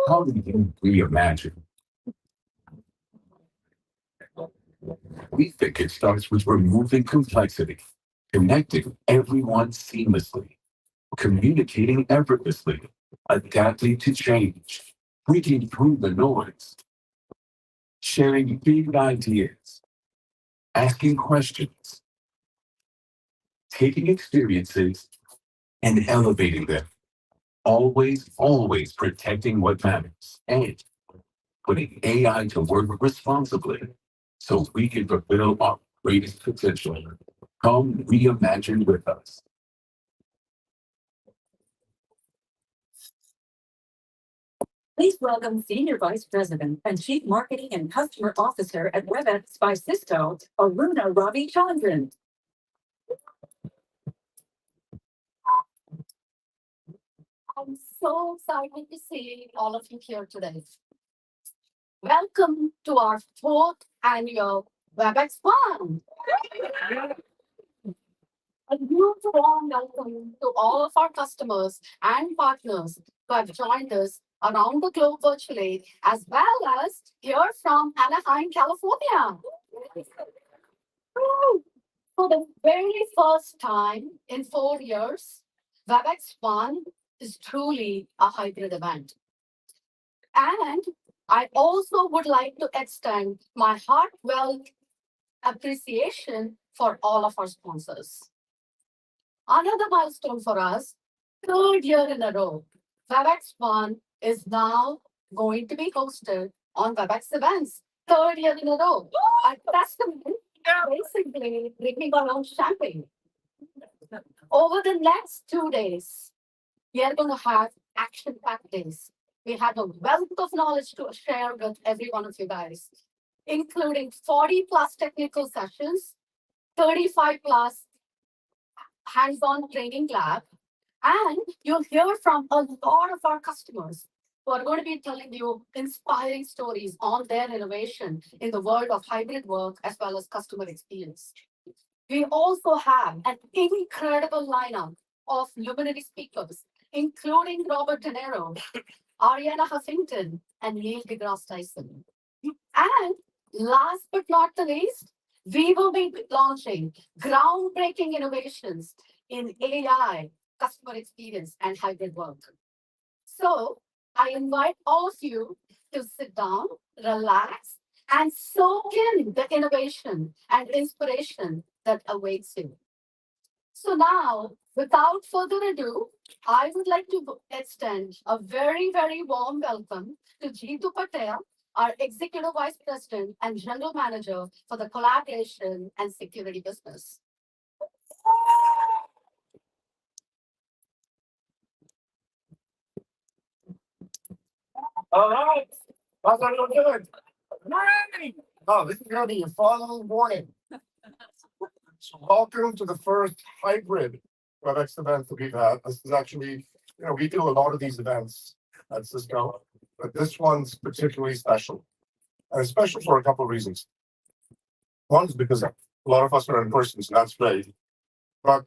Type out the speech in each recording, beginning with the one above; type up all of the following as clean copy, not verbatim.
How do you reimagine? We think it starts with removing complexity, connecting everyone seamlessly, communicating effortlessly, adapting to change, breaking through the noise, sharing big ideas, asking questions, taking experiences and elevating them. Always protecting what matters and putting AI to work responsibly so we can fulfill our greatest potential. Come reimagine with us. Please welcome Senior Vice President and Chief Marketing and Customer Officer at Webex by Cisco, Aruna Ravichandran. I'm so excited to see all of you here today. Welcome to our fourth annual Webex One. A huge warm welcome to all of our customers and partners who have joined us around the globe virtually, as well as here from Anaheim, California. For the very first time in 4 years, Webex One is truly a hybrid event. And I also would like to extend my heartfelt appreciation for all of our sponsors. Another milestone for us, third year in a row, Webex One is now going to be hosted on Webex events. Third year in a row. A testament, basically drinking our own champagne. Over the next 2 days, we are going to have action-packed days. We have a wealth of knowledge to share with every one of you guys, including 40 plus technical sessions, 35 plus hands-on training lab, and you'll hear from a lot of our customers who are going to be telling you inspiring stories on their innovation in the world of hybrid work as well as customer experience. We also have an incredible lineup of luminary speakers, including Robert De Niro, Ariana Huffington, and Neil deGrasse Tyson. And last but not the least, we will be launching groundbreaking innovations in AI, customer experience, and hybrid work. So I invite all of you to sit down, relax, and soak in the innovation and inspiration that awaits you. So now, without further ado, I would like to extend a very, very warm welcome to Jeetu Patel, our Executive Vice President and General Manager for the Collaboration and Security Business. All right. How's everyone doing? Morning. Oh, this is going to be a fun morning. So welcome to the first hybrid WebEx event that we've had. This is actually, we do a lot of these events at Cisco, but this one's particularly special. And it's special for a couple of reasons. One is because a lot of us are in person, so that's great. But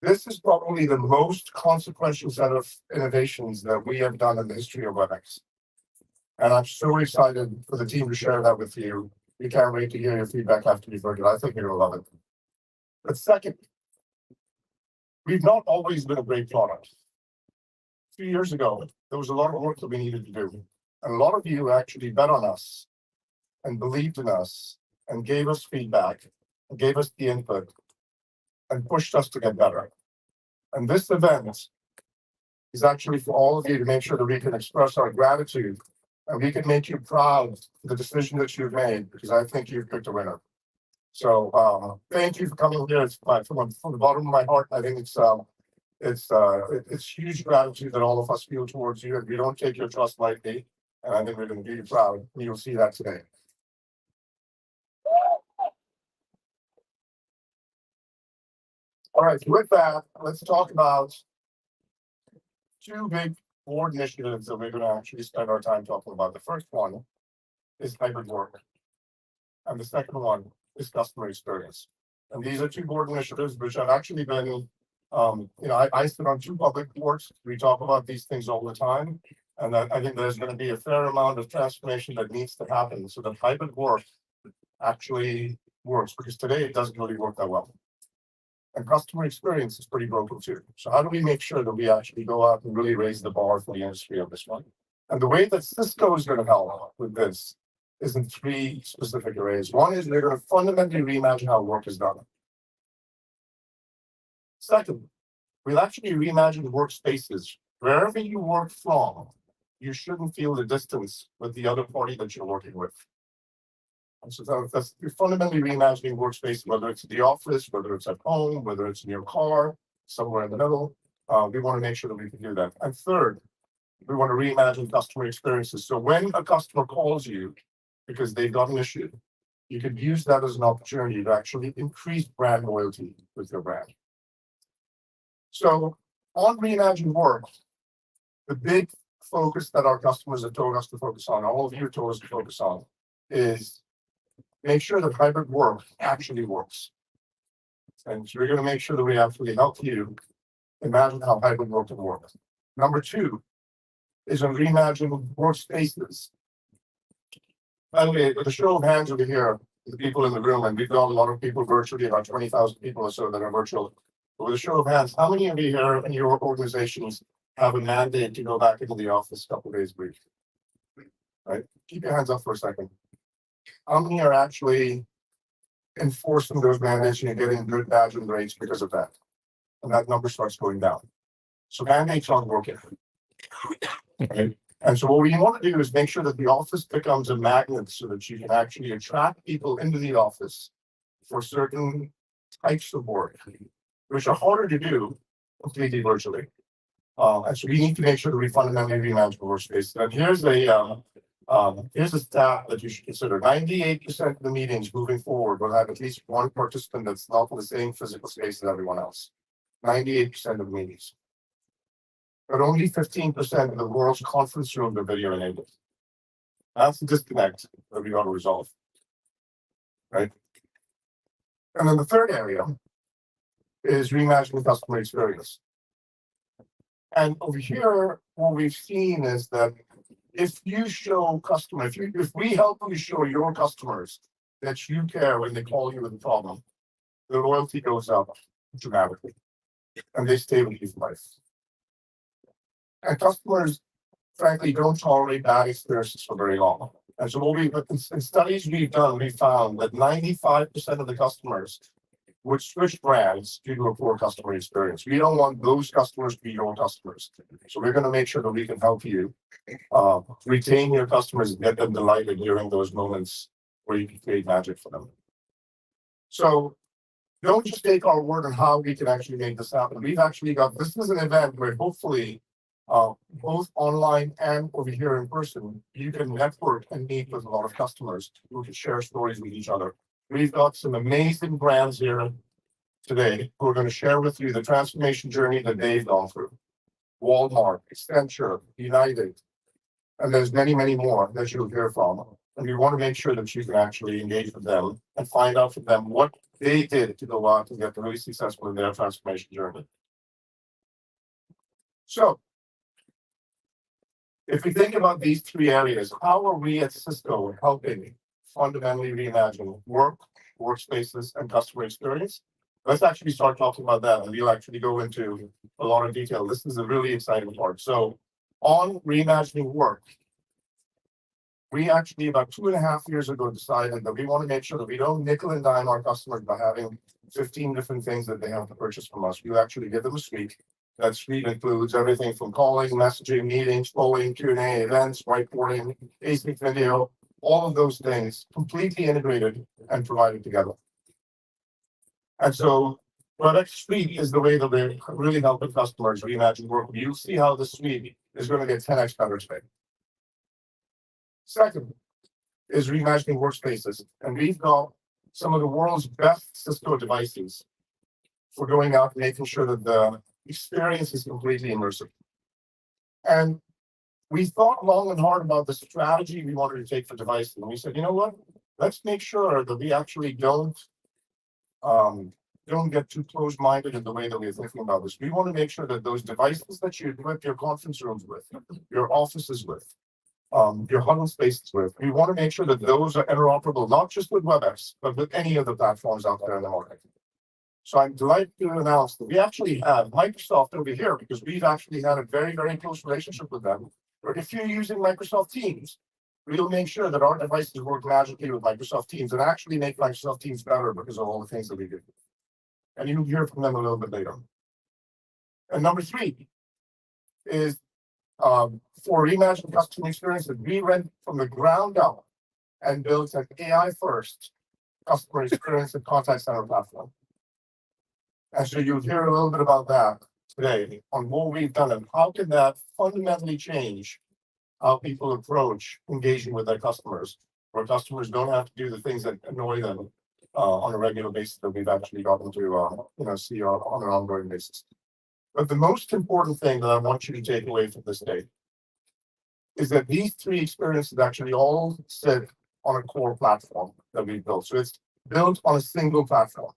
this is probably the most consequential set of innovations that we have done in the history of WebEx. And I'm so excited for the team to share that with you. We can't wait to hear your feedback after you've heard it. I think you're going to love it. But second, we've not always been a great product. A few years ago, there was a lot of work that we needed to do. And a lot of you actually bet on us and believed in us and gave us feedback and gave us the input and pushed us to get better. And this event is actually for all of you to make sure that we can express our gratitude and we can make you proud of the decision that you've made, because I think you've picked a winner. So thank you for coming here. It's from the bottom of my heart. I think it's huge gratitude that all of us feel towards you, and we don't take your trust lightly. And I think we're going to be proud. And you'll see that today. All right, with that, let's talk about two big board initiatives that we're going to actually spend our time talking about. The first one is hybrid work, and the second one is customer experience. And these are two board initiatives which have actually been, I sit on two public boards. We talk about these things all the time. And I think there's going to be a fair amount of transformation that needs to happen so that hybrid work actually works, because today it doesn't really work that well. And customer experience is pretty broken too. So how do we make sure that we actually go out and really raise the bar for the industry of this one? And the way that Cisco is going to help with this is in three specific areas. One is we're going to fundamentally reimagine how work is done. Second, we'll actually reimagine workspaces. Wherever you work from, you shouldn't feel the distance with the other party that you're working with. And so that's you're fundamentally reimagining workspace, whether it's in the office, whether it's at home, whether it's in your car, somewhere in the middle. We want to make sure that we can do that. And third, we want to reimagine customer experiences. So when a customer calls you because they've got an issue, you could use that as an opportunity to actually increase brand loyalty with your brand. So on reimagined work, the big focus that our customers have told us to focus on, all of you told us to focus on, is make sure that hybrid work actually works. And so we're going to make sure that we actually help you imagine how hybrid work can work. Number two is on reimagine workspaces. By the way, with a show of hands over here, the people in the room, and we've got a lot of people virtually, about 20,000 people or so that are virtual. But with a show of hands, how many of you here in your organizations have a mandate to go back into the office a couple of days a week? Right? Keep your hands up for a second. How many are actually enforcing those mandates and you're getting good badge and rates because of that? And that number starts going down. So mandates aren't working. Right? And so what we want to do is make sure that the office becomes a magnet so that you can actually attract people into the office for certain types of work, which are harder to do completely virtually. And so we need to make sure that we fundamentally reimagine workspace. And here's a stat that you should consider. 98% of the meetings moving forward will have at least one participant that's not in the same physical space as everyone else. 98% of the meetings. But only 15% of the world's conference rooms are video enabled. That's the disconnect that we got to resolve. Right? And then the third area is reimagining customer experience. And over here, what we've seen is that if you show customers, if we help you show your customers that you care when they call you with a problem, the loyalty goes up dramatically, and they stay with you for life. And customers, frankly, don't tolerate bad experiences for very long. And so in studies we've done, we found that 95% of the customers would switch brands due to a poor customer experience. We don't want those customers to be your customers. So we're going to make sure that we can help you retain your customers and get them delighted during those moments where you can create magic for them. So don't just take our word on how we can actually make this happen. We've actually got, this is an event where hopefully both online and over here in person, you can network and meet with a lot of customers who can share stories with each other. We've got some amazing brands here today who are going to share with you the transformation journey that they've gone through. Walmart, Accenture, United, and there's many, many more that you'll hear from. And we want to make sure that you can actually engage with them and find out from them what they did to go out and get really successful in their transformation journey. So, if we think about these three areas, how are we at Cisco helping fundamentally reimagine work, workspaces, and customer experience? Let's actually start talking about that, and we'll actually go into a lot of detail. This is a really exciting part. So on reimagining work, we actually about 2.5 years ago decided that we want to make sure that we don't nickel and dime our customers by having 15 different things that they have to purchase from us. We actually give them a suite. That suite includes everything from calling, messaging, meetings, polling, Q&A, events, whiteboarding, async video, all of those things completely integrated and provided together. And so product suite is the way that we're really helping customers reimagine work. You'll see how the suite is going to get 10x better today. Second is reimagining workspaces. And we've got some of the world's best Cisco devices for going out and making sure that the experience is completely immersive. And we thought long and hard about the strategy we wanted to take for devices. And we said, you know what? Let's make sure that we actually don't don't get too close-minded in the way that we're thinking about this. We want to make sure that those devices that you equip your conference rooms with, your offices with, your huddle spaces with, we want to make sure that those are interoperable, not just with Webex, but with any of the platforms out there in the market. So I'm delighted to announce that we actually have Microsoft over here, because we've actually had a very, very close relationship with them. But if you're using Microsoft Teams, we'll make sure that our devices work magically with Microsoft Teams and actually make Microsoft Teams better because of all the things that we do. And you'll hear from them a little bit later. And number 3 is for reimagined customer experience that we went from the ground up and built an AI-first customer experience and contact center platform. And so you'll hear a little bit about that today on what we've done and how can that fundamentally change how people approach engaging with their customers, where customers don't have to do the things that annoy them on a regular basis that we've actually gotten to see on an ongoing basis. But the most important thing that I want you to take away from this day is that these 3 experiences actually all sit on a core platform that we built. So it's built on a single platform.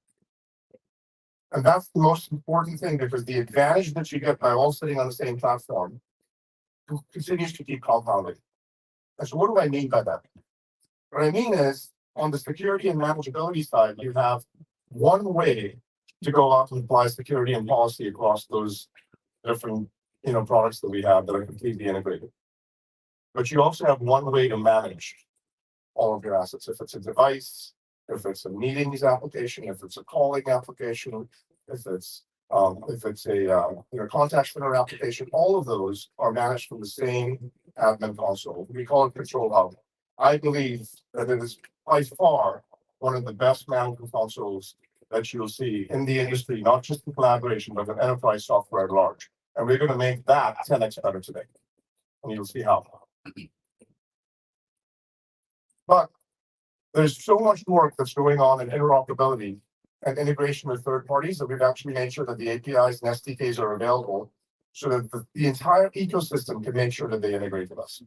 And that's the most important thing, because the advantage that you get by all sitting on the same platform continues to keep compounding. And so what do I mean by that? What I mean is, on the security and manageability side, you have one way to go out and apply security and policy across those different products that we have that are completely integrated. But you also have one way to manage all of your assets. If it's a device, if it's a meetings application, if it's a calling application, if it's a contact center application, all of those are managed from the same admin console. We call it Control Hub. I believe that it is by far one of the best management consoles that you'll see in the industry, not just in collaboration, but in enterprise software at large. And we're going to make that 10x better today. And you'll see how. But there's so much work that's going on in interoperability and integration with third parties that we've actually made sure that the APIs and SDKs are available so that the entire ecosystem can make sure that they integrate with us.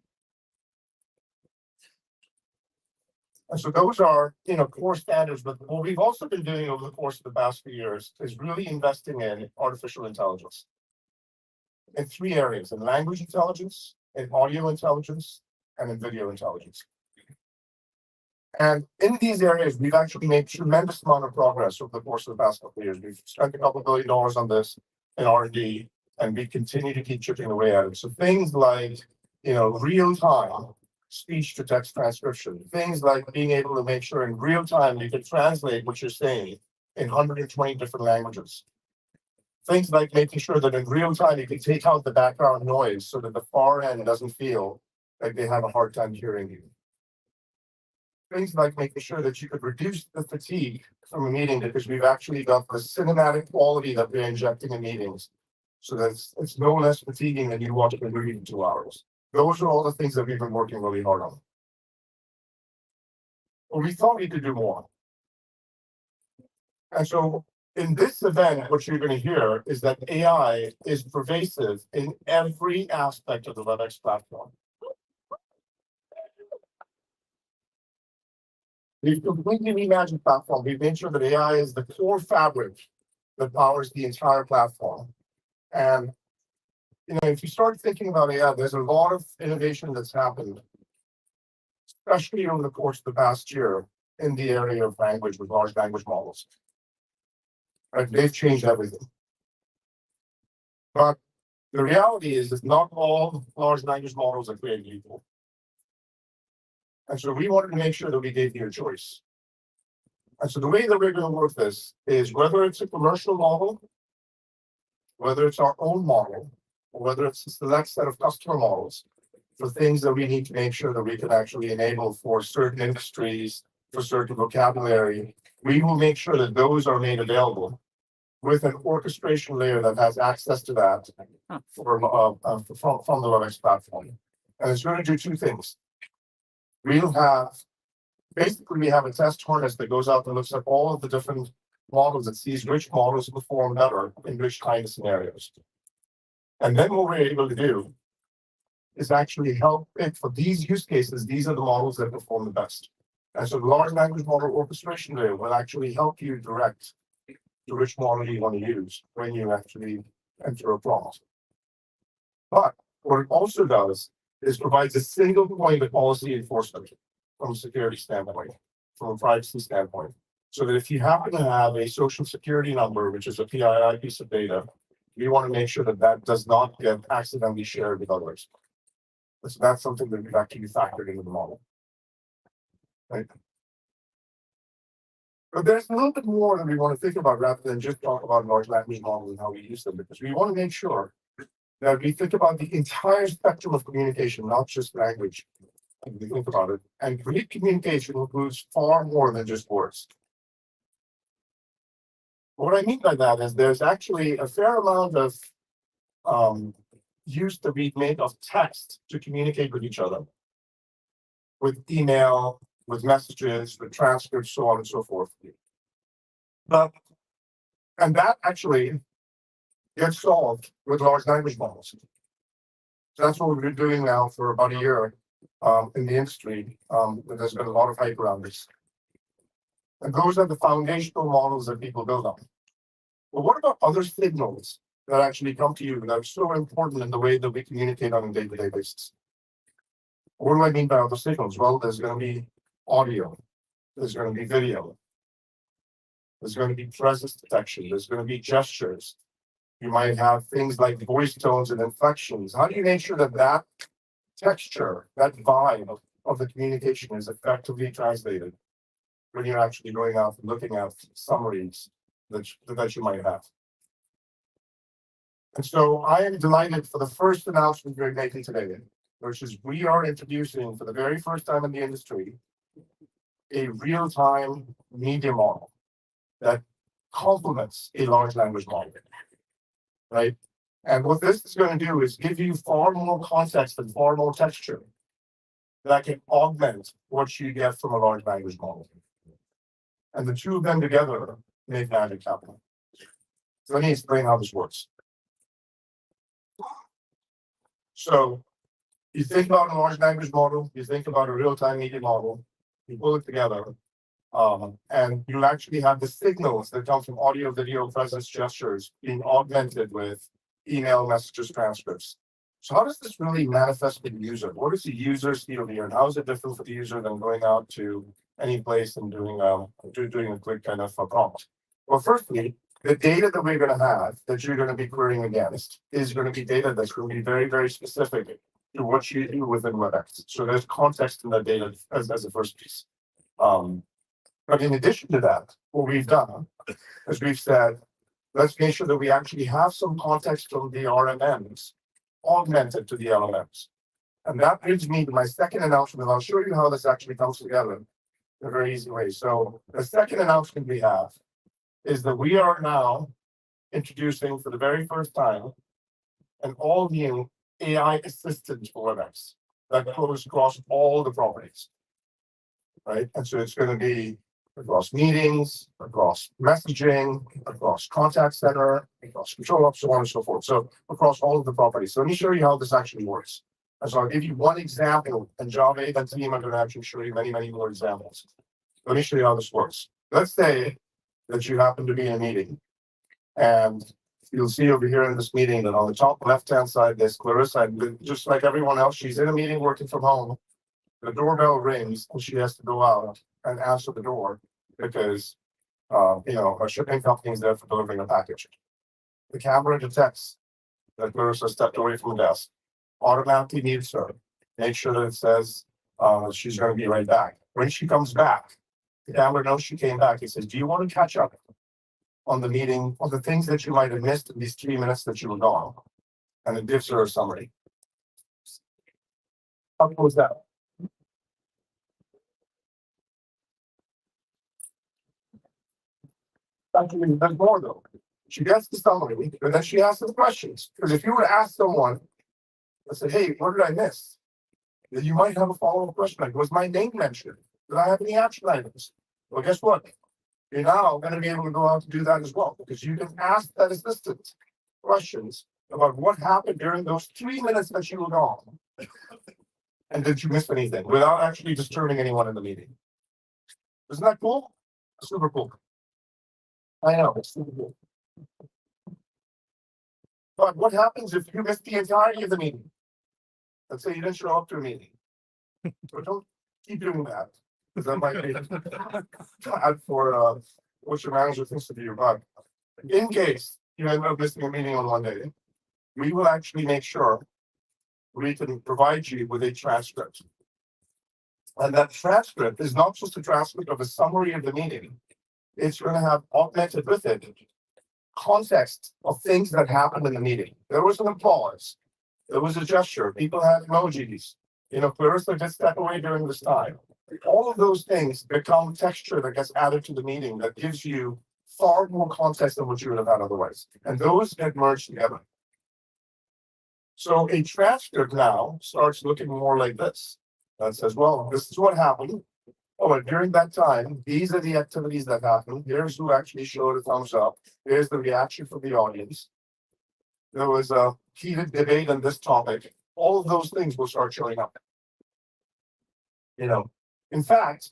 And so those are, core standards. But what we've also been doing over the course of the past few years is really investing in artificial intelligence in 3 areas: in language intelligence, in audio intelligence, and in video intelligence. And in these areas, we've actually made tremendous amount of progress over the course of the past couple of years. We've spent a couple $2 billion on this in R&D, and we continue to keep chipping away at it. So things like, real-time speech-to-text transcription, things like being able to make sure in real time you can translate what you're saying in 120 different languages. Things like making sure that in real time you can take out the background noise so that the far end doesn't feel like they have a hard time hearing you. Things like making sure that you could reduce the fatigue from a meeting, because we've actually got the cinematic quality that we're injecting in meetings, so that it's no less fatiguing than you watch a movie in 2 hours. Those are all the things that we've been working really hard on. But we thought we could do more. And so in this event, what you're going to hear is that AI is pervasive in every aspect of the Webex platform. We've completely reimagined the platform. We've made sure that AI is the core fabric that powers the entire platform. And if you start thinking about AI, there's a lot of innovation that's happened, especially over the course of the past year in the area of language with large language models. Right? They've changed everything. But the reality is that not all large language models are created equal. And so we wanted to make sure that we gave you a choice. And so the way that we're going to work this is, whether it's a commercial model, whether it's our own model, or whether it's a select set of customer models for things that we need to make sure that we can actually enable for certain industries, for certain vocabulary, we will make sure that those are made available with an orchestration layer that has access to that from the Webex platform. And it's going to do 2 things. We have a test harness that goes out and looks at all of the different models and sees which models perform better in which kind of scenarios. And then what we're able to do is actually help it for these use cases. These are the models that perform the best. And so the large language model orchestration layer will actually help you direct to which model you want to use when you actually enter a prompt. But what it also does is provides a single point of policy enforcement from a security standpoint, from a privacy standpoint. So that if you happen to have a social security number, which is a PII piece of data, we want to make sure that that does not get accidentally shared with others. So that's something that we've actually factored into the model. Right? But there's a little bit more that we want to think about rather than just talk about large language models and how we use them, because we want to make sure that we think about the entire spectrum of communication, not just language. When we think about it, and great communication includes far more than just words. What I mean by that is there's actually a fair amount of use that we've made of text to communicate with each other, with email, with messages, with transcripts, so on and so forth. And that actually gets solved with large language models. So that's what we've been doing now for about a year in the industry. There's been a lot of hype around this. And those are the foundational models that people build on. But what about other signals that actually come to you that are so important in the way that we communicate on a day-to-day basis? What do I mean by other signals? Well, there's going to be audio, there's going to be video, there's going to be presence detection, there's going to be gestures. You might have things like voice tones and inflections. How do you make sure that that texture, that vibe of the communication is effectively translated when you're actually going out and looking at summaries that you might have? And so I am delighted for the first announcement we're making today, which is we are introducing for the very first time in the industry a real-time media model that complements a large language model, right? And what this is going to do is give you far more context and far more texture that can augment what you get from a large language model. And the two of them together make magic happen. So let me explain how this works. So you think about a large language model, you think about a real-time media model, you pull it together, and you'll actually have the signals that come from audio, video, presence, gestures being augmented with email, messages, transcripts. So how does this really manifest for the user? What does the user see over here, and how is it different for the user than going out to any place and doing a quick kind of prompt? Well, firstly, the data that we're going to have that you're going to be querying against is going to be data that's going to be very, very specific to what you do within Webex. So there's context in that data as a first piece. But in addition to that, what we've done is we've said, let's make sure that we actually have some context from the RMMs augmented to the LLMs. And that brings me to my second announcement. I'll show you how this actually comes together in a very easy way. So the second announcement we have is that we are now introducing for the very first time an all-new AI assistant for Webex that goes across all the properties, right? And so it's going to be across meetings, across messaging, across contact center, across control ops, so on and so forth. So across all of the properties. So let me show you how this actually works. And so I'll give you one example, and Javed and team are going to actually show you many, many more examples. Let me show you how this works. Let's say that you happen to be in a meeting, and you'll see over here in this meeting that on the top left-hand side, there's Clarissa, and just like everyone else, she's in a meeting working from home. The doorbell rings, and she has to go out and answer the door because a shipping company is there for delivering a package. The camera detects that Clarissa stepped away from the desk, automatically mutes her, make sure that it says she's going to be right back. When she comes back, the camera knows she came back. It says, do you want to catch up on the meeting, on the things that you might have missed in these 3 minutes that you were gone? And it gives her a summary. How cool is that? Actually, there's more though. She gets the summary, and then she asks the questions. Because if you were to ask someone and say, hey, what did I miss? Then you might have a follow-up question like, was my name mentioned? Did I have any action items? Well, guess what? You're now going to be able to go out and do that as well, because you can ask that assistant questions about what happened during those 3 minutes that you were gone. And did you miss anything without actually disturbing anyone in the meeting? Isn't that cool? Super cool. I know. But what happens if you miss the entirety of the meeting? Let's say you didn't show up to a meeting. So don't keep doing that, because that might be bad for what your manager thinks of you. But in case you end up missing a meeting on one day, we will actually make sure we can provide you with a transcript. And that transcript is not just a transcript of a summary of the meeting. It's going to have augmented with it context of things that happened in the meeting. There was an applause. There was a gesture. People had emojis. Clarissa did step away during this time. All of those things become texture that gets added to the meeting that gives you far more context than what you would have had otherwise. And those get merged together. So a transcript now starts looking more like this. That says, well, this is what happened. Oh, and during that time, these are the activities that happened. Here's who actually showed a thumbs up. Here's the reaction from the audience. There was a heated debate on this topic. All of those things will start showing up. In fact,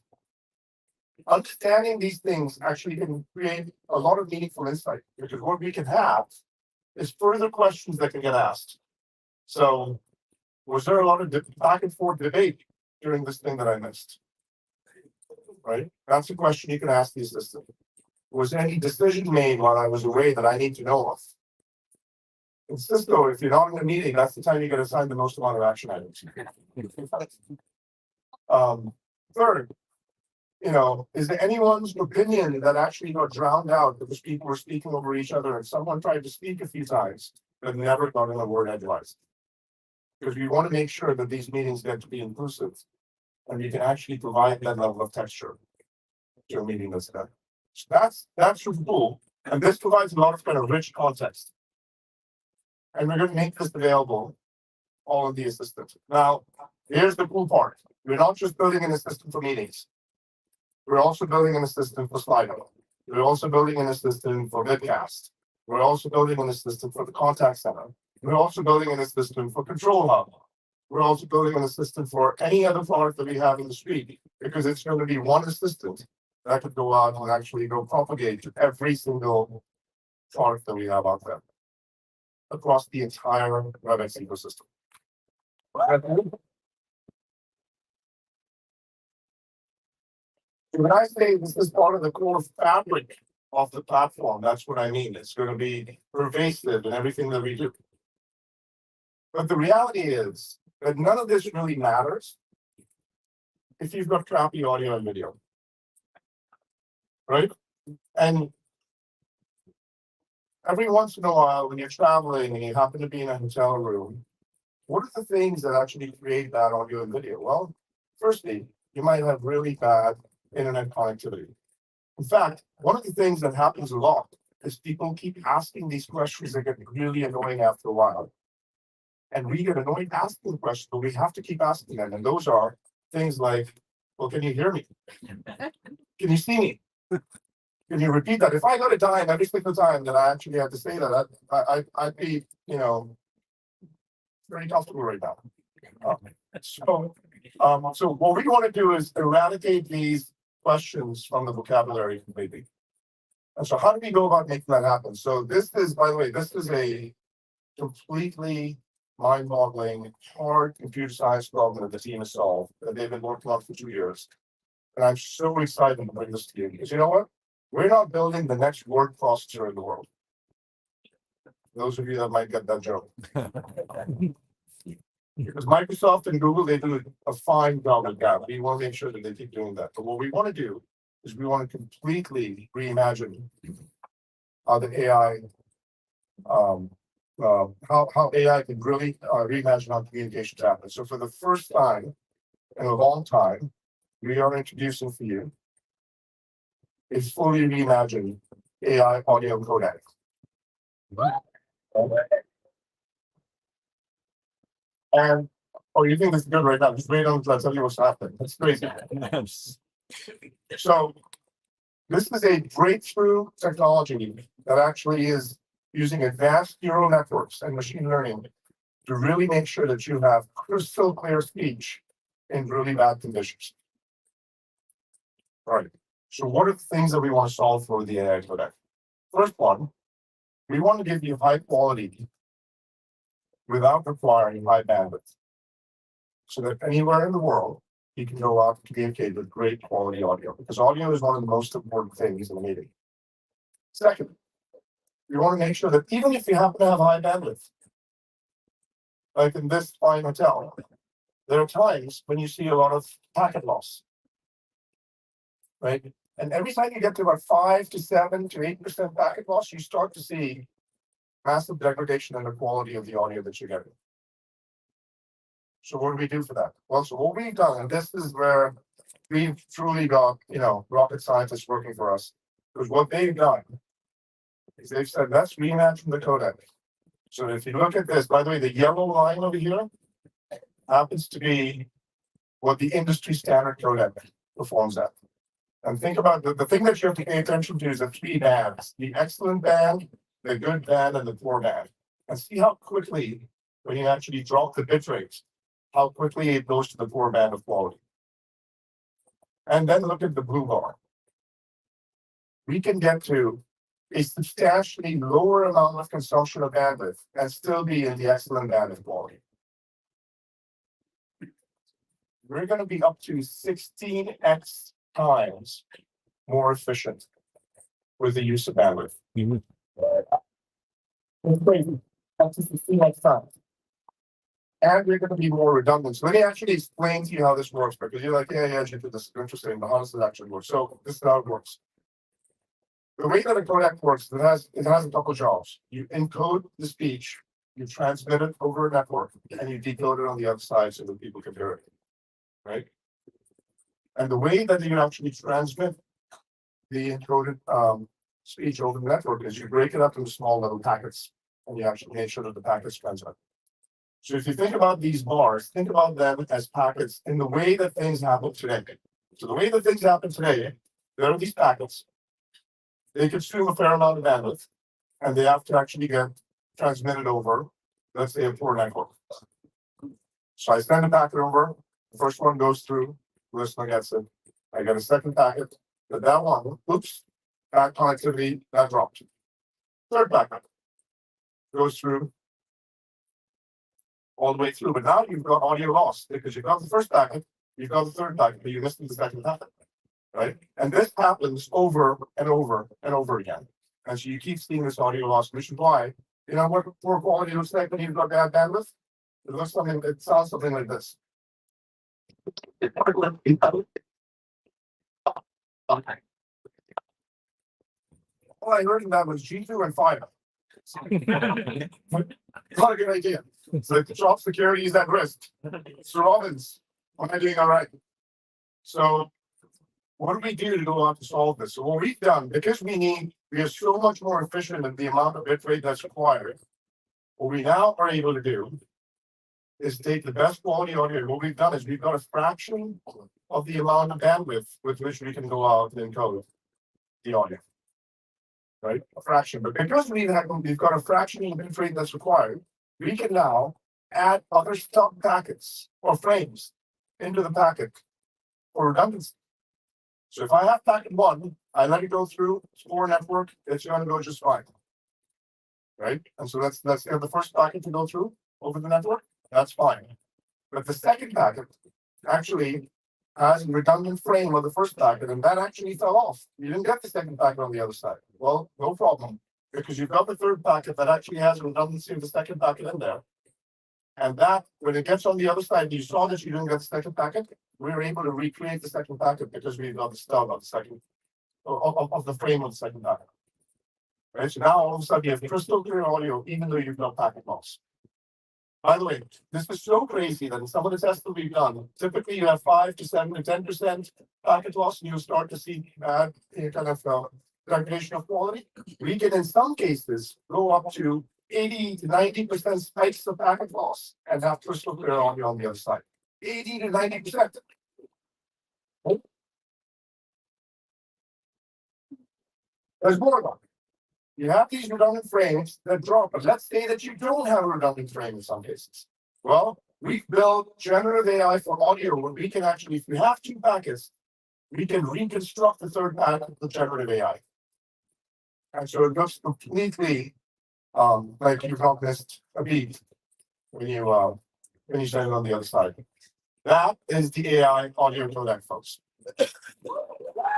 understanding these things actually can create a lot of meaningful insight, because what we can have is further questions that can get asked. So, was there a lot of back and forth debate during this thing that I missed? Right? That's a question you can ask the assistant. Was any decision made while I was away that I need to know of? In Cisco, if you're not in a meeting, that's the time you get assigned the most amount of action items. Third, is there anyone's opinion that actually got drowned out because people were speaking over each other and someone tried to speak a few times but never got in a word edgewise? Because we want to make sure that these meetings get to be inclusive and you can actually provide that level of texture to a meeting that's done. So that's your tool. And this provides a lot of kind of rich context. And we're going to make this available, all of the assistants. Now, here's the cool part. We're not just building an assistant for meetings. We're also building an assistant for Slido. We're also building an assistant for Vidcast. We're also building an assistant for the contact center. We're also building an assistant for Control Hub. We're also building an assistant for any other product that we have in the suite, because it's going to be one assistant that could go out and actually go propagate to every single product that we have out there across the entire Webex ecosystem. When I say this is part of the core fabric of the platform, that's what I mean. It's going to be pervasive in everything that we do. But the reality is that none of this really matters if you've got crappy audio and video, right? And every once in a while, when you're traveling and you happen to be in a hotel room, what are the things that actually create that audio and video? Well, firstly, you might have really bad internet connectivity. In fact, one of the things that happens a lot is people keep asking these questions that get really annoying after a while. And we get annoyed asking the questions, but we have to keep asking them. And those are things like, well, can you hear me? Can you see me? Can you repeat that? If I got a dime every single time that I actually had to say that, I'd be, very comfortable right now. So what we want to do is eradicate these questions from the vocabulary completely. And so how do we go about making that happen? So this is, by the way, this is a completely mind-boggling, hard computer science problem that the team has solved, that they've been working on for 2 years. And I'm so excited to bring this to you, because you know what? We're not building the next word processor in the world. Those of you that might get that joke. Because Microsoft and Google, they do a fine job at that. We want to make sure that they keep doing that. But what we want to do is we want to completely reimagine how the AI, how AI can really reimagine how communications happen. So for the first time in a long time, we are introducing for you a fully reimagined AI audio codec. And you think this is good right now? Just wait until I tell you what's happening. That's crazy. So this is a breakthrough technology that actually is using advanced neural networks and machine learning to really make sure that you have crystal clear speech in really bad conditions. All right. So what are the things that we want to solve for the AI codec? First one, we want to give you high quality without requiring high bandwidth, so that anywhere in the world, you can go out and communicate with great quality audio, because audio is one of the most important things in a meeting. Second, we want to make sure that even if you happen to have high bandwidth, like in this fine hotel, there are times when you see a lot of packet loss, right? And every time you get to about 5 to 7 to 8% packet loss, you start to see massive degradation in the quality of the audio that you're getting. So what do we do for that? Well, so what we've done, and this is where we've truly got, rocket scientists working for us, because what they've done is they've said, let's reimagine the codec. So if you look at this, by the way, the yellow line over here happens to be what the industry standard codec performs at. And think about the thing that you have to pay attention to is the 3 bands: the excellent band, the good band, and the poor band. And see how quickly, when you actually drop the bit rate, how quickly it goes to the poor band of quality. And then look at the blue bar. We can get to a substantially lower amount of consumption of bandwidth and still be in the excellent band of quality. We're going to be up to 16x times more efficient with the use of bandwidth. It's crazy. Up to 16x times. And we're going to be more redundant. So let me actually explain to you how this works, because you're like, yeah, this is interesting, but how does it actually work? So this is how it works. The way that a codec works, it has a couple jobs. You encode the speech, you transmit it over a network, and you decode it on the other side so that people can hear it, right? And the way that you actually transmit the encoded speech over the network is you break it up into small little packets, and you actually make sure that the packets transmit. So if you think about these bars, think about them as packets in the way that things happen today. So the way that things happen today, there are these packets. They consume a fair amount of bandwidth, and they have to actually get transmitted over, let's say, a poor network. So I send a packet over, the first one goes through, the listener gets it. I get a second packet, but that one, oops, that connectivity, that dropped. Third packet goes through all the way through, but now you've got audio loss because you've got the first packet, you've got the third packet, but you missed the second packet, right? And this happens over and over and over again. And so you keep seeing this audio loss, which is why, what poor quality looks like when you've got bad bandwidth? It sounds something like this. All I heard in that was G2 and fire. Not a good idea. So the job security is at risk. Sir Robbins, am I doing all right? So what do we do to go out to solve this? So what we've done, because we are so much more efficient in the amount of bit rate that's required, what we now are able to do is take the best quality audio. What we've done is we've got a fraction of the amount of bandwidth with which we can go out and encode the audio. Right? A fraction. But because we've got a fraction of the bit rate that's required, we can now add other stub packets or frames into the packet for redundancy. So if I have packet 1, I let it go through core network, it's going to go just fine. Right? And so that's the first packet to go through over the network, that's fine. But the second packet actually has a redundant frame of the first packet, and that actually fell off. You didn't get the second packet on the other side. Well, no problem, because you've got the third packet that actually has a redundancy of the second packet in there. And that, when it gets on the other side, you saw that you didn't get the second packet, we were able to recreate the second packet because we've got the stub of the second, of the frame of the second packet. Right? So now all of a sudden you have crystal clear audio, even though you've got packet loss. By the way, this is so crazy that in some of the tests that we've done, typically you have 5 to 7 to 10% packet loss, and you start to see bad degradation of quality. We can, in some cases, go up to 80 to 90% spikes of packet loss and have crystal clear audio on the other side. 80 to 90%. There's more though. You have these redundant frames that drop, but let's say that you don't have a redundant frame in some cases. Well, we've built generative AI for audio where we can actually, if we have 2 packets, we can reconstruct the third packet with generative AI. And so it looks completely like you've not missed a beat when you send it on the other side. That is the AI audio codec, folks.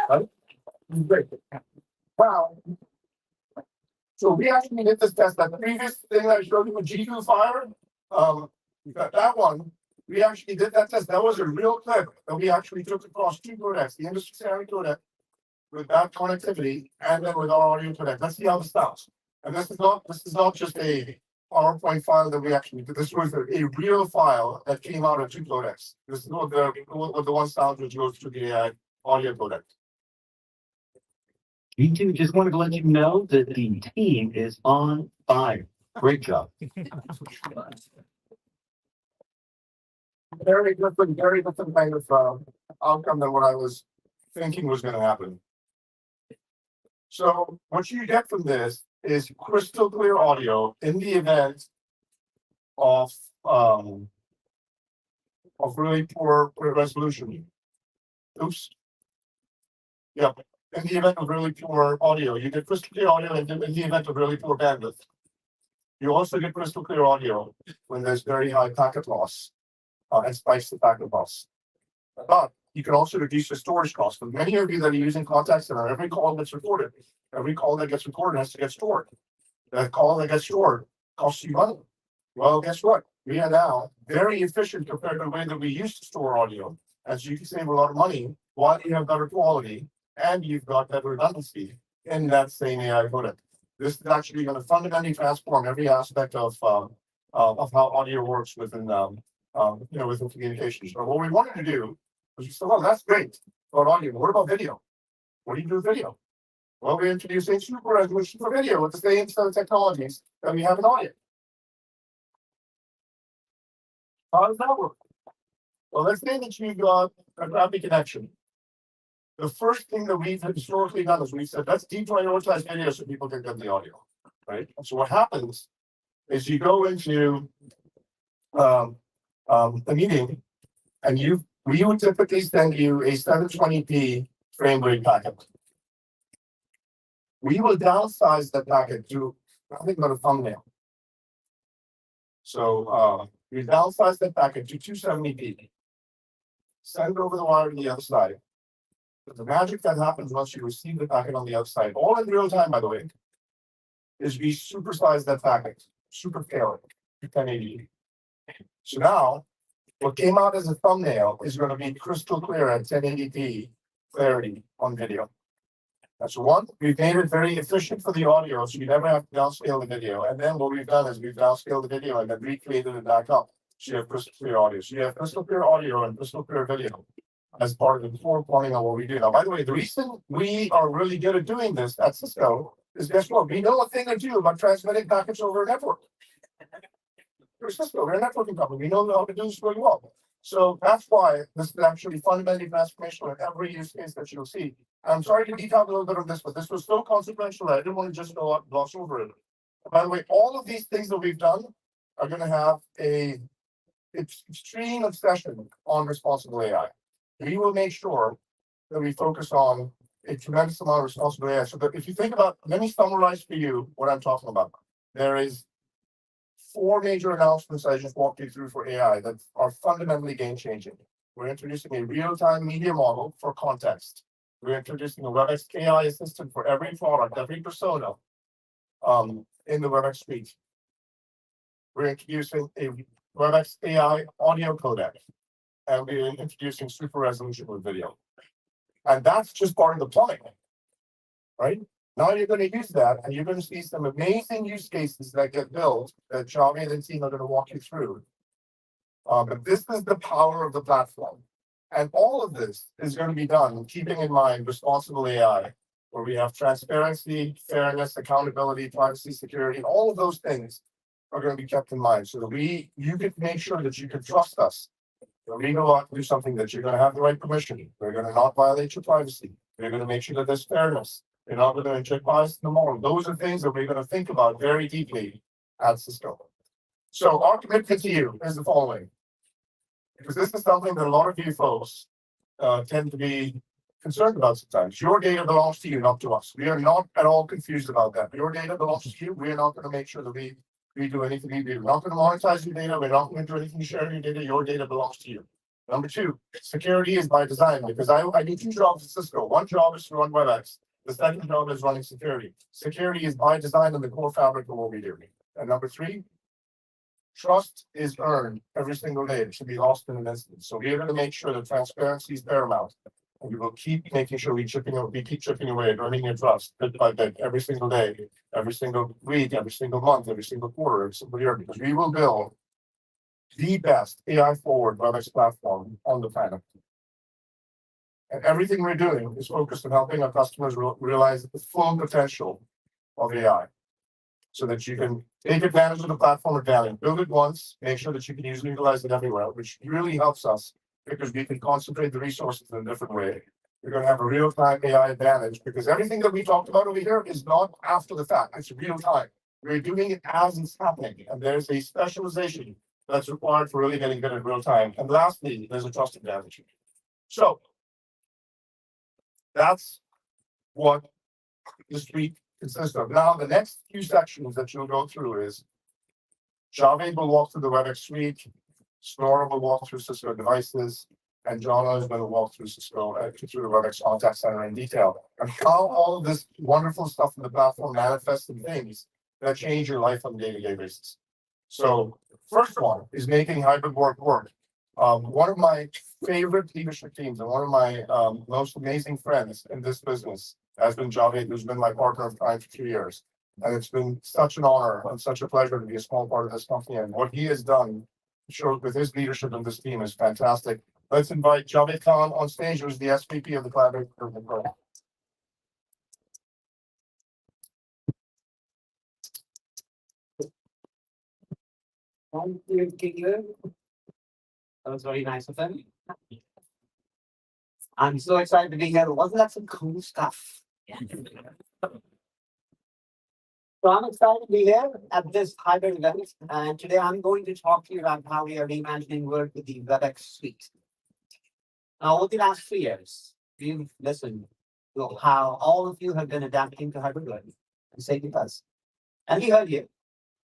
Right? Great. Wow. So we actually did this test. That previous thing that I showed you with G2 Fire, that one, we actually did that test. That was a real clip that we actually took across two codecs, the industry standard codec with that connectivity, and then with our audio codec. Let's see how this sounds. And this is not just a PowerPoint file that we actually did. This was a real file that came out of two codecs. This is what the one sounds which goes to the audio codec. G2 just wanted to let you know that the team is on fire. Great job. Very different kind of outcome than what I was thinking was going to happen. So what you get from this is crystal clear audio in the event of really poor resolution. Oops. Yep. In the event of really poor audio, you get crystal clear audio in the event of really poor bandwidth. You also get crystal clear audio when there's very high packet loss and spikes the packet loss. But you can also reduce the storage cost. For many of you that are using contact center, every call gets recorded. Every call that gets recorded has to get stored. That call that gets stored costs you money. Well, guess what? We are now very efficient compared to the way that we used to store audio. As you can save a lot of money while you have better quality and you've got better redundancy in that same AI codec. This is actually going to fundamentally transform every aspect of how audio works within within communications. So what we wanted to do was we said, well, that's great about audio. What about video? What do you do with video? Well, we're introducing super resolution for video with the same set of technologies that we have in audio. How does that work? Well, let's say that you've got a graphic connection. The first thing that we've historically done is we said, let's deprioritize video so people can get the audio, right? And so what happens is you go into a meeting and we would typically send you a 720p frame rate packet. We will downsize that packet to nothing but a thumbnail. So we downsize that packet to 270p. Send it over the wire to the other side. But the magic that happens once you receive the packet on the outside, all in real time, by the way, is we supersize that packet, super scale it to 1080p. So now, what came out as a thumbnail is going to be crystal clear at 1080p clarity on video. That's one. We've made it very efficient for the audio, so you never have to downscale the video. And then what we've done is we've downscaled the video and then recreated it back up. So you have crystal clear audio. So you have crystal clear audio and crystal clear video as part of the core plumbing of what we do. Now, by the way, the reason we are really good at doing this at Cisco is guess what? We know a thing or two about transmitting packets over a network. We're Cisco, we're a networking company. We know how to do this really well. So that's why this is actually fundamentally transformational in every use case that you'll see. I'm sorry to detail a little bit of this, but this was so consequential that I didn't want to just gloss over it. By the way, all of these things that we've done are going to have a extreme obsession on responsible AI. We will make sure that we focus on a tremendous amount of responsible AI. So that if you think about, let me summarize for you what I'm talking about. There is 4 major announcements I just walked you through for AI that are fundamentally game-changing. We're introducing a real-time media model for context. We're introducing a Webex AI Assistant for every product, every persona in the Webex suite. We're introducing a Webex AI audio codec, and we're introducing super resolution with video. And that's just part of the plumbing, right? Now you're going to use that, and you're going to see some amazing use cases that get built that Javed and team are going to walk you through. But this is the power of the platform. And all of this is going to be done keeping in mind responsible AI, where we have transparency, fairness, accountability, privacy, security, all of those things are going to be kept in mind so that you can make sure that you can trust us. When we go out and do something that you're going to have the right permission. We're going to not violate your privacy. We're going to make sure that there's fairness. We're not going to inject bias in the model. Those are things that we're going to think about very deeply at Cisco. So our commitment to you is the following. Because this is something that a lot of you folks tend to be concerned about sometimes. Your data belongs to you, not to us. We are not at all confused about that. Your data belongs to you. We are not going to make sure that we do anything we do. We're not going to monetize your data. We're not going to do anything to share your data. Your data belongs to you. Number two, security is by design, because I do two jobs at Cisco. One job is to run WebEx. The second job is running security. Security is by design in the core fabric of what we do. And number three, trust is earned every single day. It should be lost in an instant. So we are going to make sure that transparency is paramount. And we will keep making sure we keep chipping away at earning your trust bit by bit, every single day, every single week, every single month, every single quarter, every single year, because we will build the best AI forward WebEx platform on the planet. And everything we're doing is focused on helping our customers realize the full potential of AI, so that you can take advantage of the platform advantage, build it once, make sure that you can easily utilize it everywhere, which really helps us because we can concentrate the resources in a different way. We're going to have a real-time AI advantage because everything that we talked about over here is not after the fact, it's real time. We're doing it as it's happening, and there's a specialization that's required for really getting good at real time. And lastly, there's a trust advantage. So that's what the suite consists of. Now, the next few sections that you'll go through is Javed will walk through the WebEx suite, Snora will walk through Cisco devices, and Jana is going to walk through through the WebEx contact center in detail, and how all of this wonderful stuff in the platform manifests in things that change your life on a day-to-day basis. So, first one is making hybrid work work. One of my favorite leadership teams and one of my most amazing friends in this business has been Javed, who's been my partner of crime for 2 years. And it's been such an honor and such a pleasure to be a small part of this company. And what he has done with his leadership of this team is fantastic. Let's invite Javed Khan on stage, who's the SVP of the Collaborative Improvement Program. Thank you, Kingler. That was very nice of him. I'm so excited to be here. Wasn't that some cool stuff? So I'm excited to be here at this hybrid event, and today I'm going to talk to you about how we are reimagining work with the WebEx suite. Now, over the last 3 years, we've listened to how all of you have been adapting to hybrid work, and same with us. And we heard you.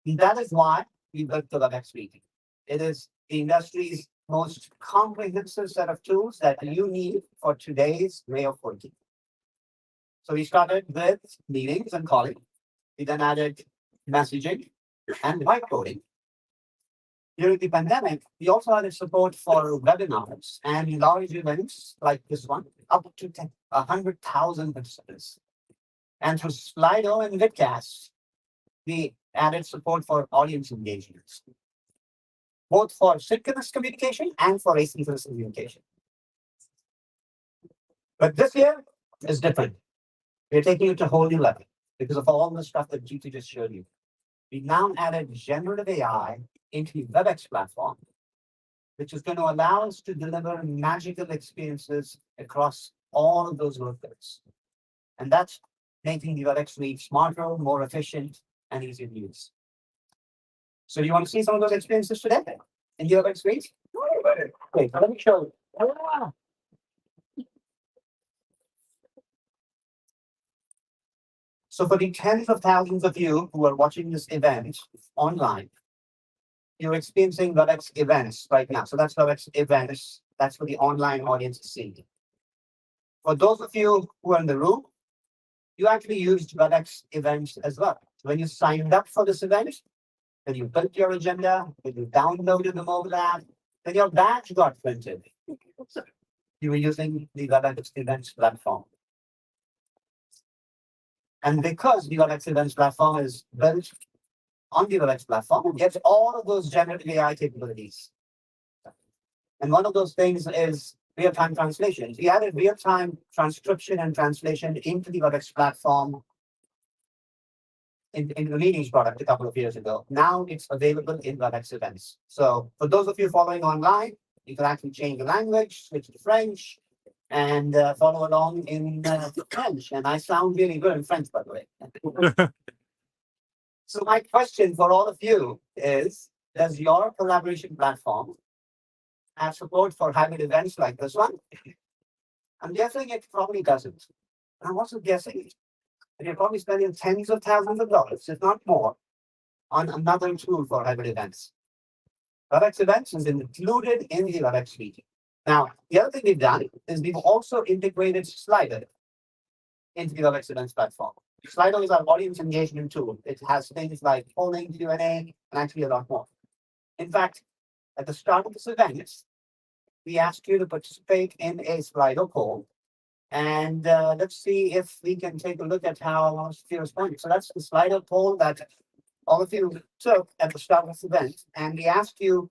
That is why we built the WebEx suite. It is the industry's most comprehensive set of tools that you need for today's way of working. So we started with meetings and calling. We then added messaging and whiteboarding. During the pandemic, we also added support for webinars and large events like this one, up to 100,000 participants. And through Slido and Vidcast, we added support for audience engagements, both for synchronous communication and for asynchronous communication. But this year is different. We're taking it to a whole new level because of all the stuff that GT just showed you. We now added generative AI into the WebEx platform, which is going to allow us to deliver magical experiences across all of those workloads. And that's making the WebEx suite smarter, more efficient, and easier to use. So you want to see some of those experiences today in the WebEx suite? Wait, let me show you. So for the tens of thousands of you who are watching this event online, you're experiencing WebEx events right now. So that's WebEx events. That's for the online audience to see. For those of you who are in the room, you actually used WebEx events as well. When you signed up for this event, when you built your agenda, when you downloaded the mobile app, when your badge got printed, you were using the WebEx events platform. And because the WebEx events platform is built on the WebEx platform, it gets all of those generative AI capabilities. And one of those things is real-time translation. We added real-time transcription and translation into the WebEx platform in the meetings product a couple of years ago. Now it's available in WebEx events. So for those of you following online, you can actually change the language, switch to French, and follow along in French. And I sound really good in French, by the way. So my question for all of you is, does your collaboration platform have support for hybrid events like this one? I'm guessing it probably doesn't. I'm also guessing that you're probably spending tens of thousands of dollars, if not more, on another tool for hybrid events. Webex Events is included in the Webex suite. Now, the other thing we've done is we've also integrated Slido into the Webex Events platform. Slido is our audience engagement tool. It has things like polling, Q&A, and actually a lot more. In fact, at the start of this event, we asked you to participate in a Slido poll. And let's see if we can take a look at how you responded. So that's the Slido poll that all of you took at the start of this event. And we asked you,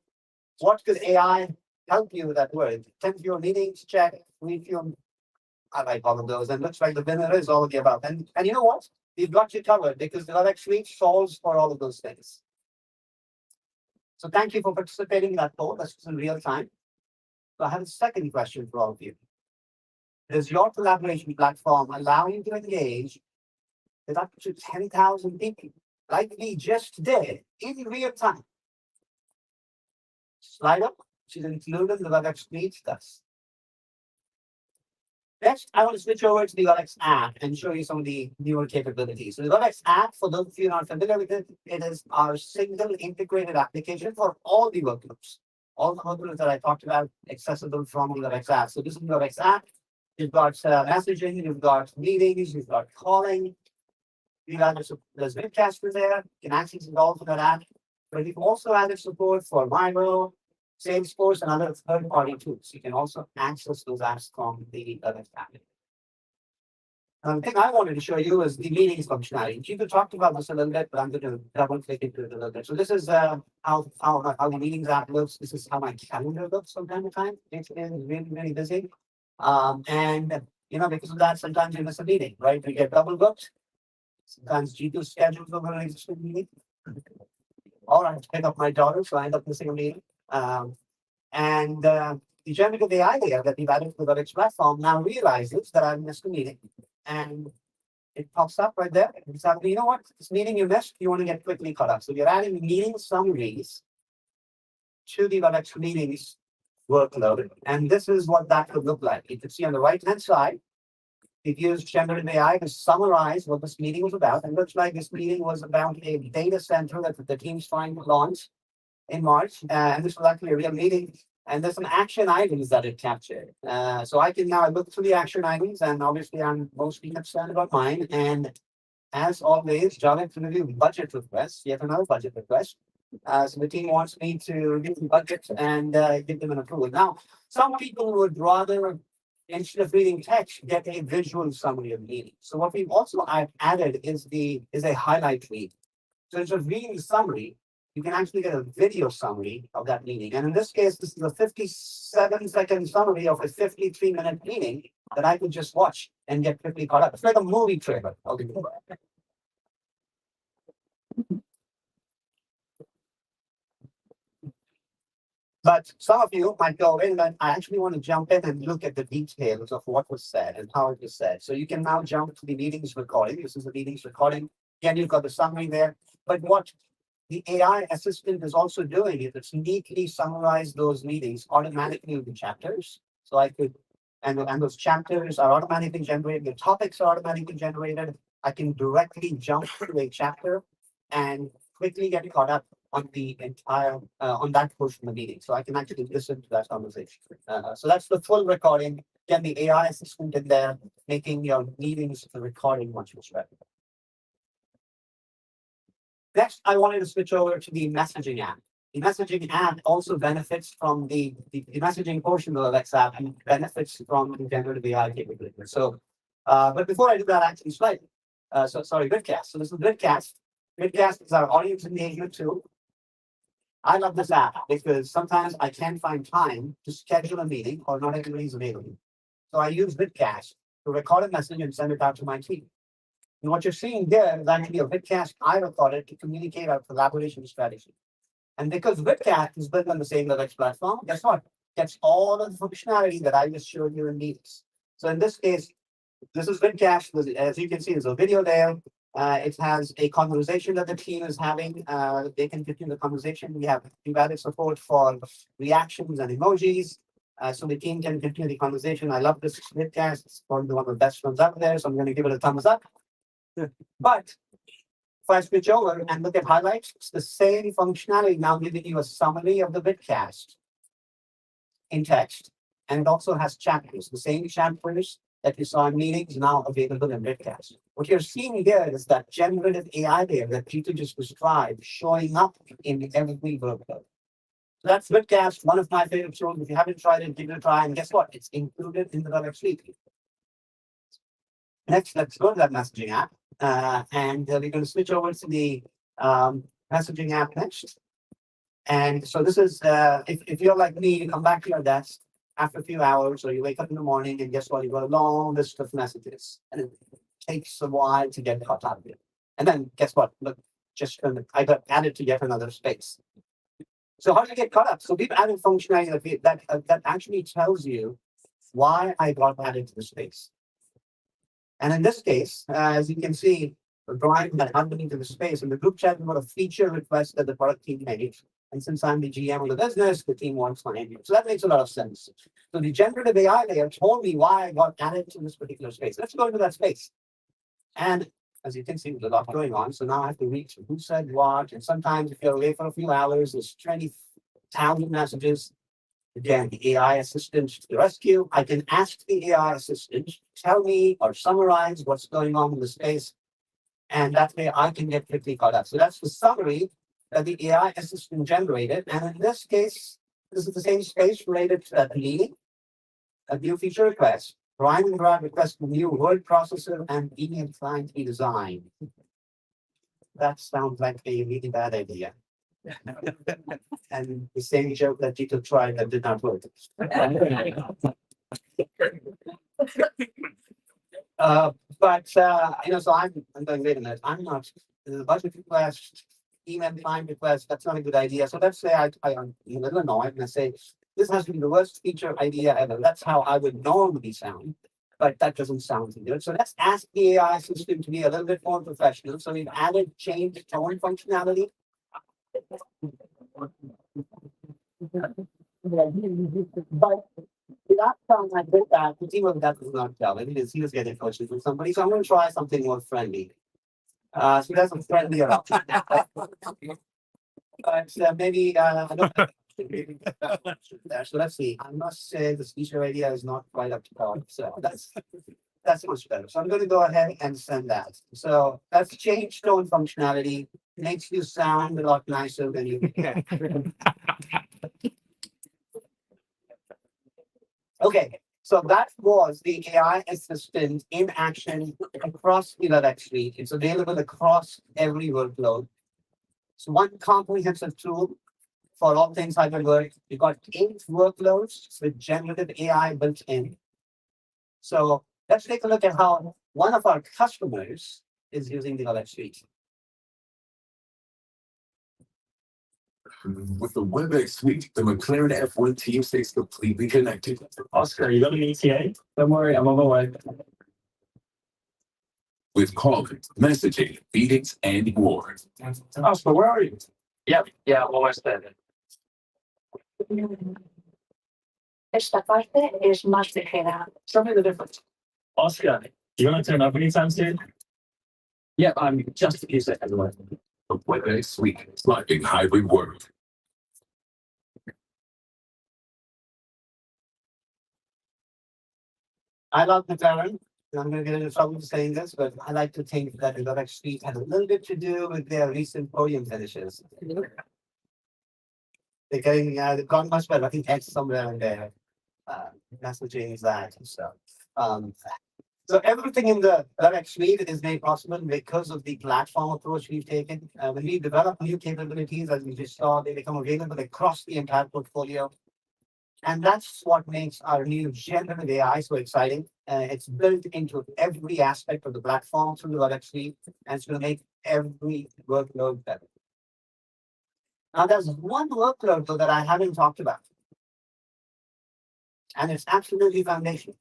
what could AI help you with that word? Attend your meetings, check, review. I like all of those. And looks like the winner is all of the above. And you know what? We've got you covered because the Webex suite solves for all of those things. So thank you for participating in that poll. That's in real time. So I have a second question for all of you. Does your collaboration platform allow you to engage with up to 10,000 people, like we just did, in real time? Slide up, which is included in the Webex suite. That's next, I want to switch over to the Webex app and show you some of the newer capabilities. So the Webex app, for those of you not familiar with it, it is our single integrated application for all the workgroups. All the workgroups that I talked about accessible from the Webex app. So this is the Webex app. You've got messaging, you've got meetings, you've got calling. There's webcast in there. You can access it all from that app. But we've also added support for Miro, Salesforce, and other third-party tools. You can also access those apps from the Webex app. The thing I wanted to show you is the meetings functionality. Chico talked about this a little bit, but I'm going to double click into it a little bit. So this is how the meetings app looks. This is how my calendar looks from time to time. It's been really, really busy. And because of that, sometimes you miss a meeting, right? We get double booked. Sometimes G2 schedules over an existing meeting. Or I have to pick up my daughter, so I end up missing a meeting. And the generative AI layer that we've added to the Webex platform now realizes that I've missed a meeting. And it pops up right there. It's like, you know what? This meeting you missed, you want to get quickly caught up. So we're adding meeting summaries to the Webex meetings workload. And this is what that could look like. You can see on the right-hand side, we've used generative AI to summarize what this meeting was about. And it looks like this meeting was about a data center that the team's trying to launch in March. And this was actually a real meeting. And there's some action items that it captured. So I can now look through the action items, and obviously I'm mostly concerned about mine. And as always, Java to review budget requests. Yet another budget request. So the team wants me to review the budget and give them an approval. Now, some people would rather, instead of reading text, get a visual summary of the meeting. So what we've also added is a highlight read. So instead of reading the summary, you can actually get a video summary of that meeting. And in this case, this is a 57-second summary of a 53-minute meeting that I could just watch and get quickly caught up. It's like a movie trailer. Okay. But some of you might go, wait a minute, I actually want to jump in and look at the details of what was said and how it was said. So you can now jump to the meetings recording. This is the meetings recording. Again, you've got the summary there. But what the AI assistant is also doing is it's neatly summarize those meetings automatically with the chapters. So I could, and those chapters are automatically generated, the topics are automatically generated. I can directly jump to a chapter and quickly get caught up on the entire, on that portion of the meeting. So I can actually listen to that conversation. So that's the full recording. Again, the AI assistant in there, making your meetings, the recording much better. Next, I wanted to switch over to the messaging app. The messaging app also benefits from the messaging portion of the Webex app and benefits from the generative AI capabilities. So, but before I do that, actually, Vidcast. So this is Vidcast. Vidcast is our audience engagement tool. I love this app because sometimes I can't find time to schedule a meeting or not everybody's available. So I use Vidcast to record a message and send it out to my team. And what you're seeing there is actually a Vidcast I recorded to communicate our collaboration strategy. And because Vidcast is built on the same Webex platform, guess what? It gets all of the functionality that I just showed you in meetings. So in this case, this is Vidcast. As you can see, there's a video there. It has a conversation that the team is having. They can continue the conversation. We've added support for reactions and emojis. so the team can continue the conversation. I love this vidcast. It's probably one of the best ones out there, so I'm going to give it a thumbs up. But if I switch over and look at highlights, it's the same functionality now giving you a summary of the vidcast in text, and it also has chapters. The same chapters that you saw in meetings now available in vidcast. What you're seeing here is that generative AI layer that Peter just described showing up in every workload. So that's vidcast, one of my favorite tools. If you haven't tried it, give it a try. And guess what? It's included in the Webex suite. Next, let's go to that messaging app. And we're going to switch over to the messaging app next. And so this is, if you're like me, you come back to your desk after a few hours, or you wake up in the morning and guess what? You've got a long list of messages. And it takes a while to get caught up with it. And then guess what? Look, I got added to yet another space. So how do you get caught up? So we've added functionality that actually tells you why I got added to the space. And in this case, as you can see, Brian had added me to the space, and the group chat about a feature request that the product team made. And since I'm the GM of the business, the team wants my name. So that makes a lot of sense. So the generative AI layer told me why I got added to this particular space. Let's go into that space. And as you can see, there's a lot going on. So now I have to reach who said what. And sometimes if you're away for a few hours, there's 20,000 messages. Again, the AI assistant to the rescue. I can ask the AI assistant, tell me or summarize what's going on in the space. And that way I can get quickly caught up. So that's the summary that the AI assistant generated. And in this case, this is the same space related to that meeting, a new feature request. Brian and Brad request a new word processor and email client redesign. That sounds like a really bad idea. And the same joke that Tito tried that did not work. So I'm going, wait a minute, I'm not, the budget request, email client request, that's not a good idea. So let's say I'm a little annoyed and I say, this has been the worst feature idea ever. That's how I would normally sound, but that doesn't sound good. So let's ask the AI system to be a little bit more professional. So we've added change tone functionality. But the last time I did that, the team of that was not tell. He was getting questions from somebody. So I'm going to try something more friendly. So that's a friendlier option. But maybe I don't. So let's see. I must say the feature idea is not quite up to par. So that's much better. So I'm going to go ahead and send that. So that's change tone functionality. Makes you sound a lot nicer than you can. Okay, so that was the AI assistant in action across the Webex suite. It's available across every workload. It's one comprehensive tool for all things hybrid work. You've got 8 workloads with generative AI built in. So let's take a look at how one of our customers is using the Webex suite. With the Webex suite, the McLaren F1 team stays completely connected. Oscar, you got an ETA? Don't worry, I'm on my way. With calling, messaging, meetings, and more. Oscar, where are you? Yeah, I'm almost there. Esta parte es más ligera. Show me the difference. Oscar, you want to turn up anytime soon? Yeah, I'm just a few seconds away. The Webex suite, sliding hybrid work. I love McLaren. I'm going to get into trouble for saying this, but I like to think that the Webex suite had a little bit to do with their recent podium finishes. They've gone much better. I think X somewhere in there. Messaging is that. So everything in the Webex suite is made possible because of the platform approach we've taken. When we develop new capabilities, as we just saw, they become available across the entire portfolio. And that's what makes our new generative AI so exciting. It's built into every aspect of the platform through the Webex suite, and it's going to make every workload better. Now, there's one workload, though, that I haven't talked about. And it's absolutely foundational.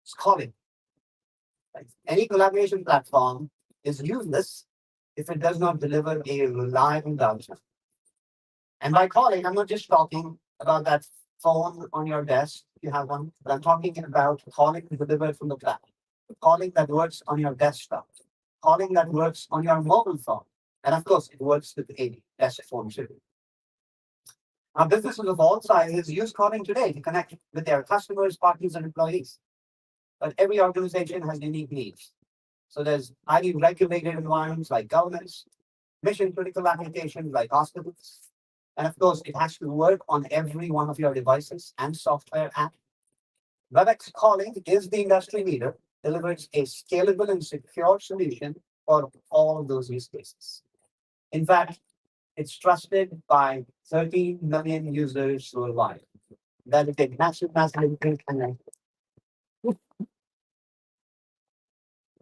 It's calling. Any collaboration platform is useless if it does not deliver a reliable outcome. And by calling, I'm not just talking about that phone on your desk. You have one, but I'm talking about calling delivered from the cloud, calling that works on your desktop, calling that works on your mobile phone, and of course, it works with a desk phone too. Now, businesses of all sizes use calling today to connect with their customers, partners, and employees. But every organization has unique needs. So there's highly regulated environments like governments, mission critical applications like hospitals. And of course, it has to work on every one of your devices and software app. Webex Calling is the industry leader, delivers a scalable and secure solution for all of those use cases. In fact, it's trusted by 30 million users worldwide. That is a massive, massive increase.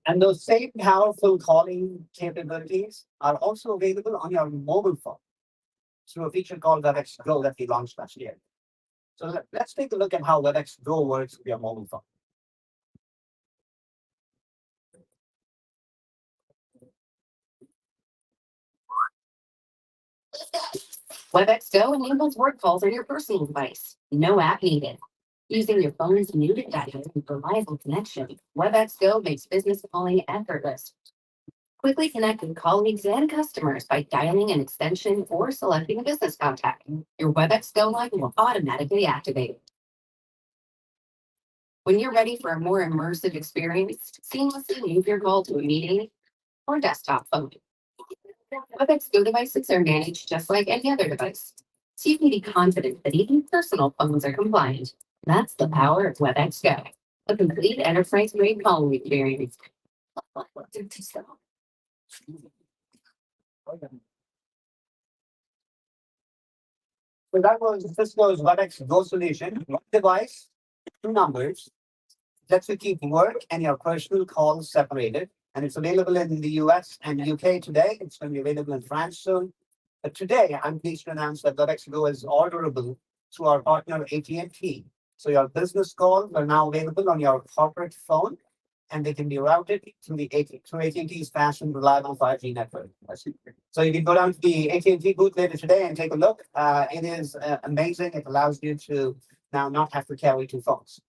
And those same powerful calling capabilities are also available on your mobile phone through a feature called Webex Go that we launched last year. So let's take a look at how Webex Go works with your mobile phone. Webex Go enables work calls on your personal device. No app needed. Using your phone's muted data and reliable connection, Webex Go makes business calling effortless. Quickly connect with colleagues and customers by dialing an extension or selecting a business contact. Your Webex Go line will automatically activate. When you're ready for a more immersive experience, seamlessly move your call to a meeting or desktop phone. Webex Go devices are managed just like any other device, so you can be confident that even personal phones are compliant. That's the power of Webex Go, a complete enterprise-grade calling experience. So that was Cisco's Webex Go solution. One device, two numbers, lets you keep work and your personal calls separated. And it's available in the US and UK today. It's going to be available in France soon. But today, I'm pleased to announce that Webex Go is orderable through our partner AT&T. So your business calls are now available on your corporate phone, and they can be routed through AT&T's fast and reliable 5G network. So you can go down to the AT&T booth later today and take a look. It is amazing. It allows you to now not have to carry two phones.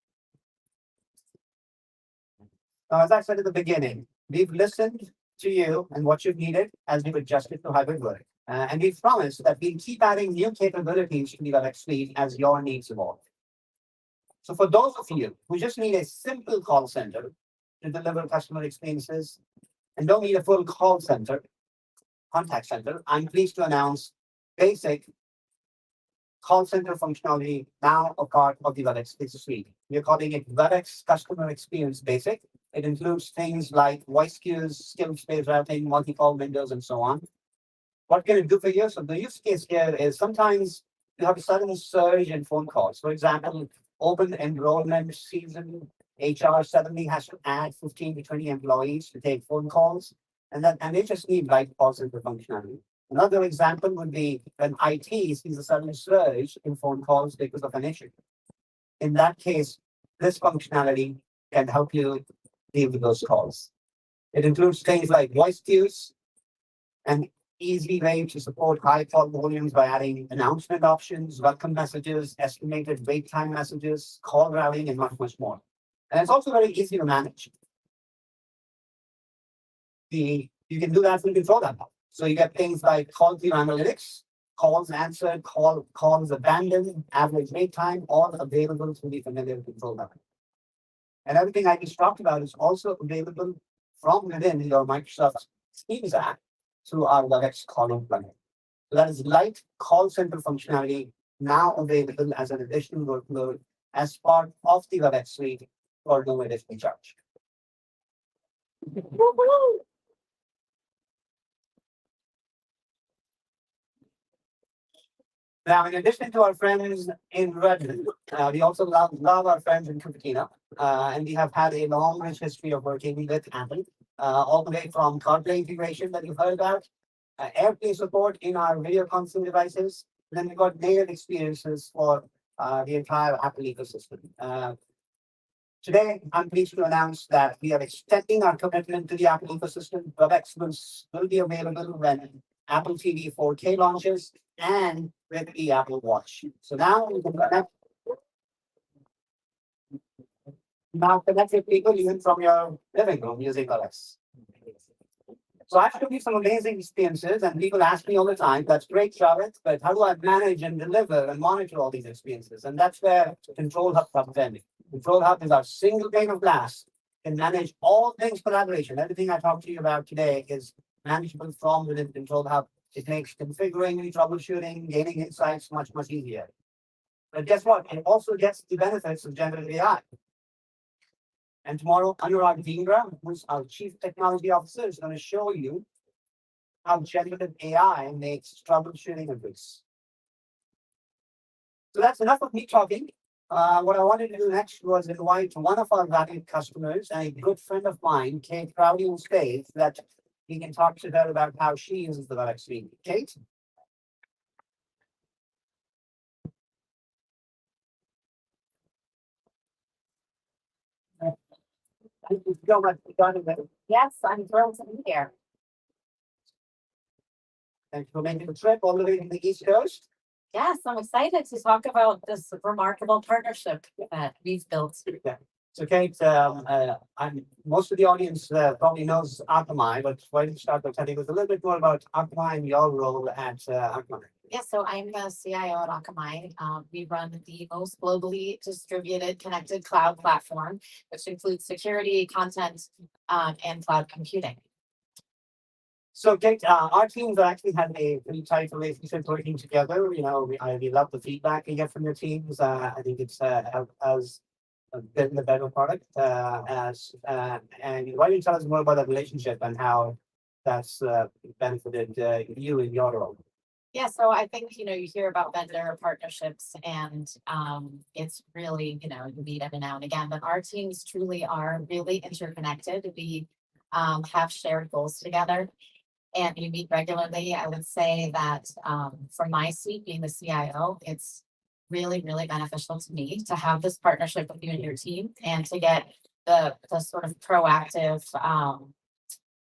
Now, as I said at the beginning, we've listened to you and what you've needed as we've adjusted to hybrid work. And we've promised that we'll keep adding new capabilities to the Webex suite as your needs evolve. So for those of you who just need a simple call center to deliver customer experiences and don't need a full call center, contact center, I'm pleased to announce basic call center functionality now a part of the Webex suite. We're calling it Webex Customer Experience Basic. It includes things like voice queues, skill space routing, multi-call windows, and so on. What can it do for you? So the use case here is sometimes you have a sudden surge in phone calls. For example, open enrollment season, HR suddenly has to add 15 to 20 employees to take phone calls, and they just need light call center functionality. Another example would be when IT sees a sudden surge in phone calls because of an issue. In that case, this functionality can help you deal with those calls. It includes things like voice queues, an easy way to support high call volumes by adding announcement options, welcome messages, estimated wait time messages, call routing, and much, much more. And it's also very easy to manage. You can do that from Control App. So you get things like call queue analytics, calls answered, calls abandoned, average wait time, all available through the familiar Control App. And everything I just talked about is also available from within your Microsoft Teams app through our Webex calling plugin. So that is light call center functionality now available as an additional workload as part of the Webex suite for no additional charge. Now, in addition to our friends in Redmond, we also love our friends in Cupertino, and we have had a long, rich history of working with Apple, all the way from CarPlay integration that you've heard about, AirPlay support in our video console devices, and then we've got native experiences for the entire Apple ecosystem. Today, I'm pleased to announce that we are extending our commitment to the Apple ecosystem. Webex will be available when Apple TV 4K launches and with the Apple Watch. So now we can connect now connect with people even from your living room using Webex. So I've shown you some amazing experiences, and people ask me all the time, that's great, Charlotte, but how do I manage and deliver and monitor all these experiences? And that's where Control Hub comes in. Control Hub is our single pane of glass, can manage all things collaboration. Everything I talked to you about today is manageable from within Control Hub. It makes configuring, troubleshooting, gaining insights much, much easier. But guess what? It also gets the benefits of generative AI. And tomorrow, Anurag Dhingra, who's our Chief Technology Officer, is going to show you how generative AI makes troubleshooting a breeze. So that's enough of me talking. What I wanted to do next was invite one of our valued customers and a good friend of mine, Kate Crowley, on stage, that we can talk to her about how she uses the Webex suite. Kate? Thank you so much for joining me. Yes, I'm thrilled to be here. Thank you for making the trip all the way to the East Coast. Yes, I'm excited to talk about this remarkable partnership that we've built. So Kate, most of the audience probably knows Akamai, but why don't you start by telling us a little bit more about Akamai and your role at Akamai? Yeah, so I'm the CIO at Akamai. We run the most globally distributed connected cloud platform, which includes security, content, and cloud computing. So Kate, our teams actually had a pretty tight relationship working together. You know, we love the feedback we get from your teams. I think it's helped us build a better product. And why don't you tell us more about that relationship and how that's benefited you in your role? Yeah, so I think, you hear about vendor partnerships and it's really, you meet every now and again, but our teams truly are really interconnected. We have shared goals together and we meet regularly. I would say that for my seat, being the CIO, it's really, really beneficial to me to have this partnership with you and your team and to get the sort of proactive,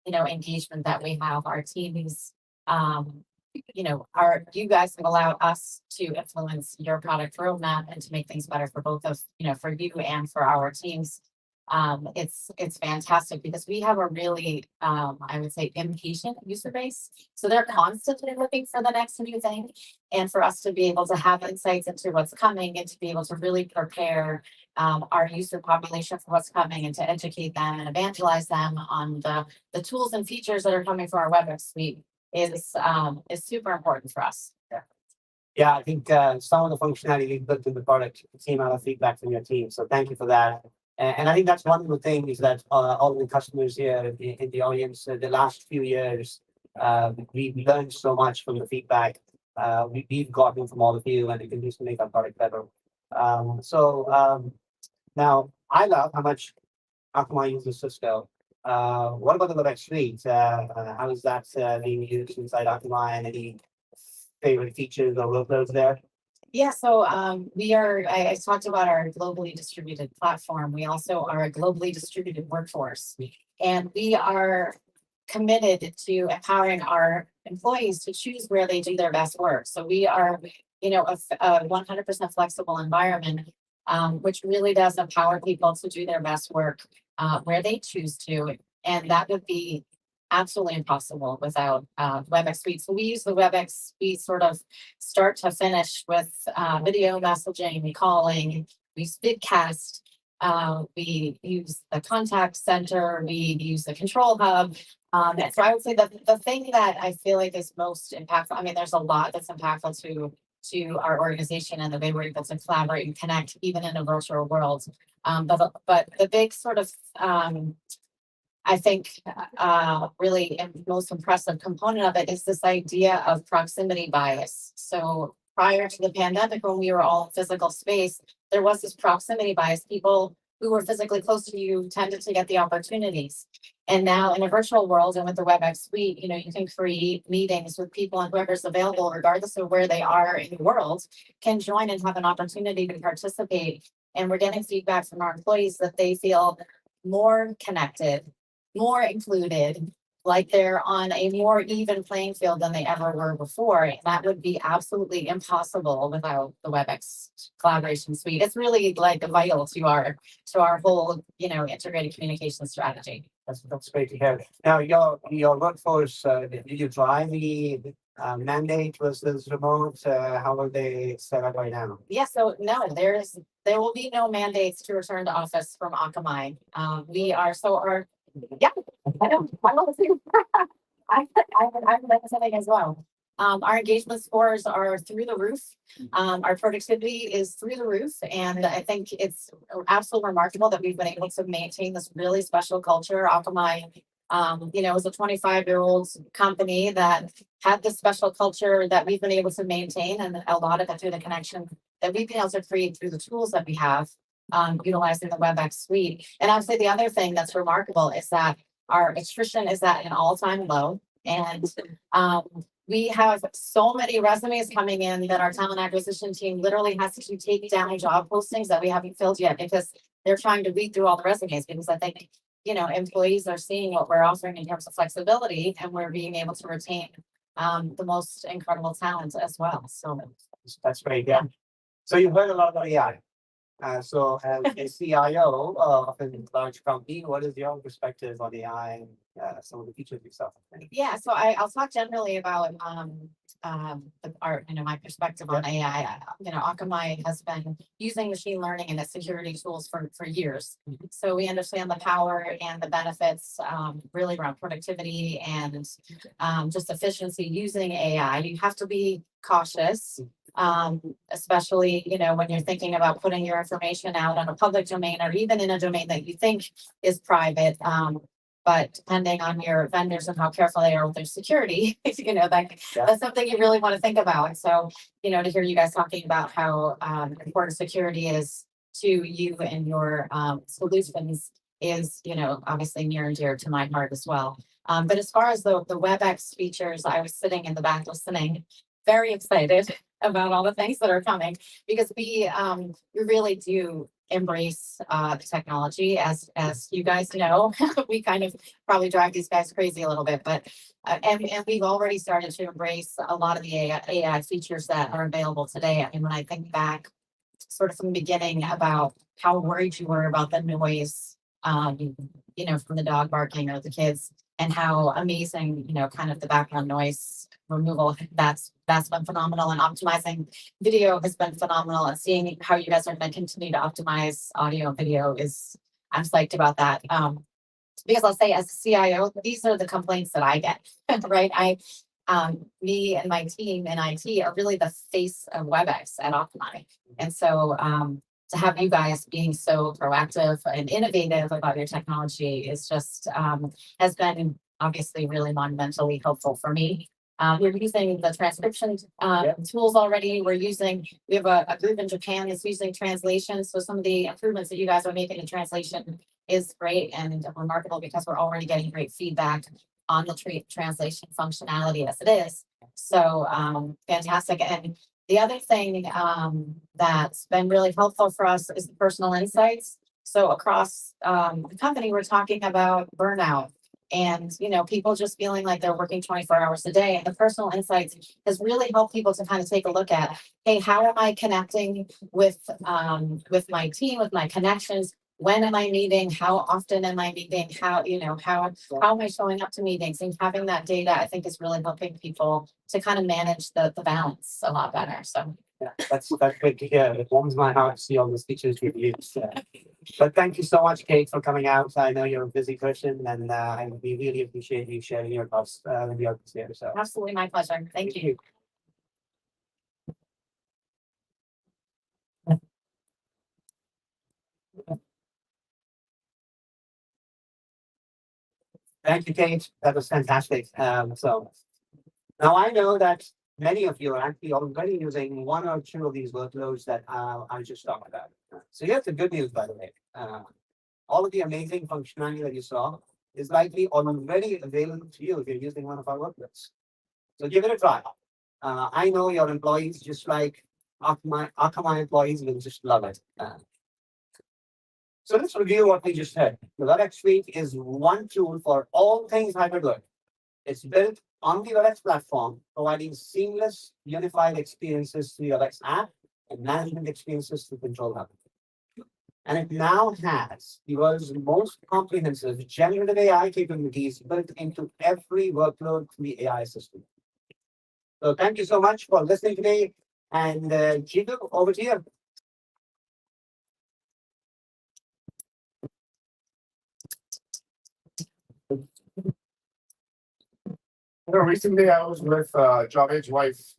engagement that we have. Our teams, you guys have allowed us to influence your product roadmap and to make things better for both of, for you and for our teams. It's fantastic because we have a really, I would say, impatient user base. So they're constantly looking for the next new thing. And for us to be able to have insights into what's coming and to be able to really prepare our user population for what's coming and to educate them and evangelize them on the tools and features that are coming for our Webex suite is super important for us. Yeah, I think some of the functionality we built in the product came out of feedback from your team. So thank you for that. And I think that's one of the things that all the customers here in the audience, the last few years, we've learned so much from the feedback we've gotten from all of you, and it continues to make our product better. Now, I love how much Akamai uses Cisco. What about the Webex suite? How is that being used inside Akamai, and any favorite features or workloads there? Yeah, so I talked about our globally distributed platform. We also are a globally distributed workforce, and we are committed to empowering our employees to choose where they do their best work. So we are, a 100% flexible environment, which really does empower people to do their best work where they choose to, and that would be absolutely impossible without Webex Suite. So we use the Webex Suite sort of start to finish with video messaging, calling, we Speedcast, we use the contact center, we use the control hub. And so I would say that the thing that I feel like is most impactful, I mean, there's a lot that's impactful to our organization and the way we're able to collaborate and connect even in a virtual world. But the big sort of I think really most impressive component of it is this idea of proximity bias. So prior to the pandemic, when we were all in physical space, there was this proximity bias. People who were physically close to you tended to get the opportunities. And now in a virtual world and with the Webex suite, you can create meetings with people and whoever's available, regardless of where they are in the world, can join and have an opportunity to participate. And we're getting feedback from our employees that they feel more connected, more included, like they're on a more even playing field than they ever were before. And that would be absolutely impossible without the WebEx collaboration suite. It's really like vital to our whole, integrated communication strategy. That's great to hear. Now, your workforce, did you drive the mandate versus remote? How are they set up right now? Yeah, so no, there will be no mandates to return to office from Akamai. Yeah, I know. I'm like something as well. Our engagement scores are through the roof. Our productivity is through the roof. And I think it's absolutely remarkable that we've been able to maintain this really special culture. Akamai, is a 25-year-old company that had this special culture that we've been able to maintain, and a lot of it through the connection that we've been able to create through the tools that we have, utilizing the WebEx suite. And I'd say the other thing that's remarkable is that our attrition is at an all-time low. And we have so many resumes coming in that our talent acquisition team literally has to take down job postings that we haven't filled yet, because they're trying to read through all the resumes, because I think, employees are seeing what we're offering in terms of flexibility, and we're being able to retain the most incredible talent as well. So That's great. Yeah. So you've heard a lot about AI. So as a CIO of a large company, what is your perspective on AI and some of the features you saw? yeah, so I'll talk generally about my perspective on AI. Akamai has been using machine learning and its security tools for years. So we understand the power and the benefits, really around productivity and just efficiency using AI. You have to be cautious, especially, when you're thinking about putting your information out on a public domain, or even in a domain that you think is private. But depending on your vendors and how careful they are with their security, that's something you really want to think about. So, to hear you guys talking about how important security is to you and your solutions is, obviously near and dear to my heart as well. But as far as the WebEx features, I was sitting in the back listening, very excited about all the things that are coming, because we really do embrace the technology. As you guys know, we kind of probably drive these guys crazy a little bit, but and we've already started to embrace a lot of the AI features that are available today. I mean, when I think back sort of from the beginning about how worried you were about the noise, from the dog barking or the kids, and how amazing, kind of the background noise removal, that's been phenomenal. And optimizing video has been phenomenal. And seeing how you guys are going to continue to optimize audio and video I'm psyched about that. Because I'll say, as a CIO, these are the complaints that I get, right? Me and my team in IT are really the face of WebEx at Akamai. And so to have you guys being so proactive and innovative about your technology is just has been obviously really monumentally helpful for me. We're using the transcription tools already. We have a group in Japan that's using translation. So some of the improvements that you guys are making in translation is great and remarkable, because we're already getting great feedback on the translation functionality as it is. So fantastic. And the other thing that's been really helpful for us is the personal insights. So across the company, we're talking about burnout and, people just feeling like they're working 24 hours a day. And the personal insights has really helped people to kind of take a look at, hey, how am I connecting with my team, with my connections? When am I meeting? How often am I meeting? How am I showing up to meetings? And having that data, I think, is really helping people to kind of manage the balance a lot better. So yeah, that's great to hear. It warms my heart to see all those features you've used. But thank you so much, Kate, for coming out. I know you're a busy person, and we really appreciate you sharing your thoughts with the audience here. So absolutely my pleasure. Thank you. Thank you, Kate. That was fantastic. So now I know that many of you are actually already using one or two of these workloads that I just talked about. So here's the good news, by the way. All of the amazing functionality that you saw is likely already available to you if you're using one of our workloads. So give it a try. I know your employees, just like Akamai employees, will just love it. So let's review what we just said. The WebEx Suite is one tool for all things hybrid work. It's built on the Webex platform, providing seamless, unified experiences through your Webex app and management experiences through Control Hub. And it now has the world's most comprehensive generative AI capabilities built into every workload through the AI Assistant. So thank you so much for listening today. And Jitu, over to you. Recently I was with Javed's wife.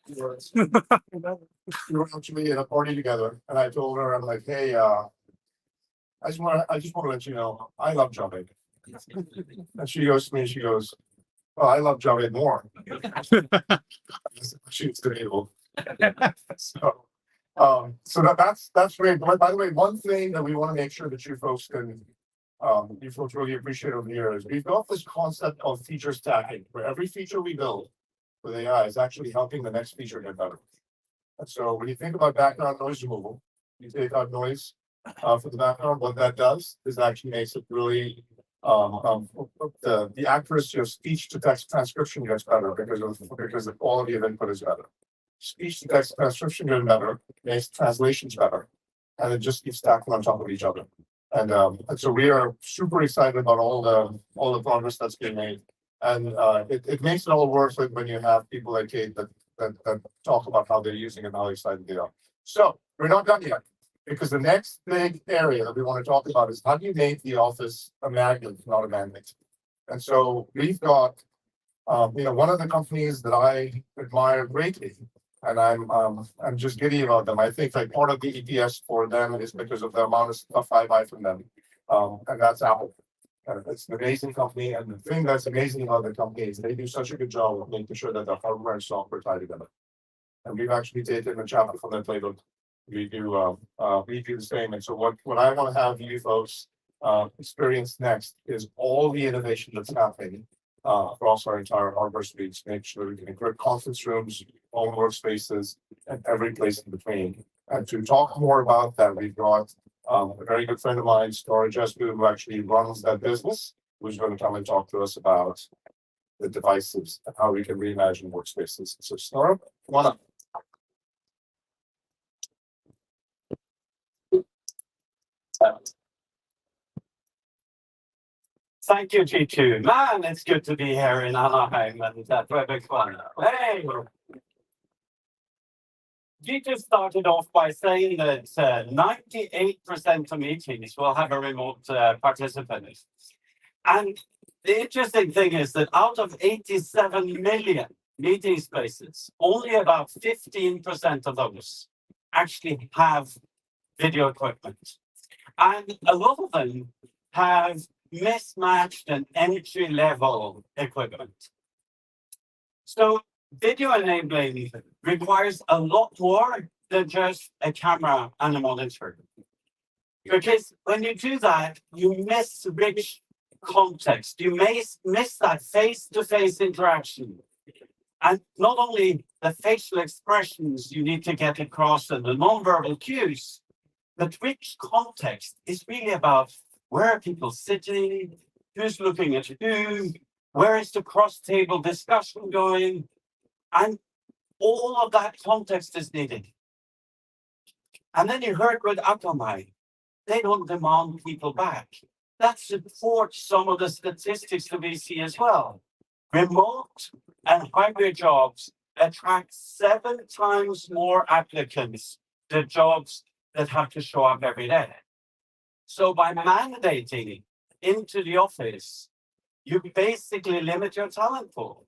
We were actually in a party together, and I told her, I'm like, hey, I just want to let you know, I love Javed. And she goes to me, she goes, well, I love Javed more. She was debatable. So that's great. But by the way, one thing that we want to make sure that you folks really appreciate over here is we've got this concept of feature stacking, where every feature we build with AI is actually helping the next feature get better. And so when you think about background noise removal, you take out noise for the background. What that does is actually makes it really the accuracy of speech to text transcription gets better because the quality of input is better. Speech to text transcription gets better, makes translations better, and it just keeps stacking on top of each other. And so we are super excited about all the progress that's being made. And it makes it all worth it when you have people like Kate that talk about how they're using it and how excited they are. So we're not done yet, because the next big area that we want to talk about is how do you make the office a magnet, not a mandate. And so we've got, one of the companies that I admire greatly, and I'm just giddy about them. I think like part of the EPS for them is because of the amount of stuff I buy from them, and that's Apple. It's an amazing company, and the thing that's amazing about the company is they do such a good job of making sure that the hardware and software tie together. And we've actually taken a chapter from that playbook. We do the same. And so what I want to have you folks experience next is all the innovation that's happening across our entire hardware suites. Make sure we can equip conference rooms, home workspaces, and every place in between. And to talk more about that, we've got a very good friend of mine, Stora Jesbu, who actually runs that business, who's going to come and talk to us about the devices and how we can reimagine workspaces. So Stora, come on up. Thank you, G2. Man, it's good to be here in Anaheim and at Webex One. Hey! G2 started off by saying that 98% of meetings will have a remote participant. And the interesting thing is that out of 87 million meeting spaces, only about 15% of those actually have video equipment. And a lot of them have mismatched and entry-level equipment. So video enabling requires a lot more than just a camera and a monitor. Because when you do that, you miss rich context. You miss that face-to-face interaction. And not only the facial expressions you need to get across and the nonverbal cues, but rich context is really about where are people sitting, who's looking at who, where is the cross-table discussion going, and all of that context is needed. And then you heard with Akamai, they don't demand people back. That supports some of the statistics that we see as well. Remote and hybrid jobs attract 7 times more applicants than jobs that have to show up every day. So by mandating into the office, you basically limit your talent pool.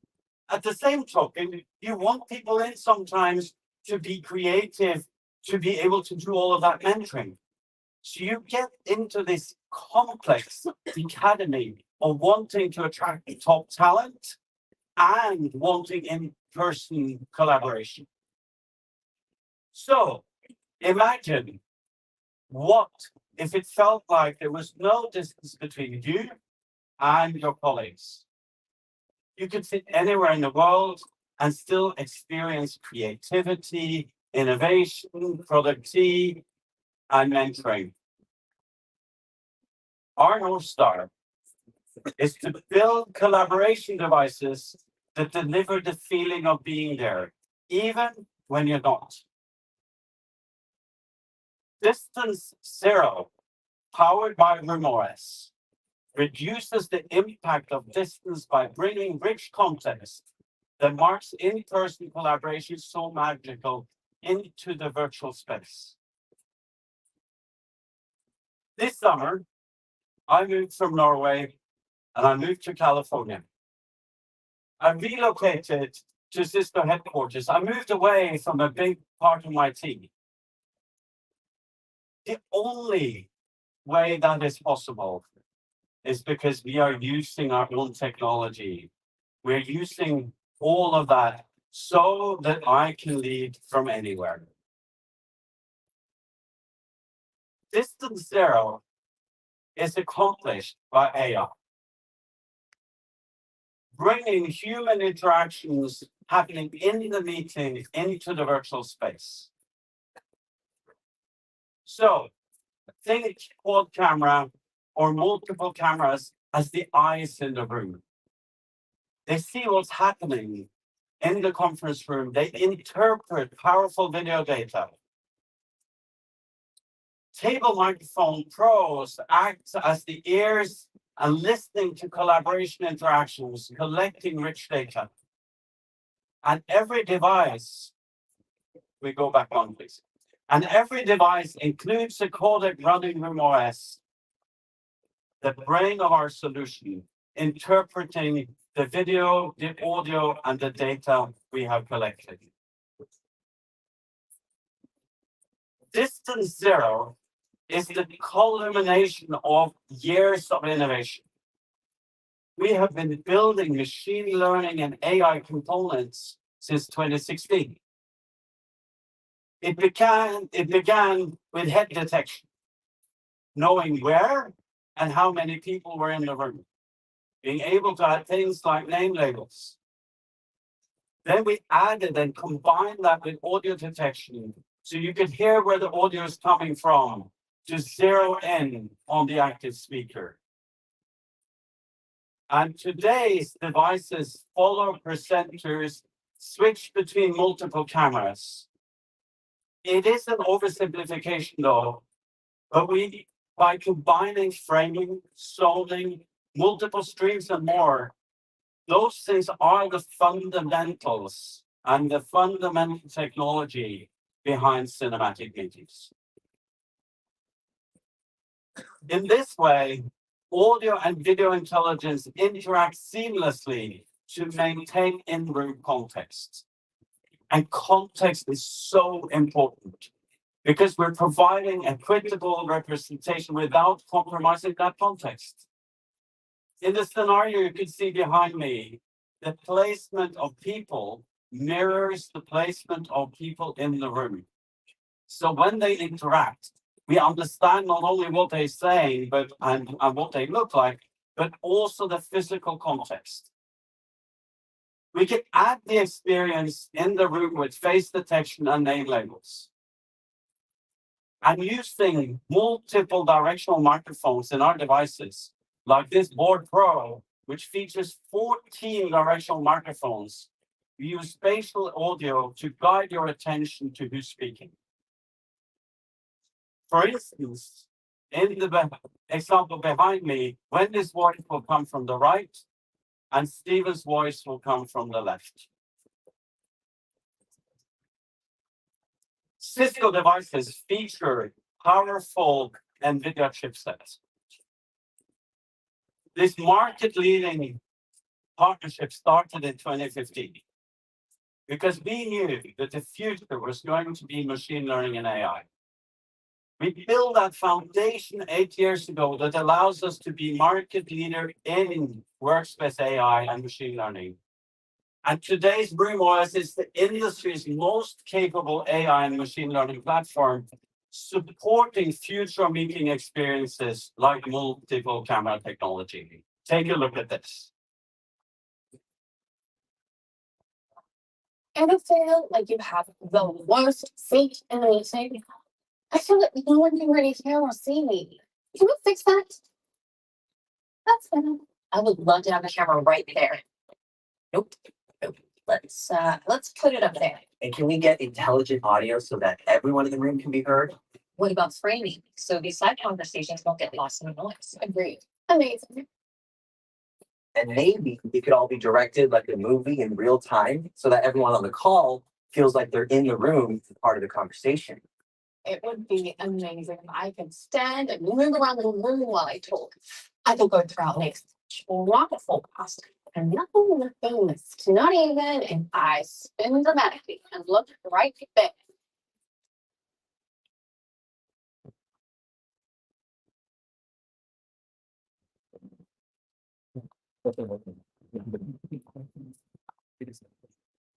At the same token, you want people in sometimes to be creative, to be able to do all of that mentoring. So you get into this complex academy of wanting to attract top talent and wanting in-person collaboration. So imagine what if it felt like there was no distance between you and your colleagues. You could sit anywhere in the world and still experience creativity, innovation, productivity, and mentoring. Our North Star is to build collaboration devices that deliver the feeling of being there, even when you're not. Distance Zero, powered by RimOS, reduces the impact of distance by bringing rich context that marks in-person collaboration so magical into the virtual space. This summer, I moved from Norway and I moved to California. I relocated to Cisco headquarters. I moved away from a big part of my team. The only way that is possible is because we are using our own technology. We're using all of that so that I can lead from anywhere. Distance Zero is accomplished by AI, bringing human interactions happening in the meeting into the virtual space. So think quad camera or multiple cameras as the eyes in the room. They see what's happening in the conference room. They interpret powerful video data. Table microphone pros act as the ears and listening to collaboration interactions, collecting rich data. And every device, we go back on please. And every device includes a codec running RimOS, the brain of our solution, interpreting the video, the audio, and the data we have collected. Distance Zero is the culmination of years of innovation. We have been building machine learning and AI components since 2016. It began with head detection, knowing where and how many people were in the room, being able to add things like name labels. Then we added and combined that with audio detection, so you could hear where the audio is coming from to zero in on the active speaker. And today's devices follow presenters, switch between multiple cameras. It is an oversimplification though, but by combining framing, zoning, multiple streams and more, those things are the fundamentals and the fundamental technology behind cinematic meetings. In this way, audio and video intelligence interact seamlessly to maintain in-room context. And context is so important because we're providing equitable representation without compromising that context. In the scenario you can see behind me, the placement of people mirrors the placement of people in the room. So when they interact, we understand not only what they say and what they look like, but also the physical context. We can add the experience in the room with face detection and name labels. And using multiple directional microphones in our devices, like this Board Pro, which features 14 directional microphones, we use spatial audio to guide your attention to who's speaking. For instance, in the example behind me, Wendy's voice will come from the right, and Stephen's voice will come from the left. Cisco devices feature powerful NVIDIA chipsets. This market-leading partnership started in 2015 because we knew that the future was going to be machine learning and AI. We built that foundation 8 years ago that allows us to be market leader in Workspace AI and machine learning. And today's RimOS is the industry's most capable AI and machine learning platform, supporting future meeting experiences like multiple camera technology. Take a look at this. Ever feel like you have the worst seat in the meeting? I feel like no one can really hear or see me. Can we fix that? That's better. I would love to have a camera right there. Nope. Nope. Let's put it up there. And can we get intelligent audio so that everyone in the room can be heard? What about framing? So these side conversations don't get lost in the noise. Agreed. Amazing. And maybe it could all be directed like a movie in real time so that everyone on the call feels like they're in the room, part of the conversation. It would be amazing if I could stand and move around the room while I talk. I could go throughout next wonderful past and nothing is not even if I spin dramatically and look right there.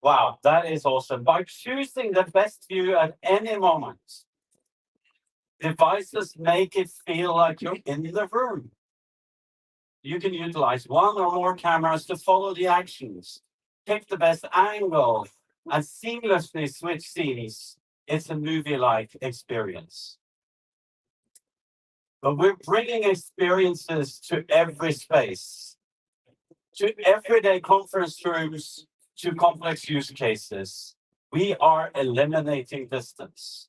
Wow, that is awesome. By choosing the best view at any moment, devices make it feel like you're in the room. You can utilize one or more cameras to follow the actions, pick the best angle, and seamlessly switch scenes. It's a movie-like experience. But we're bringing experiences to every space, to everyday conference rooms, to complex use cases. We are eliminating distance.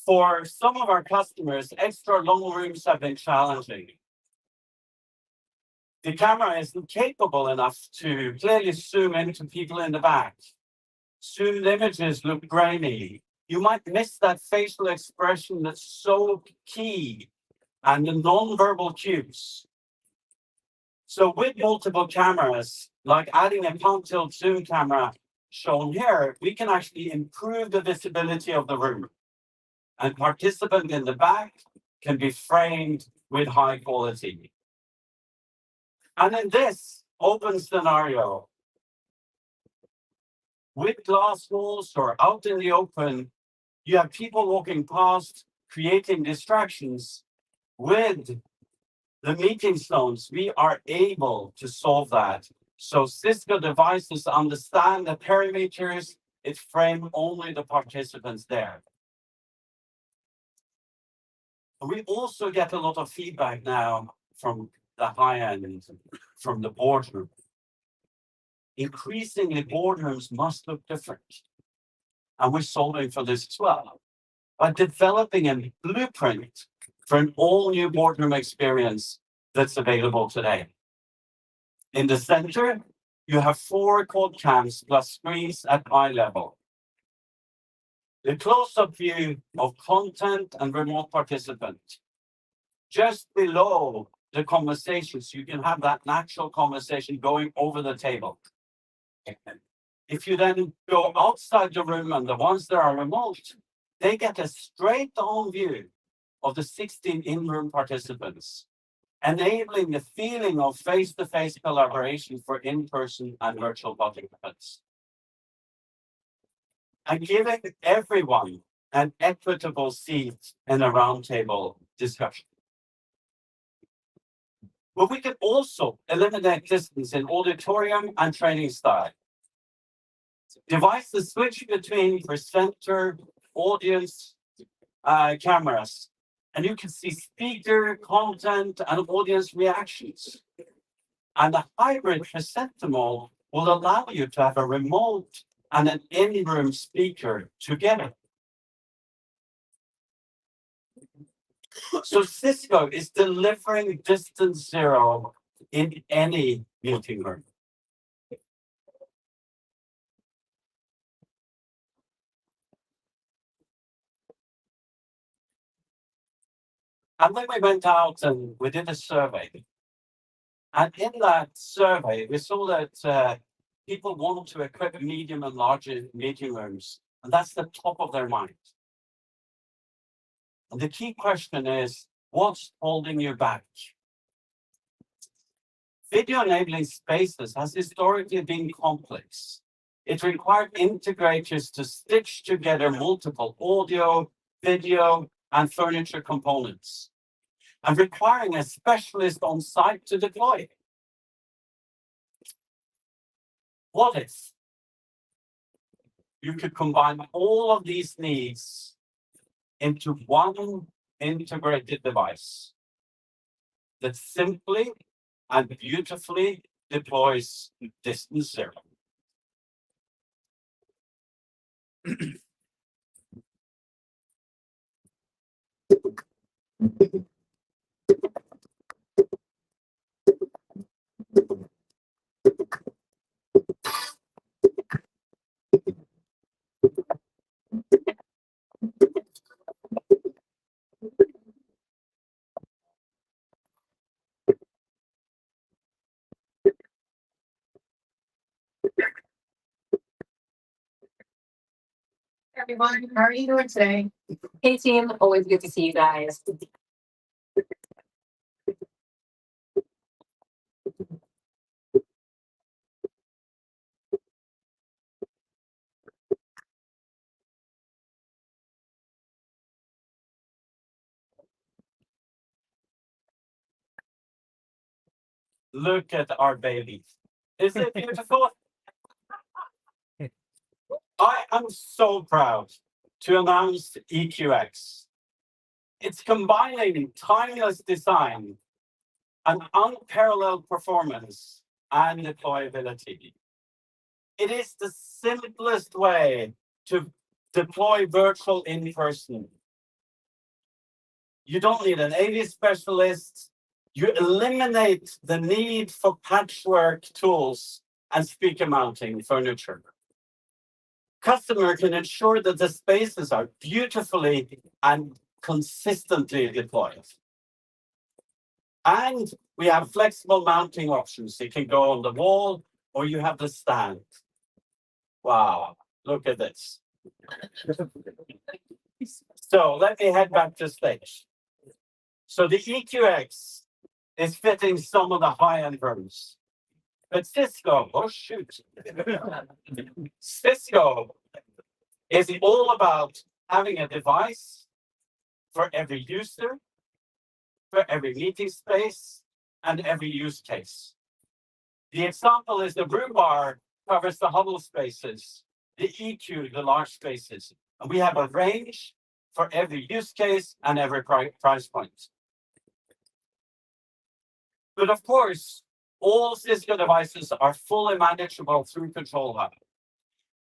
For some of our customers, extra long rooms have been challenging. The camera isn't capable enough to clearly zoom into people in the back. Zoomed images look grainy. You might miss that facial expression that's so key and the non-verbal cues. So with multiple cameras, like adding a pan tilt zoom camera shown here, we can actually improve the visibility of the room. And participant in the back can be framed with high quality. And in this open scenario, with glass walls or out in the open, you have people walking past, creating distractions. With the meeting zones, we are able to solve that. So Cisco devices understand the perimeters, it frames only the participants there. We also get a lot of feedback now from the high end, from the boardroom. Increasingly, boardrooms must look different. And we're solving for this as well. By developing a blueprint for an all-new boardroom experience that's available today. In the center, you have 4 quad cams plus screens at eye level. The close-up view of content and remote participant. Just below the conversations, you can have that natural conversation going over the table. If you then go outside the room and the ones that are remote, they get a straight-on view of the 16 in-room participants, enabling the feeling of face-to-face collaboration for in-person and virtual participants. And giving everyone an equitable seat in a roundtable discussion. But we can also eliminate distance in auditorium and training style. Devices switch between presenter, audience, cameras, and you can see speaker, content, and audience reactions. And the hybrid presenter mode will allow you to have a remote and an in-room speaker together. So Cisco is delivering distance zero in any meeting room. And then we went out and we did a survey. And in that survey, we saw that people want to equip medium and larger meeting rooms. And that's the top of their mind. And the key question is, what's holding you back? Video enabling spaces has historically been complex. It required integrators to stitch together multiple audio, video, and furniture components, and requiring a specialist on site to deploy. What if you could combine all of these needs into one integrated device? that simply and beautifully deploys distance zero. Everyone, how are you doing today? Hey team, always good to see you guys. Look at our baby. Is it beautiful? I am so proud to announce EQX. It's combining timeless design and unparalleled performance and deployability. It is the simplest way to deploy virtual in person. You don't need an AV specialist. You eliminate the need for patchwork tools and speaker mounting furniture. Customer can ensure that the spaces are beautifully and consistently deployed. And we have flexible mounting options. It can go on the wall or you have the stand. Wow, look at this. So let me head back to stage. So the EQX is fitting some of the high-end rooms. But Cisco, oh shoot. Cisco is all about having a device for every user, for every meeting space, and every use case. The example is the room bar covers the huddle spaces, the EQ, the large spaces. And we have a range for every use case and every price point. But of course, all Cisco devices are fully manageable through Control Hub.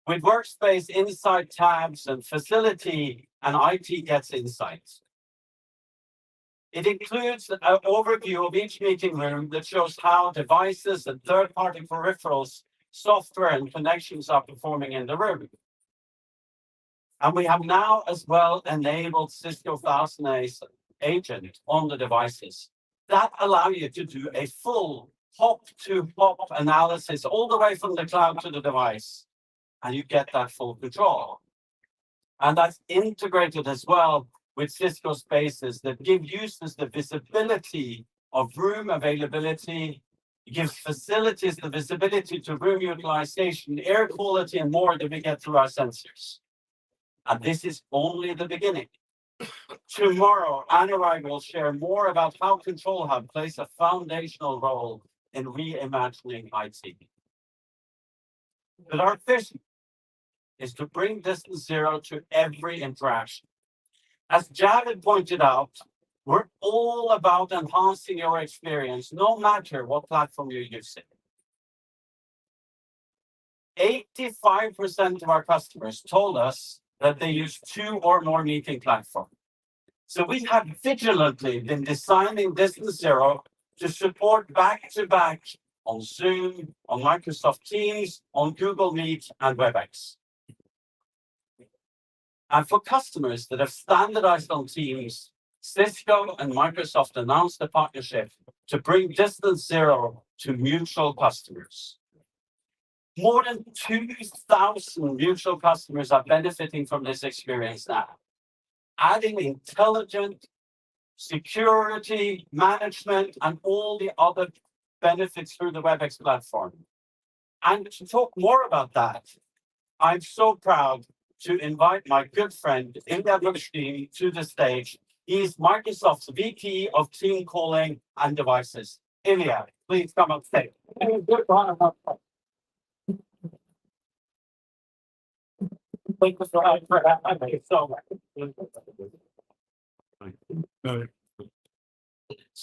With Workspace Insight tabs and Facility and IT Gets Insights. It includes an overview of each meeting room that shows how devices and third-party peripherals, software and connections are performing in the room. And we have now as well enabled Cisco FastNace agent on the devices. That allow you to do a full hop-to-hop analysis all the way from the cloud to the device. And you get that full control. And that's integrated as well with Cisco Spaces that give users the visibility of room availability. It gives facilities the visibility to room utilization, air quality, and more that we get through our sensors. And this is only the beginning. Tomorrow, Anurag will share more about how Control Hub plays a foundational role in reimagining IT. But our vision is to bring distance zero to every interaction. As Javid pointed out, we're all about enhancing your experience, no matter what platform you're using. 85% of our customers told us that they use 2 or more meeting platforms. So we have vigilantly been designing distance zero to support back-to-back on Zoom, on Microsoft Teams, on Google Meet, and Webex. And for customers that have standardized on Teams, Cisco and Microsoft announced a partnership to bring distance zero to mutual customers. More than 2,000 mutual customers are benefiting from this experience now, adding intelligent security, management, and all the other benefits through the Webex platform. And to talk more about that, I'm so proud to invite my good friend, Ilya Bushkin, to the stage. He's Microsoft's VP of Team Calling and Devices. Ilya, please come on stage. Thank you for having me so much.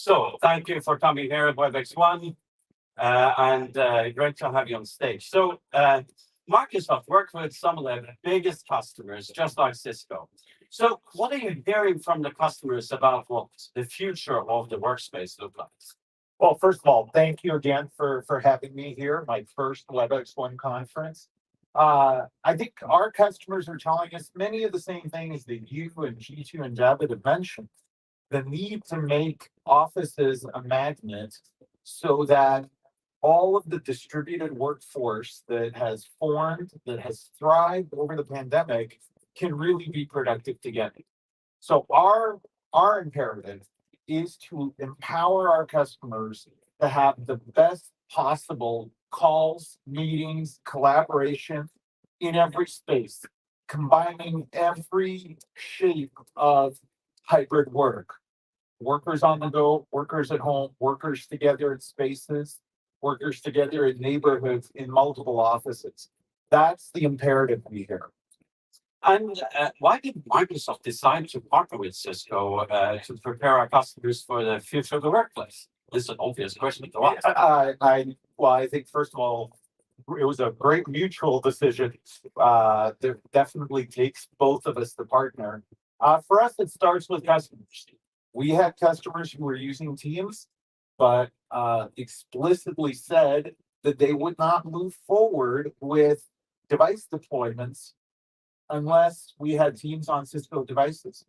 So thank you for coming here at Webex One, and great to have you on stage. So Microsoft worked with some of their biggest customers, just like Cisco. So what are you hearing from the customers about what the future of the workspace looks like? Well, first of all, thank you again for having me here, my first Webex One conference. I think our customers are telling us many of the same things that you and G2 and David have mentioned. The need to make offices a magnet so that all of the distributed workforce that has formed, that has thrived over the pandemic, can really be productive together. So our imperative is to empower our customers to have the best possible calls, meetings, collaboration in every space, combining every shape of hybrid work. Workers on the go, workers at home, workers together in spaces, workers together in neighborhoods, in multiple offices. That's the imperative we hear. And why did Microsoft decide to partner with Cisco to prepare our customers for the future of the workplace? This is an obvious question to ask. I think first of all, it was a great mutual decision. That definitely takes both of us to partner. For us, it starts with customers. We had customers who were using Teams, but explicitly said that they would not move forward with device deployments unless we had Teams on Cisco devices.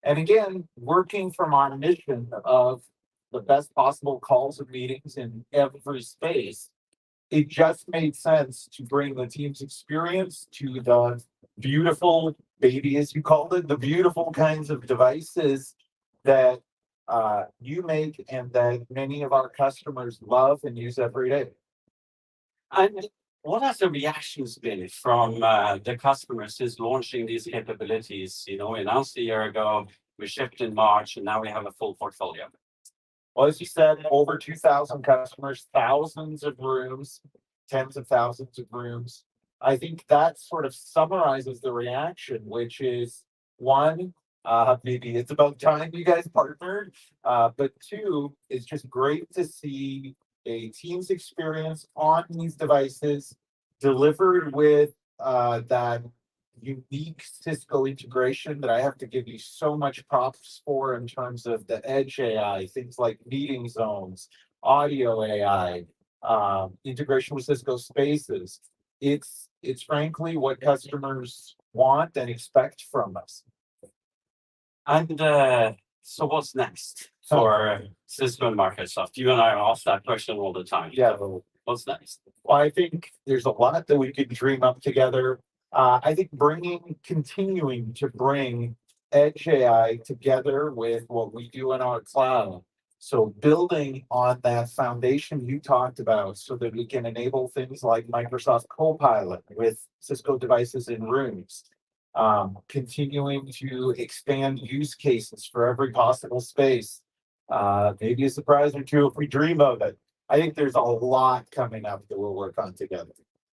And again, working from our mission of the best possible calls and meetings in every space, it just made sense to bring the Teams experience to the beautiful baby, as you called it, the beautiful kinds of devices that you make and that many of our customers love and use every day. And what has the reactions been from the customers since launching these capabilities? You know, we announced a year ago, we shipped in March, and now we have a full portfolio. Well, as you said, over 2,000 customers, thousands of rooms, tens of thousands of rooms. I think that sort of summarizes the reaction, which is one, maybe it's about time you guys partnered, but two, it's just great to see a Teams experience on these devices delivered with that unique Cisco integration that I have to give you so much props for in terms of the edge AI, things like meeting zones, audio AI, integration with Cisco Spaces. It's frankly what customers want and expect from us. And so what's next for Cisco and Microsoft? You and I ask that question all the time. Yeah. What's next? Well, I think there's a lot that we could dream up together. I think continuing to bring edge AI together with what we do in our cloud. So building on that foundation you talked about so that we can enable things like Microsoft Copilot with Cisco devices in rooms. Continuing to expand use cases for every possible space. Maybe a surprise or two if we dream of it. I think there's a lot coming up that we'll work on together.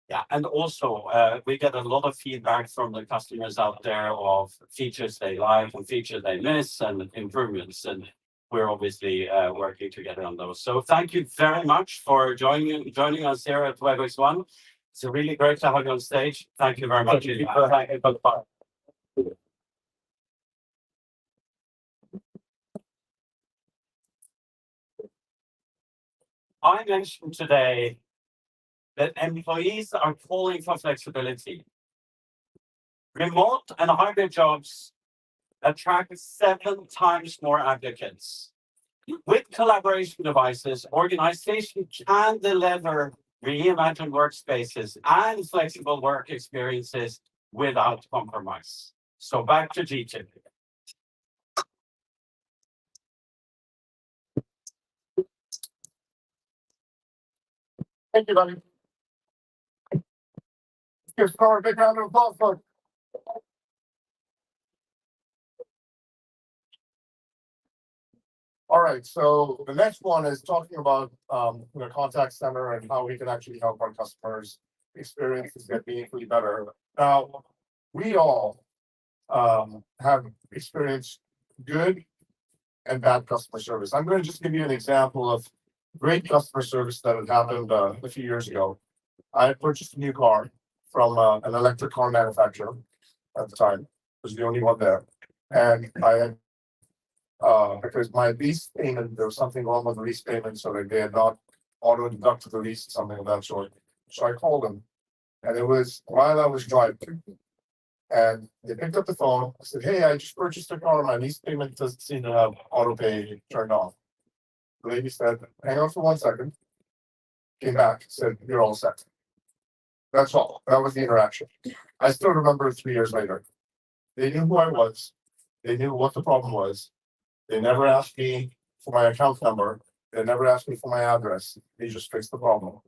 Yeah, and also we get a lot of feedback from the customers out there of features they like and features they miss and improvements, and we're obviously working together on those. So thank you very much for joining us here at Webex One. It's really great to have you on stage. Thank you very much. I mentioned today that employees are calling for flexibility. Remote and hybrid jobs attract 7 times more applicants. With collaboration devices, organizations can deliver reimagined workspaces and flexible work experiences without compromise. So back to G2. Thank you, buddy. Give Star a big round of applause for. All right, so the next one is talking about contact center and how we can actually help our customers' experiences get meaningfully better. Now, we all have experienced good and bad customer service. I'm going to just give you an example of great customer service that had happened a few years ago. I purchased a new car from an electric car manufacturer at the time. It was the only one there. And I had, because my lease payment, there was something wrong with the lease payment, so that they had not auto deducted the lease, something of that sort. So I called them, and it was while I was driving. And they picked up the phone. I said, "Hey, I just purchased a car. My lease payment doesn't seem to have auto pay turned off." The lady said, "Hang on for 1 second." Came back, said, "You're all set." That's all. That was the interaction. I still remember 3 years later. They knew who I was. They knew what the problem was. They never asked me for my account number. They never asked me for my address. They just fixed the problem.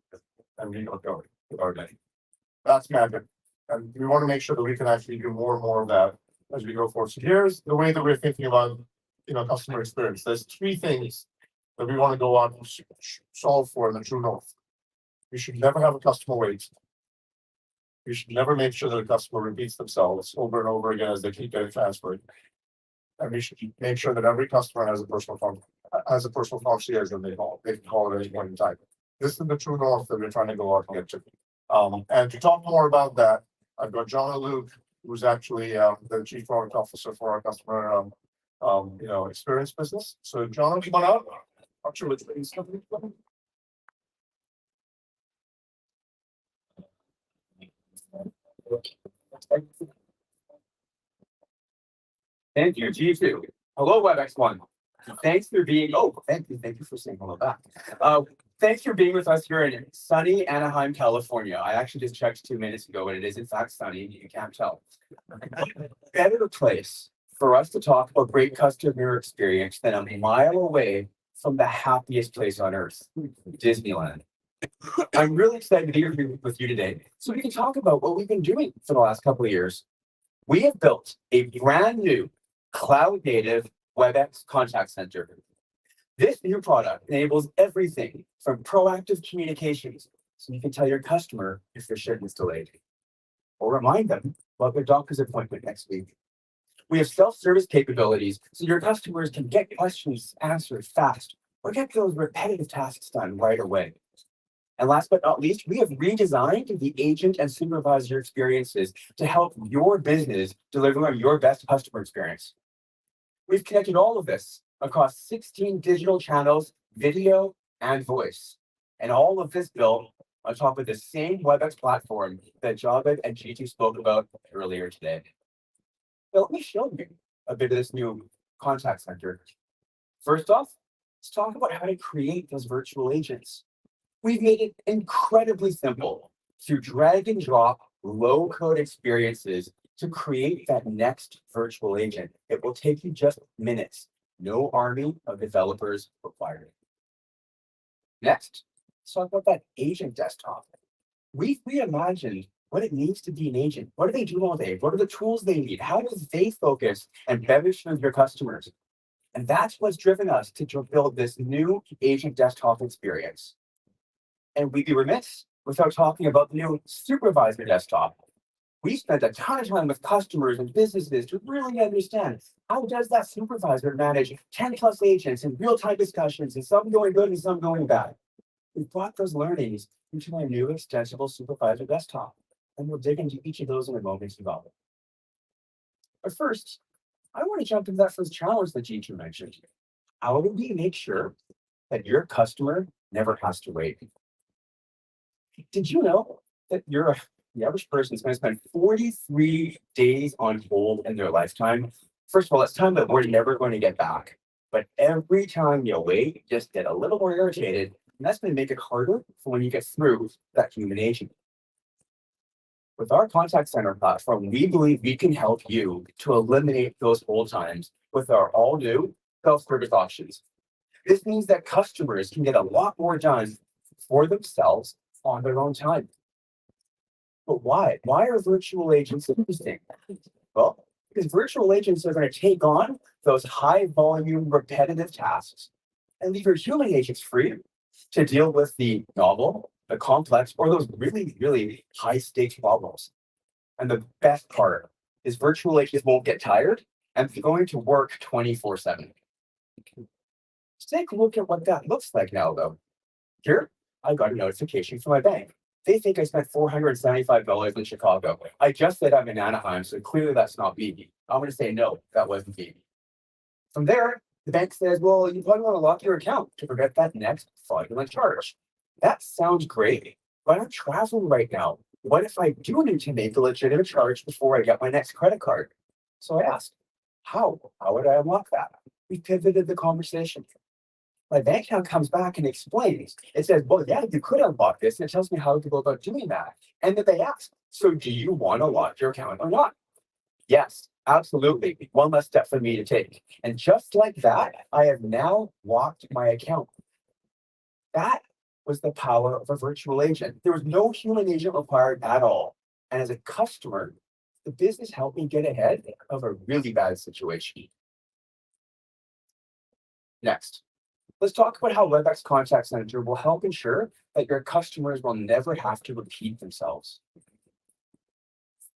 And we got going with our day. That's magic. And we want to make sure that we can actually do more and more of that as we go forward. So here's the way that we're thinking about, customer experience. There's 3 things that we want to go out and solve for in the true north. We should never have a customer wait. We should never make sure that a customer repeats themselves over and over again as they keep getting transferred. And we should make sure that every customer has a personal concierge when they call. They can call at any point in time. This is the true north that we're trying to go out and get to. And to talk more about that, I've got John and Luke, who's actually the chief product officer for our customer experience business. So John, come on out. Not sure which things company. Thank you, G2. Hello, WebEx1. Thanks for being, thank you for saying hello back. Thanks for being with us here in sunny Anaheim, California. I actually just checked 2 minutes ago, and it is in fact sunny, you can't tell. Better place for us to talk about great customer experience than a mile away from the happiest place on earth, Disneyland. I'm really excited to be here with you today, so we can talk about what we've been doing for the last couple of years. We have built a brand new cloud-native WebEx contact center. This new product enables everything from proactive communications, so you can tell your customer if their shipment is delayed, or remind them about their doctor's appointment next week. We have self-service capabilities, so your customers can get questions answered fast, or get those repetitive tasks done right away. And last but not least, we have redesigned the agent and supervisor experiences to help your business deliver on your best customer experience. We've connected all of this across 16 digital channels, video, and voice. And all of this built on top of the same WebEx platform that Javed and G2 spoke about earlier today. Now, let me show you a bit of this new contact center. First off, let's talk about how to create those virtual agents. We've made it incredibly simple through drag and drop low-code experiences to create that next virtual agent. It will take you just minutes. No army of developers required. Next, let's talk about that agent desktop. We've reimagined what it means to be an agent. What do they do all day? What are the tools they need? How do they focus and better serve your customers? And that's what's driven us to build this new agent desktop experience. And we'd be remiss without talking about the new supervisor desktop. We spent a ton of time with customers and businesses to really understand how does that supervisor manage 10 plus agents in real-time discussions, and some going good and some going bad. We brought those learnings into my new extensible supervisor desktop, and we'll dig into each of those in a moment as well. But first, I want to jump into that first challenge that G2 mentioned. How do we make sure that your customer never has to wait? Did you know that the average person is going to spend 43 days on hold in their lifetime? First of all, it's time that we're never going to get back. But every time you wait, you just get a little more irritated, and that's going to make it harder for when you get through that human agent. With our contact center platform, we believe we can help you to eliminate those hold times with our all-new self-service options. This means that customers can get a lot more done for themselves on their own time. But why? Why are virtual agents interesting? Well, because virtual agents are going to take on those high volume repetitive tasks and leave your human agents free to deal with the novel, the complex, or those really, really high stakes problems. And the best part is virtual agents won't get tired and they're going to work 24/7. Let's take a look at what that looks like now, though. Here, I got a notification from my bank. They think I spent $475 in Chicago. I just said I'm in Anaheim, so clearly that's not me. I'm going to say no, that wasn't me. From there, the bank says, well, you probably want to lock your account to prevent that next fraudulent charge. That sounds great, but I'm traveling right now. What if I do need to make a legitimate charge before I get my next credit card? So I asked, how? How would I unlock that? We pivoted the conversation. My bank account comes back and explains. It says, well, yeah, you could unlock this. And it tells me how to go about doing that. And then they ask, so do you want to lock your account or not? Yes, absolutely. One less step for me to take. And just like that, I have now locked my account. That was the power of a virtual agent. There was no human agent required at all. And as a customer, the business helped me get ahead of a really bad situation. Next, let's talk about how Webex Contact Center will help ensure that your customers will never have to repeat themselves.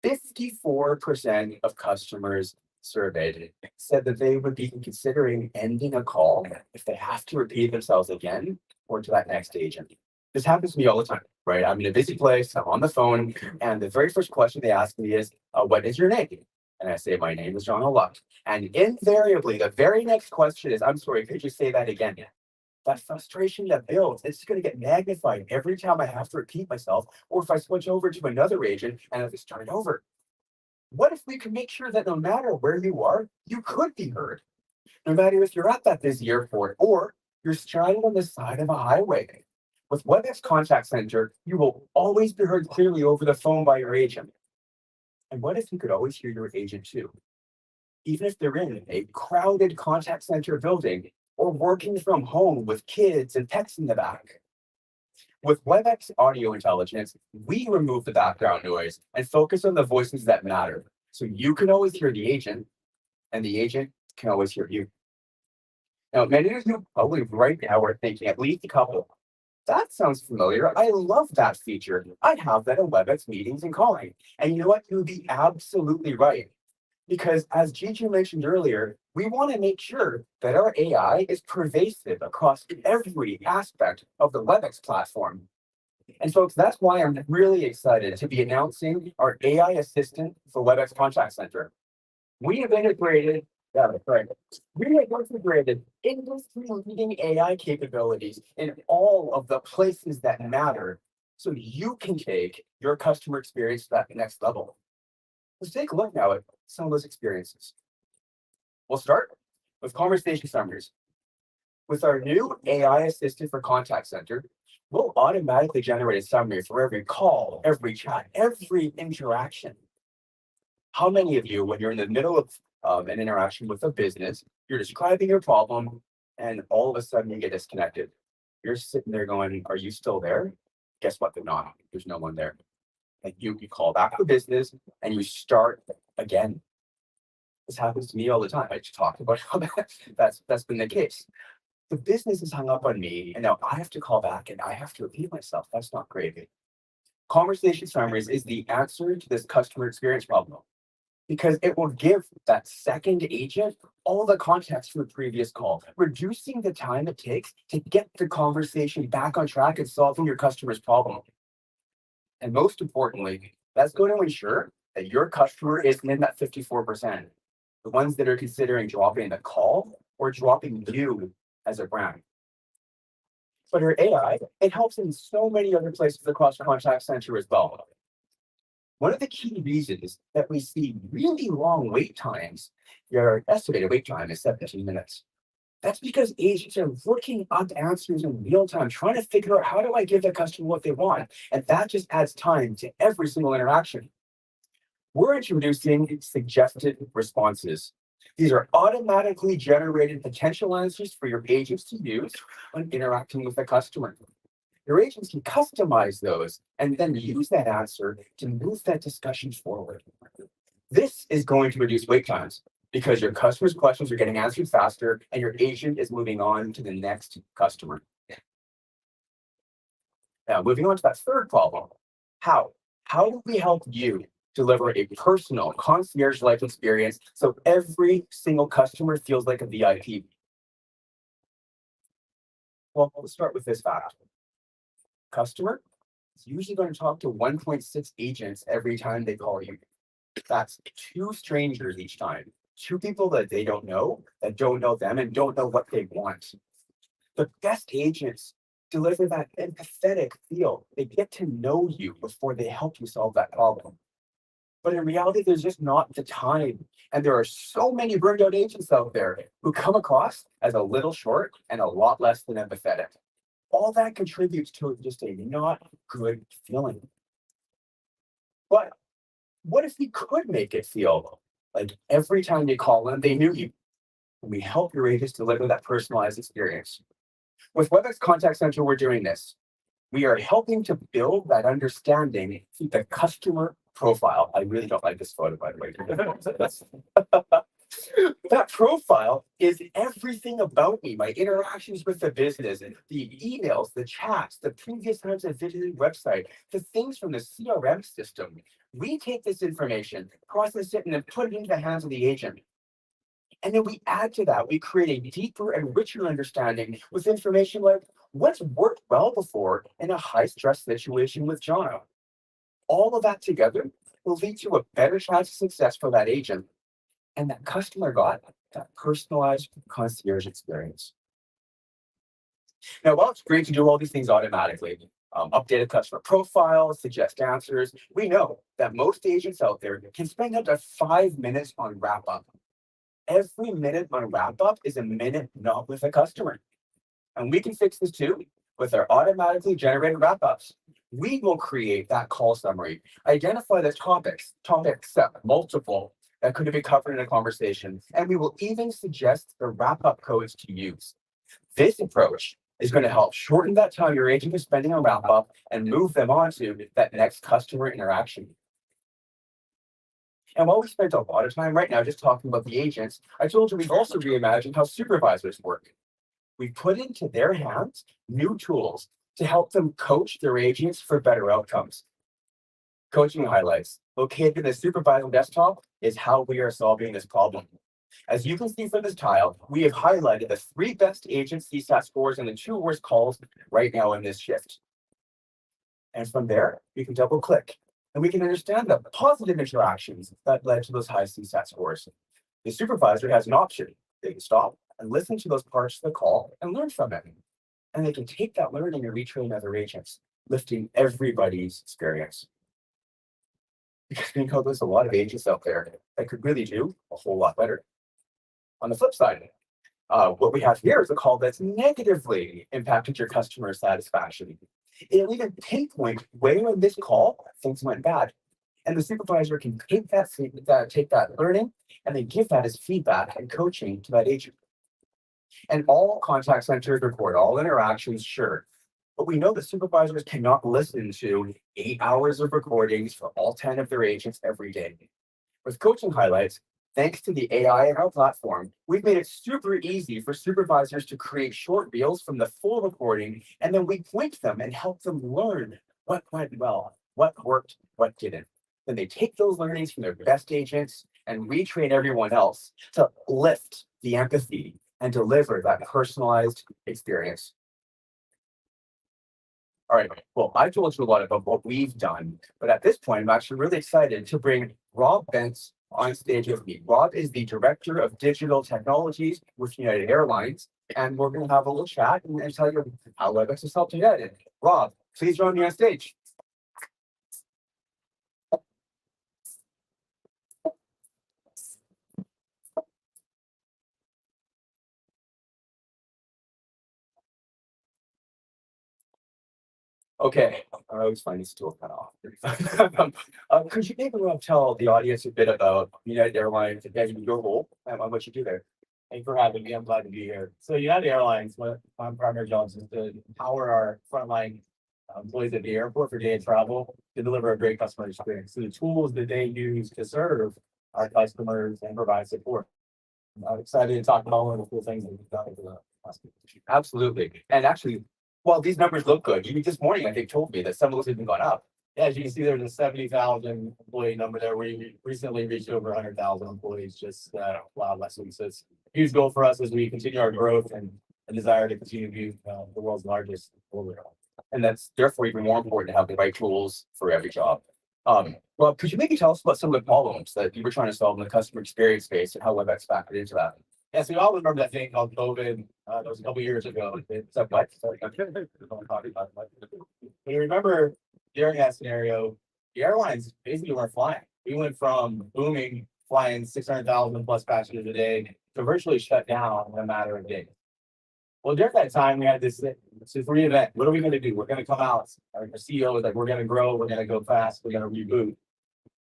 54% of customers surveyed said that they would be considering ending a call if they have to repeat themselves again or to that next agent. This happens to me all the time, right? I'm in a busy place, I'm on the phone, and the very first question they ask me is, what is your name? And I say, my name is John O'Luck. And invariably, the very next question is, I'm sorry, could you say that again? That frustration that builds, it's going to get magnified every time I have to repeat myself, or if I switch over to another agent and I have to start over. What if we could make sure that no matter where you are, you could be heard? No matter if you're at that busy airport or you're stranded on the side of a highway. With Webex Contact Center, you will always be heard clearly over the phone by your agent. And what if you could always hear your agent too? Even if they're in a crowded contact center building or working from home with kids and pets in the back. With Webex Audio Intelligence, we remove the background noise and focus on the voices that matter. So you can always hear the agent and the agent can always hear you. Now, many of you probably right now are thinking, at least a couple, that sounds familiar. I love that feature. I have that in Webex meetings and calling. And you know what? You would be absolutely right. Because as Gigi mentioned earlier, we want to make sure that our AI is pervasive across every aspect of the Webex platform. And folks, that's why I'm really excited to be announcing our AI assistant for Webex Contact Center. We have integrated industry-leading AI capabilities in all of the places that matter, so you can take your customer experience to that next level. Let's take a look now at some of those experiences. We'll start with conversation summaries. With our new AI assistant for Contact Center, we'll automatically generate a summary for every call, every chat, every interaction. How many of you, when you're in the middle of an interaction with a business, you're describing your problem, and all of a sudden you get disconnected? You're sitting there going, are you still there? Guess what? They're not. There's no one there. And you call back the business and you start again. This happens to me all the time. I just talked about how that's been the case. The business is hung up on me, and now I have to call back and I have to repeat myself. That's not great. Conversation summaries is the answer to this customer experience problem, because it will give that second agent all the context from the previous call, reducing the time it takes to get the conversation back on track and solving your customer's problem. And most importantly, that's going to ensure that your customer isn't in that 54%, the ones that are considering dropping the call or dropping you as a brand. But our AI, it helps in so many other places across the contact center as well. One of the key reasons that we see really long wait times, your estimated wait time is 17 minutes. That's because agents are looking up answers in real time, trying to figure out how do I give the customer what they want? And that just adds time to every single interaction. We're introducing suggested responses. These are automatically generated potential answers for your agents to use when interacting with a customer. Your agents can customize those and then use that answer to move that discussion forward. This is going to reduce wait times because your customer's questions are getting answered faster and your agent is moving on to the next customer. Now, moving on to that third problem. How do we help you deliver a personal concierge-like experience so every single customer feels like a VIP? Well, let's start with this fact. Customer is usually going to talk to 1.6 agents every time they call you. That's 2 strangers each time. 2 people that they don't know, that don't know them, and don't know what they want. The best agents deliver that empathetic feel. They get to know you before they help you solve that problem. But in reality, there's just not the time. And there are so many burned out agents out there who come across as a little short and a lot less than empathetic. All that contributes to just a not good feeling. But what if we could make it feel like every time you call them, they knew you? And we help your agents deliver that personalized experience. With Webex Contact Center, we're doing this. We are helping to build that understanding through the customer profile. I really don't like this photo, by the way. That profile is everything about me, my interactions with the business, the emails, the chats, the previous times I visited the website, the things from the CRM system. We take this information, process it, and then put it into the hands of the agent. And then we add to that, we create a deeper and richer understanding with information like what's worked well before in a high stress situation with Jono. All of that together will lead to a better chance of success for that agent. And that customer got that personalized concierge experience. Now, while it's great to do all these things automatically, update a customer profile, suggest answers, we know that most agents out there can spend up to 5 minutes on wrap up. Every minute on wrap up is a minute not with a customer. And we can fix this too with our automatically generated wrap ups. We will create that call summary, identify the topics, multiple that could be covered in a conversation, and we will even suggest the wrap up codes to use. This approach is going to help shorten that time your agent is spending on wrap up and move them on to that next customer interaction. And while we spent a lot of time right now just talking about the agents, I told you we've also reimagined how supervisors work. We put into their hands new tools to help them coach their agents for better outcomes. Coaching highlights located in the supervisor desktop is how we are solving this problem. As you can see from this tile, we have highlighted the 3 best agent CSAT scores and the 2 worst calls right now in this shift. And from there, we can double click and we can understand the positive interactions that led to those high CSAT scores. The supervisor has an option. They can stop and listen to those parts of the call and learn from it. And they can take that learning and retrain other agents, lifting everybody's experience. Because we know there's a lot of agents out there that could really do a whole lot better. On the flip side, what we have here is a call that's negatively impacted your customer satisfaction. It'll even pinpoint where in this call things went bad. And the supervisor can take that learning and then give that as feedback and coaching to that agent. And all contact centers record all interactions, sure. But we know that supervisors cannot listen to 8 hours of recordings for all 10 of their agents every day. With coaching highlights, thanks to the AI in our platform, we've made it super easy for supervisors to create short reels from the full recording, and then we point them and help them learn what went well, what worked, what didn't. Then they take those learnings from their best agents and retrain everyone else to lift the empathy and deliver that personalized experience. All right, well, I told you a lot about what we've done, but at this point, I'm actually really excited to bring Rob Bentz on stage with me. Rob is the Director of Digital Technologies with United Airlines, and we're going to have a little chat and tell you how Webex has helped United. Rob, please join me on stage. Okay, I always find these tools kind of off. Could you maybe tell the audience a bit about United Airlines and your role and what you do there? Thanks for having me. I'm glad to be here. So United Airlines, one of my primary jobs is to empower our frontline employees at the airport for day of travel to deliver a great customer experience. So the tools that they use to serve our customers and provide support. I'm excited to talk about one of the cool things that we've done over the last week. Absolutely. And actually, while these numbers look good, you this morning, I think, told me that some of those have even gone up. Yeah, as you can see, there's a 70,000 employee number there. We recently reached over 100,000 employees just last week. So it's a huge goal for us as we continue our growth and a desire to continue to be the world's largest forwarder. And that's therefore even more important to have the right tools for every job. Well, could you maybe tell us about some of the problems that you were trying to solve in the customer experience space and how Webex factored into that? Yes, we all remember that thing called COVID. That was a couple years ago. It's up, but you remember during that scenario, the airlines basically weren't flying. We went from booming, flying 600,000 plus passengers a day to virtually shut down in a matter of days. Well, during that time, we had this re-event. What are we going to do? We're going to come out. Our CEO was like, we're going to grow. We're going to go fast. We're going to reboot.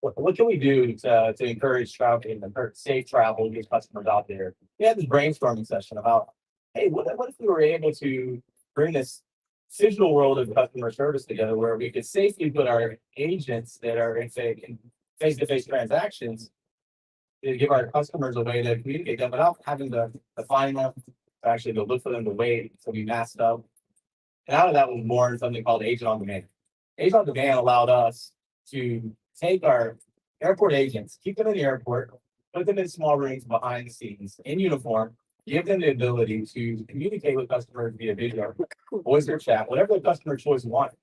What can we do to encourage travel and safe travel to these customers out there? We had this brainstorming session about, hey, what if we were able to bring this digital world of customer service together where we could safely put our agents that are in face-to-face transactions to give our customers a way to communicate them without having to find them, actually to look for them to wait, so we masked up. And out of that was born something called Agent on Demand. Agent on Demand allowed us to take our airport agents, keep them in the airport, put them in small rooms behind the scenes in uniform, give them the ability to communicate with customers via video, voice or chat, whatever the customer choice wanted.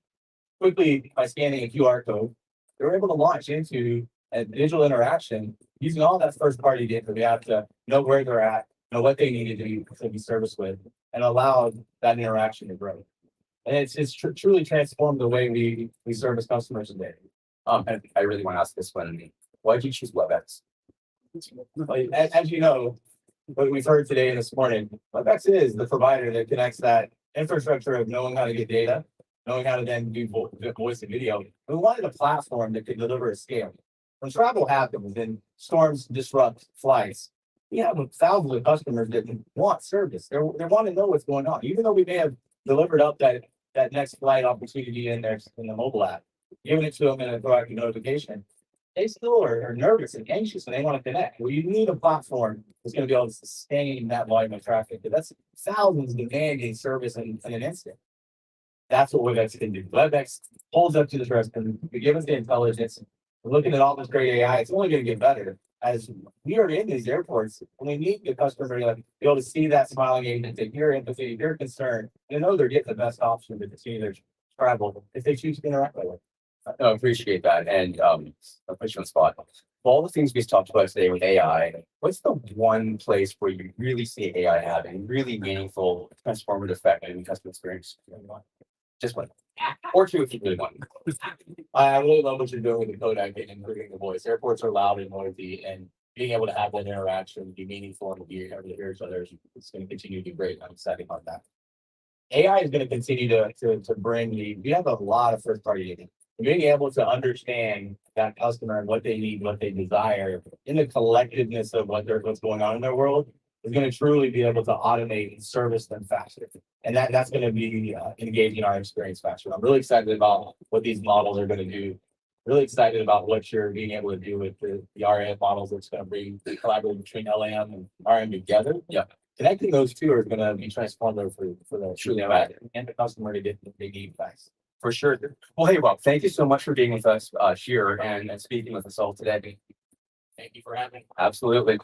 Quickly, by scanning a QR code, they were able to launch into a digital interaction using all that first-party data. We have to know where they're at, know what they needed to be serviced with, and allow that interaction to grow. And it's truly transformed the way we service customers today. And I really want to ask this one. Why did you choose Webex? As you know, what we've heard today and this morning, Webex is the provider that connects that infrastructure of knowing how to get data, knowing how to then do voice and video. We wanted a platform that could deliver a scale. When travel happens and storms disrupt flights, we have thousands of customers that want service. They want to know what's going on. Even though we may have delivered up that next flight opportunity in the mobile app, giving it to them in a proactive notification, they still are nervous and anxious and they want to connect. Well, you need a platform that's going to be able to sustain that volume of traffic. That's thousands demanding service in an instant. That's what Webex can do. Webex holds up to the trust and give us the intelligence. We're looking at all this great AI. It's only going to get better as we are in these airports. And we need the customer to be able to see that smiling agent, to hear empathy, hear concern, and know they're getting the best option to continue their travel if they choose to interact with it. I appreciate that. And I'll put you on the spot. Of all the things we've talked about today with AI, what's the one place where you really see AI having really meaningful, transformative effect in customer experience? Just one. Or two if you really want. I really love what you're doing with the codec and improving the voice. Airports are loud and noisy, and being able to have that interaction, be meaningful, and be able to hear each other, it's going to continue to be great. I'm excited about that. AI is going to continue to bring we have a lot of first-party data. Being able to understand that customer and what they need, what they desire in the collectiveness of what's going on in their world is going to truly be able to automate and service them faster. And that's going to be engaging our experience faster. I'm really excited about what these models are going to do. Really excited about what you're being able to do with the RM models that's going to bring the collaboration between LAM and RM together. Yeah. Connecting those two are going to be transformative for the truly and the customer to get what they need fast. For sure. Well, hey, Rob, thank you so much for being with us here and speaking with us all today. Thank you for having me. Absolutely.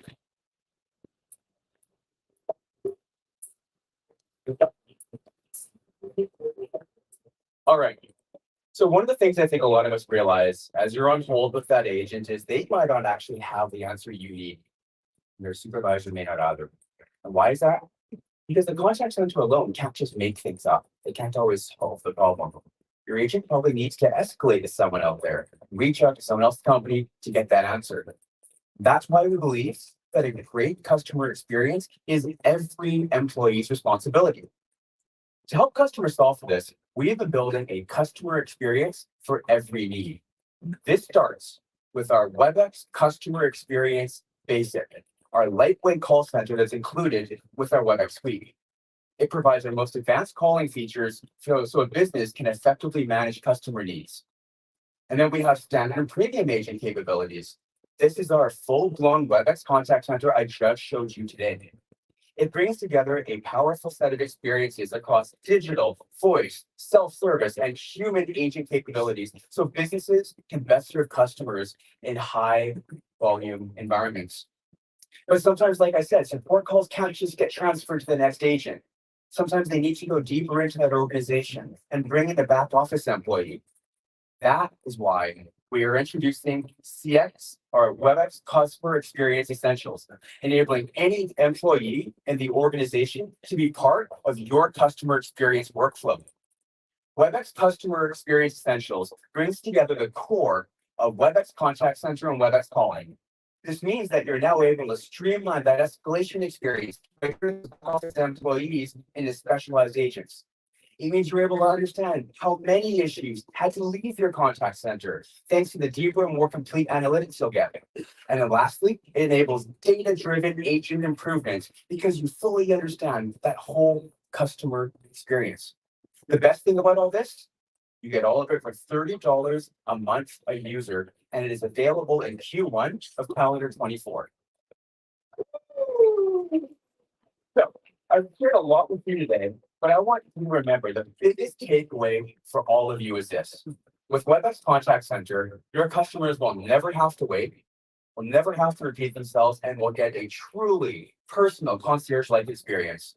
All right. So one of the things I think a lot of us realize as you're on hold with that agent is they might not actually have the answer you need. Your supervisor may not either. And why is that? Because the contact center alone can't just make things up. They can't always solve the problem. Your agent probably needs to escalate to someone out there, reach out to someone else's company to get that answer. That's why we believe that a great customer experience is every employee's responsibility. To help customers solve for this, we have been building a customer experience for every need. This starts with our Webex Customer Experience Basic, our lightweight call center that's included with our Webex suite. It provides our most advanced calling features so a business can effectively manage customer needs. And then we have standard and premium agent capabilities. This is our full-blown Webex contact center I just showed you today. It brings together a powerful set of experiences across digital, voice, self-service, and human agent capabilities so businesses can best serve customers in high-volume environments. But sometimes, like I said, support calls can't just get transferred to the next agent. Sometimes they need to go deeper into that organization and bring in a back office employee. That is why we are introducing CX or Webex Customer Experience Essentials, enabling any employee in the organization to be part of your customer experience workflow. Webex Customer Experience Essentials brings together the core of Webex Contact Center and Webex Calling. This means that you're now able to streamline that escalation experience by turning office employees into specialized agents. It means you're able to understand how many issues had to leave your contact center, thanks to the deeper and more complete analytics you'll get. And then lastly, it enables data-driven agent improvements because you fully understand that whole customer experience. The best thing about all this, you get all of it for $30 a month a user, and it is available in Q1 of calendar 24. So I've shared a lot with you today, but I want you to remember the biggest takeaway for all of you is this. With Webex Contact Center, your customers will never have to wait, will never have to repeat themselves, and will get a truly personal concierge-like experience.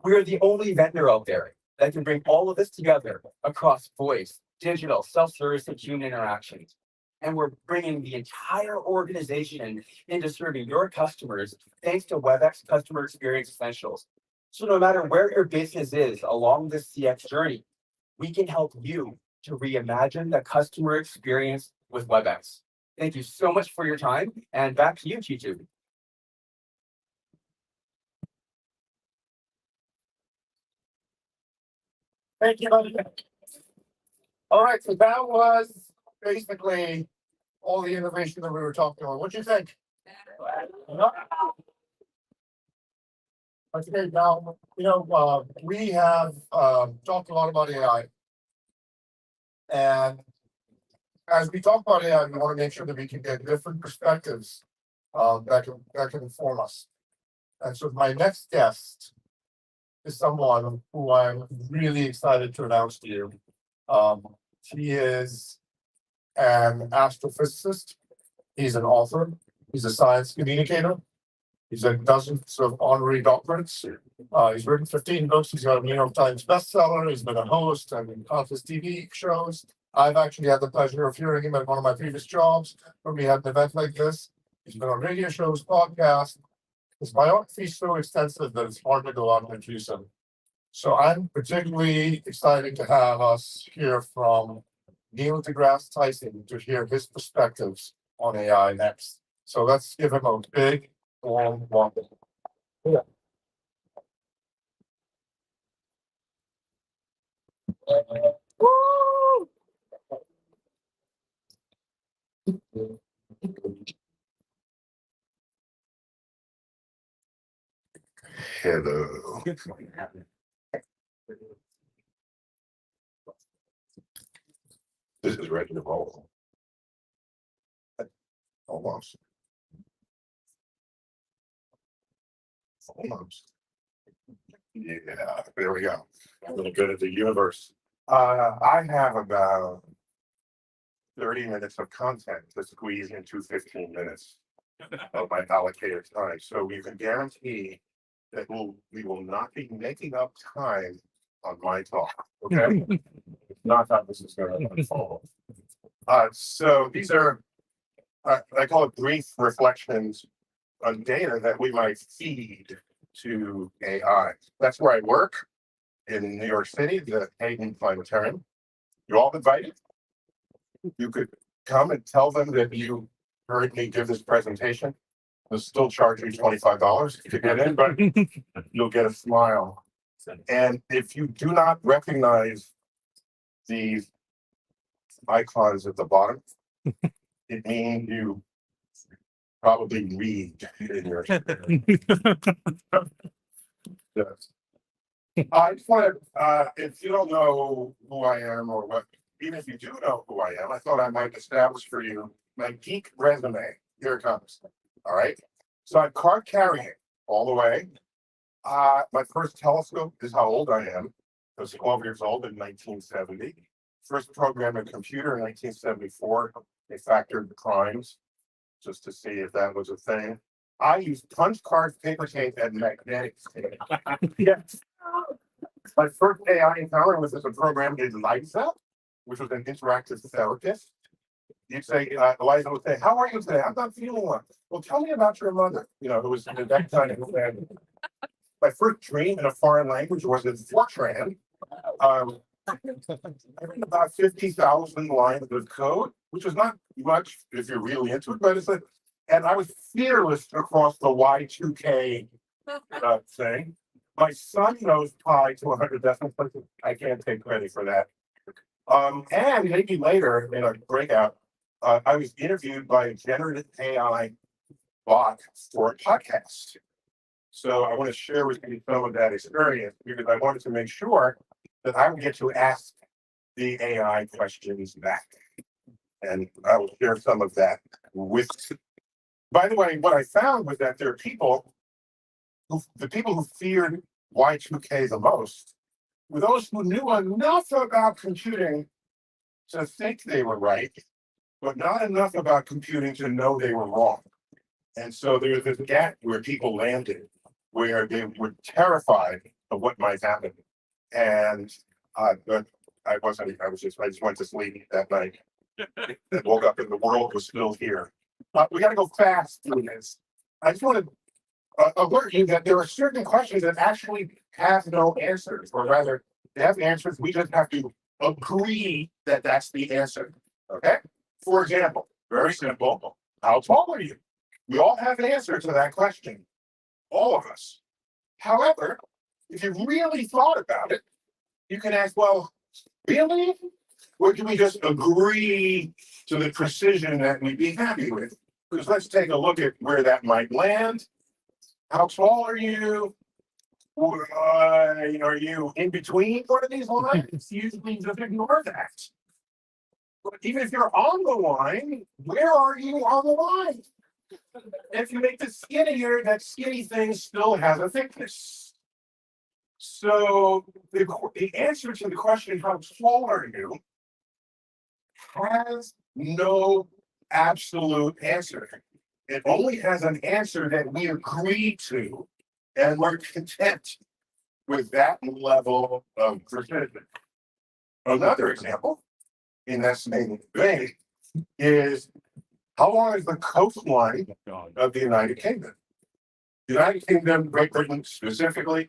We are the only vendor out there that can bring all of this together across voice, digital, self-service, and human interactions. And we're bringing the entire organization into serving your customers thanks to Webex Customer Experience Essentials. So no matter where your business is along this CX journey, we can help you to reimagine the customer experience with Webex. Thank you so much for your time, and back to you, Chitu. Thank you, buddy. All right, so that was basically all the innovation that we were talking about. What do you think? Okay, now, we have talked a lot about AI. And as we talk about AI, we want to make sure that we can get different perspectives that can inform us. And so my next guest is someone who I'm really excited to announce to you. He is an astrophysicist. He's an author. He's a science communicator. He's had dozens of honorary doctorates. He's written 15 books. He's got a New York Times bestseller. He's been a host and countless TV shows. I've actually had the pleasure of hearing him at one of my previous jobs when we had an event like this. He's been on radio shows, podcasts. His biography is so extensive that it's hard to go out and introduce him. So I'm particularly excited to have us hear from Neil deGrasse Tyson to hear his perspectives on AI next. So let's give him a big, warm welcome. Yeah. Hello. This is ready to roll. Almost. Almost. Yeah, there we go. I'm really good at the universe. I have about 30 minutes of content to squeeze into 15 minutes of my allocated time. So we can guarantee that we will not be making up time on my talk. Okay? Not how this is going to unfold. So these are, I call it brief reflections on data that we might feed to AI. That's where I work in New York City, the Hayden Planetarium. You're all invited. You could come and tell them that you heard me give this presentation. They'll still charge you $25 to get in, but you'll get a smile. And if you do not recognize these icons at the bottom, it means you probably read in your yes. I just want to, if you don't know who I am or what, even if you do know who I am, I thought I might establish for you my geek resume. Here it comes. All right. So I'm car carrying all the way. My first telescope is how old I am. I was 12 years old in 1970. First programming computer in 1974. They factored the primes just to see if that was a thing. I used punch cards, paper tape, and magnetic tape. Yes. My first AI encounter was with a program named Eliza, which was an interactive therapist. You'd say, Eliza would say, "How are you today? I'm not feeling well." "Well, tell me about your mother." You know, it was that kind of thing. My first dream in a foreign language was in Fortran. I read about 50,000 lines of code, which was not much if you're really into it, but it's like, and I was fearless across the Y2K thing. My son knows pi to 100 decimal places. I can't take credit for that. And maybe later in a breakout, I was interviewed by a generative AI bot for a podcast. So I want to share with you some of that experience because I wanted to make sure that I would get to ask the AI questions back. And I will share some of that with you. By the way, what I found was that there are the people who feared Y2K the most were those who knew enough about computing to think they were right, but not enough about computing to know they were wrong. And so there was this gap where people landed, where they were terrified of what might happen. And but I just went to sleep that night and woke up and the world was still here. We got to go fast through this. I just want to alert you that there are certain questions that actually have no answers, or rather, they have answers. We just have to agree that that's the answer. Okay? For example, very simple. How tall are you? We all have an answer to that question. All of us. However, if you really thought about it, you can ask, well, really? Or can we just agree to the precision that we'd be happy with? Because let's take a look at where that might land. How tall are you? Are you in between one of these lines? Usually just ignore that. But even if you're on the line, where are you on the line? If you make it skinnier, that skinny thing still has a thickness. So the answer to the question, how tall are you, has no absolute answer. It only has an answer that we agree to, and we're content with that level of precision. Another example in that same vein is how long is the coastline of the United Kingdom? The United Kingdom, Great Britain specifically,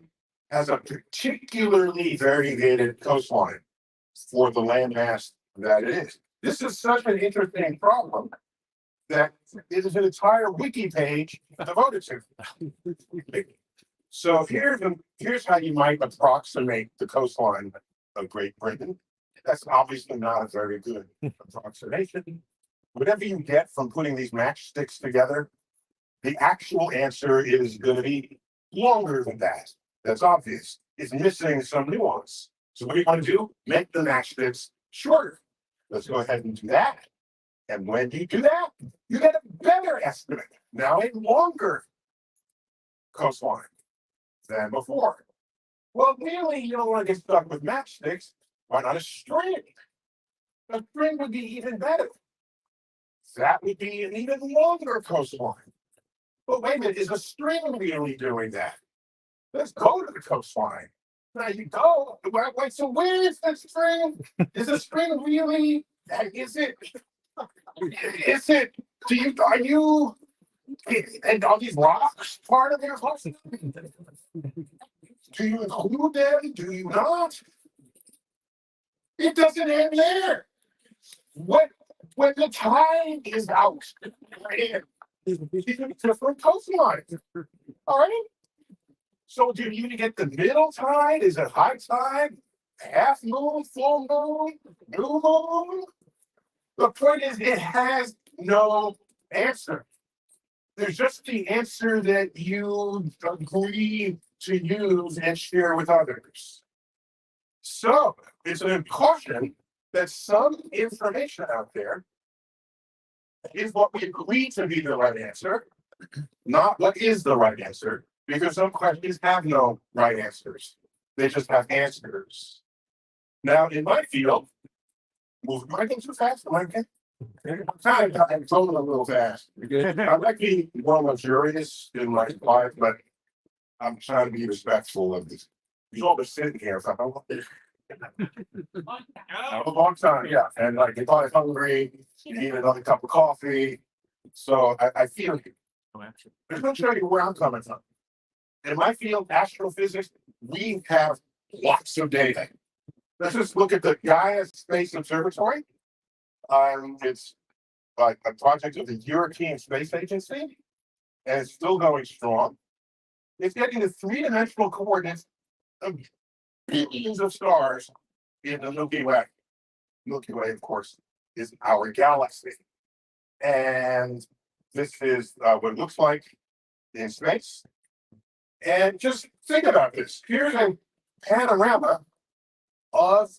has a particularly variegated coastline for the landmass that it is. This is such an interesting problem that it is an entire wiki page devoted to. So here's how you might approximate the coastline of Great Britain. That's obviously not a very good approximation. Whatever you get from putting these matchsticks together, the actual answer is going to be longer than that. That's obvious. It's missing some nuance. So what do you want to do? Make the matchsticks shorter. Let's go ahead and do that. And when you do that, you get a better estimate. Now a longer coastline than before. Well, really, you don't want to get stuck with matchsticks. Why not a string? A string would be even better. That would be an even longer coastline. But wait a minute, is a string really doing that? Let's go to the coastline. There you go. Wait, so where is the string? Is the string really? Is it? Is it? Are you? And are these rocks part of your coastline? Do you include them? Do you not? It doesn't end there. When the tide is out, different coastline. All right. So do you get the middle tide? Is it high tide? Half moon, full moon, new moon? The point is, it has no answer. There's just the answer that you agree to use and share with others. So it's an caution that some information out there is what we agree to be the right answer, not what is the right answer, because some questions have no right answers. They just have answers. Now, in my field, am I going too fast? Am I okay? I'm going a little fast. I like being more luxurious in my life, but I'm trying to be respectful of this We've all been sitting here for a long time, yeah. And like they probably hungry, you need another cup of coffee. So I feel you. I'm going to show you where I'm coming from. In my field, astrophysics, we have lots of data. Let's just look at the Gaia Space Observatory. It's like a project of the European Space Agency, and it's still going strong. It's getting the three-dimensional coordinates of billions of stars in the Milky Way. Milky Way, of course, is our galaxy. And this is what it looks like in space. And just think about this. Here's a panorama of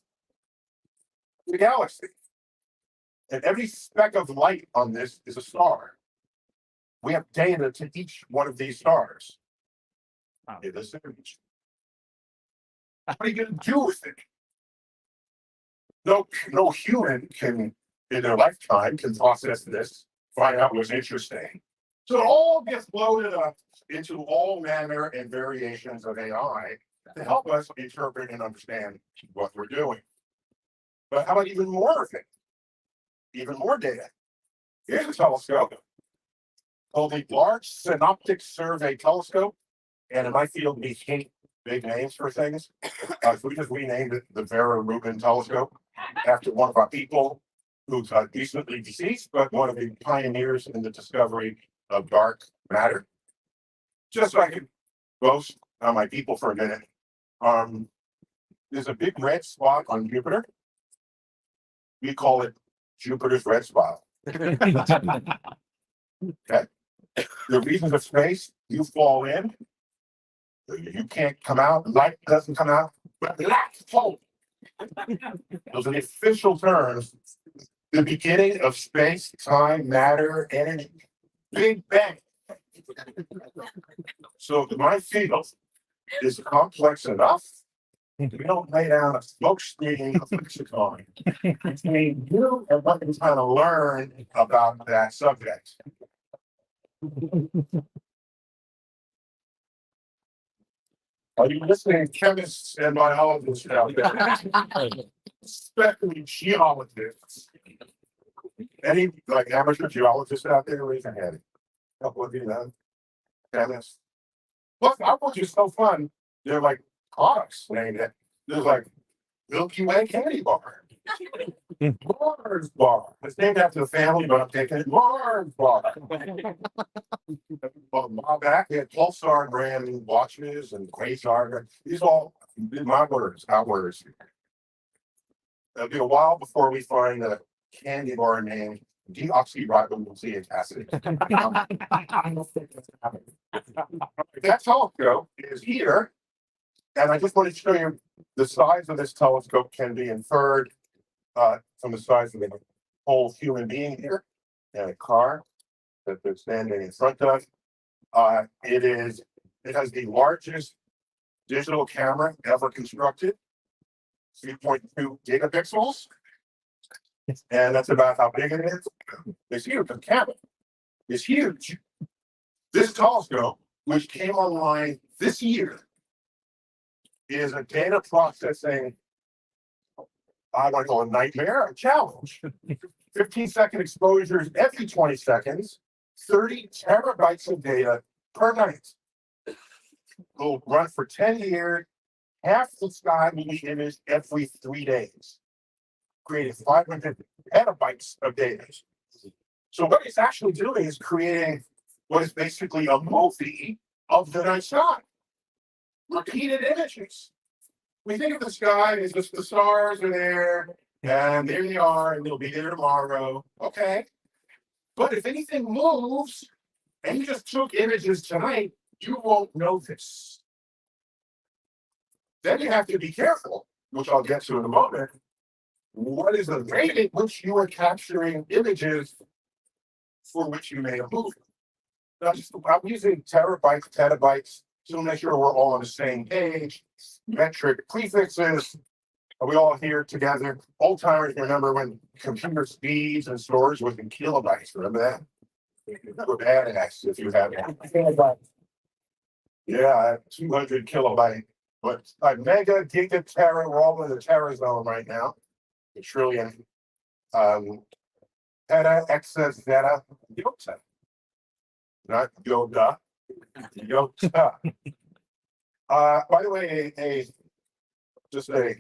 the galaxy. And every speck of light on this is a star. We have data to each one of these stars in this image. What are you going to do with it? No human can, in their lifetime, can process this, find out what's interesting. So it all gets loaded up into all manner and variations of AI to help us interpret and understand what we're doing. But how about even more of it? Even more data. Here's a telescope called the Large Synoptic Survey Telescope. And in my field, we hate big names for things. So we just renamed it the Vera Rubin Telescope after one of our people who's recently deceased, but one of the pioneers in the discovery of dark matter. Just so I can boast on my people for a minute. There's a big red spot on Jupiter. We call it Jupiter's red spot. Okay. The reasons of space, you fall in, you can't come out, light doesn't come out, but black hole. Those are the official terms. The beginning of space, time, matter, energy, Big Bang. So my field is complex enough. We don't lay down a smoke screen of lexicon between you and what you're trying to learn about that subject. Are you listening, chemists and biologists out there? Especially geologists. Any like amateur geologists out there? Raise your hand. A couple of you know. Chemists. Plus, our books are so fun. They're like products named it. There's like Milky Way candy bar. Mars bar. It's named after the family, but I'm taking it Mars bar. Well, a while back, they had Pulsar brand watches and Quasar. These all my words, our words. It'll be a while before we find a candy bar named deoxyribonucleic acid. That telescope is here, and I just wanted to show you the size of this telescope can be inferred from the size of the whole human being here and a car that they're standing in front of. It has the largest digital camera ever constructed, 3.2 gigapixels. And that's about how big it is. It's huge. The camera is huge. This telescope, which came online this year, is a data processing, I want to call it a nightmare, a challenge. 15-second exposures every 20 seconds, 30 terabytes of data per night. Will run for 10 years. Half the sky will be imaged every 3 days, creating 500 petabytes of data. So what it's actually doing is creating what is basically a movie of the night sky. Repeated images. We think of the sky as just the stars are there, and there they are, and they'll be there tomorrow. Okay. But if anything moves, and you just took images tonight, you won't notice. Then you have to be careful, which I'll get to in a moment. What is the rate at which you are capturing images for which you made a movie? Now, I'm using terabytes, petabytes, to make sure we're all on the same page. Metric prefixes. Are we all here together? Old timers remember when computer speeds and storage was in kilobytes. Remember that? That were badass if you have it. Yeah, 200 kilobyte But a mega gigatera, we're all in the terror zone right now. A trillion. Peta, excess, zeta, yota. Not yoga. Yota. By the way, just a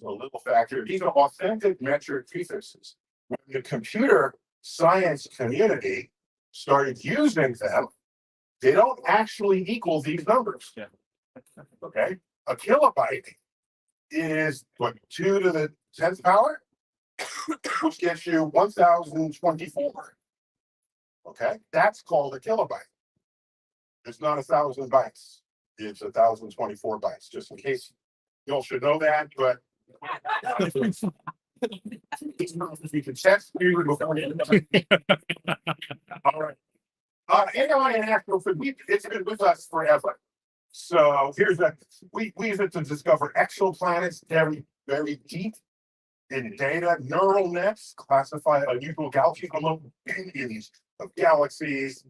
little factor. These are authentic metric prefixes. When the computer science community started using them, they don't actually equal these numbers. Yeah. Okay, a kilobyte is what, 2 to the 10th power, which gets you 1024. Okay, that's called a kilobyte. It's not 1,000 bytes. It's 1,024 bytes. Just in case you all should know that, but you can test you before you. All right. AI and actual food, it's been with us forever. So here's that. We use it to discover exoplanets very, very deep in data. Neural nets classify unusual galaxies among billions of galaxies.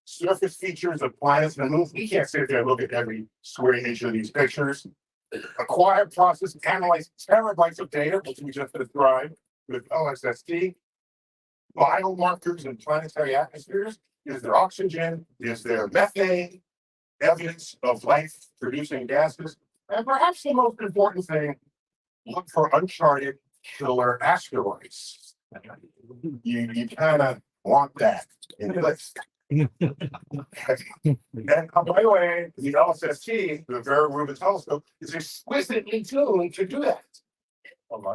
Surface features of planets and moons. We can't sit there and look at every square inch of these pictures. Acquire, process, analyze terabytes of data, which we just described with OSST. Biomarkers in planetary atmospheres. Is there oxygen? Is there methane? Evidence of life producing gases. And perhaps the most important thing, look for uncharted killer asteroids. You kind of want that in the list. And by the way, the LSST, the Very Rubin telescope, is exquisitely tuned to do that.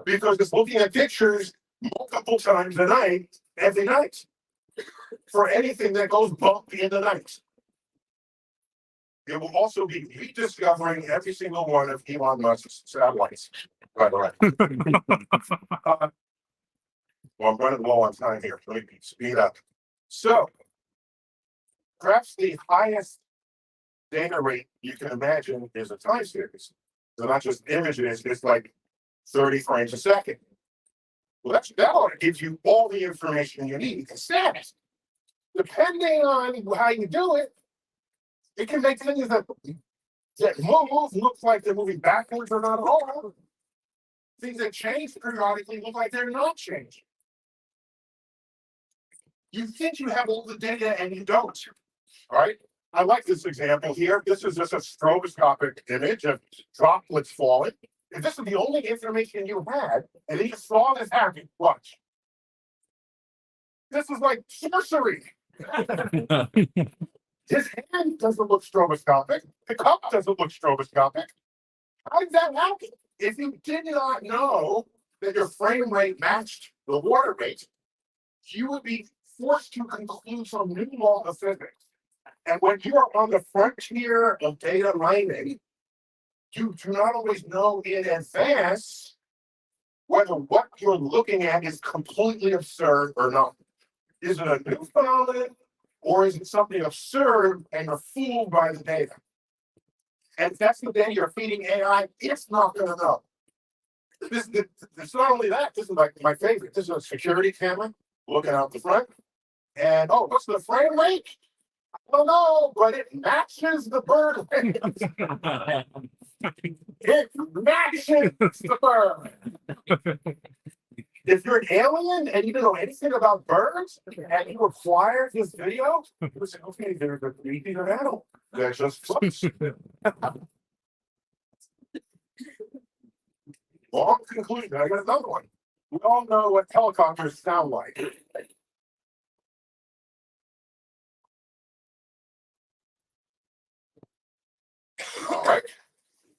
Because it's looking at pictures multiple times a night, every night, for anything that goes bump in the night. It will also be rediscovering every single one of Elon Musk's satellites, by the way. Well, I'm running low on time here. Let me speed up. So, perhaps the highest data rate you can imagine is a time series. So not just images, it's like 30 frames a second. Well, that ought to give you all the information you need. It's fast. Depending on how you do it, it can make things that move look like they're moving backwards or not at all. Things that change periodically look like they're not changing. You think you have all the data and you don't. All right. I like this example here. This is just a stroboscopic image of droplets falling. If this is the only information you had, and then you saw this happen, watch. This is like sorcery. His hand doesn't look stroboscopic. The cup doesn't look stroboscopic. How did that happen? If you did not know that your frame rate matched the water rate, you would be forced to conclude some new law of physics. And when you are on the frontier of data mining, you do not always know in advance whether what you're looking at is completely absurd or not. Is it a new phenomenon, or is it something absurd and you're fooled by the data? And if that's the data you're feeding AI, it's not going to know. It's not only that, this is like my favorite. This is a security camera looking out the front. And oh, what's the frame rate? I don't know, but it matches the bird. It matches the bird. If you're an alien and you don't know anything about birds and you acquire this video, you say, okay, there's a creepy animal that just floats. Long conclusion, I got another one. We all know what helicopters sound like. All right.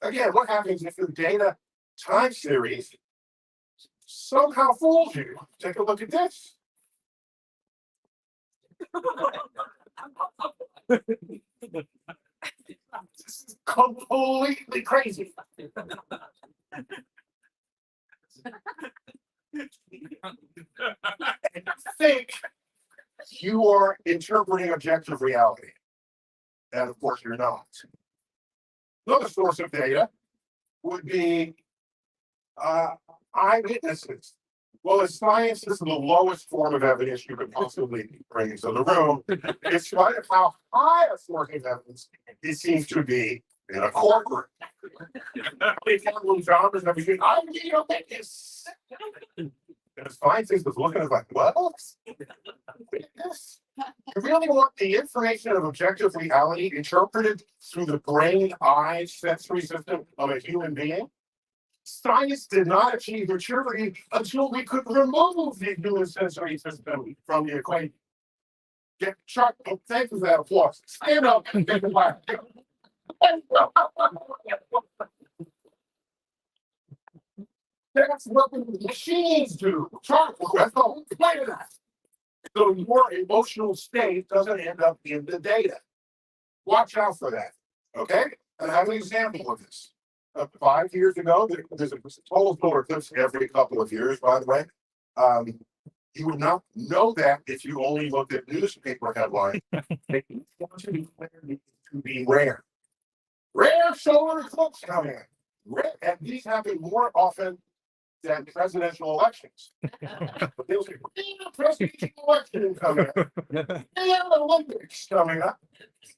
Again, what happens if your data time series somehow fools you? Take a look at this. This is completely crazy. And think you are interpreting objective reality. And of course, you're not. Another source of data would be eyewitnesses. Well, as science, this is the lowest form of evidence you could possibly bring into the room. In spite of how high a source of evidence it seems to be, in a courtroom. These little genres that we do, I don't think this. And it's fine things was looking at it like, well, this. You really want the information of objective reality interpreted through the brain, eye, sensory system of a human being? Science did not achieve maturity until we could remove the human sensory system from the equation. Get Chuck, thank you for that applause. Stand up and take a laugh. That's what the machines do. Chuck, that's the whole point of that. So your emotional state doesn't end up in the data. Watch out for that. Okay? And I have an example of this. 5 years ago, there's a total solar eclipse every couple of years, by the way. You would not know that if you only looked at newspaper headlines. They want to be rare. Rare solar eclipse coming. Rare, and these happen more often than presidential elections. But they'll say, presidential election coming up. Olympics coming up.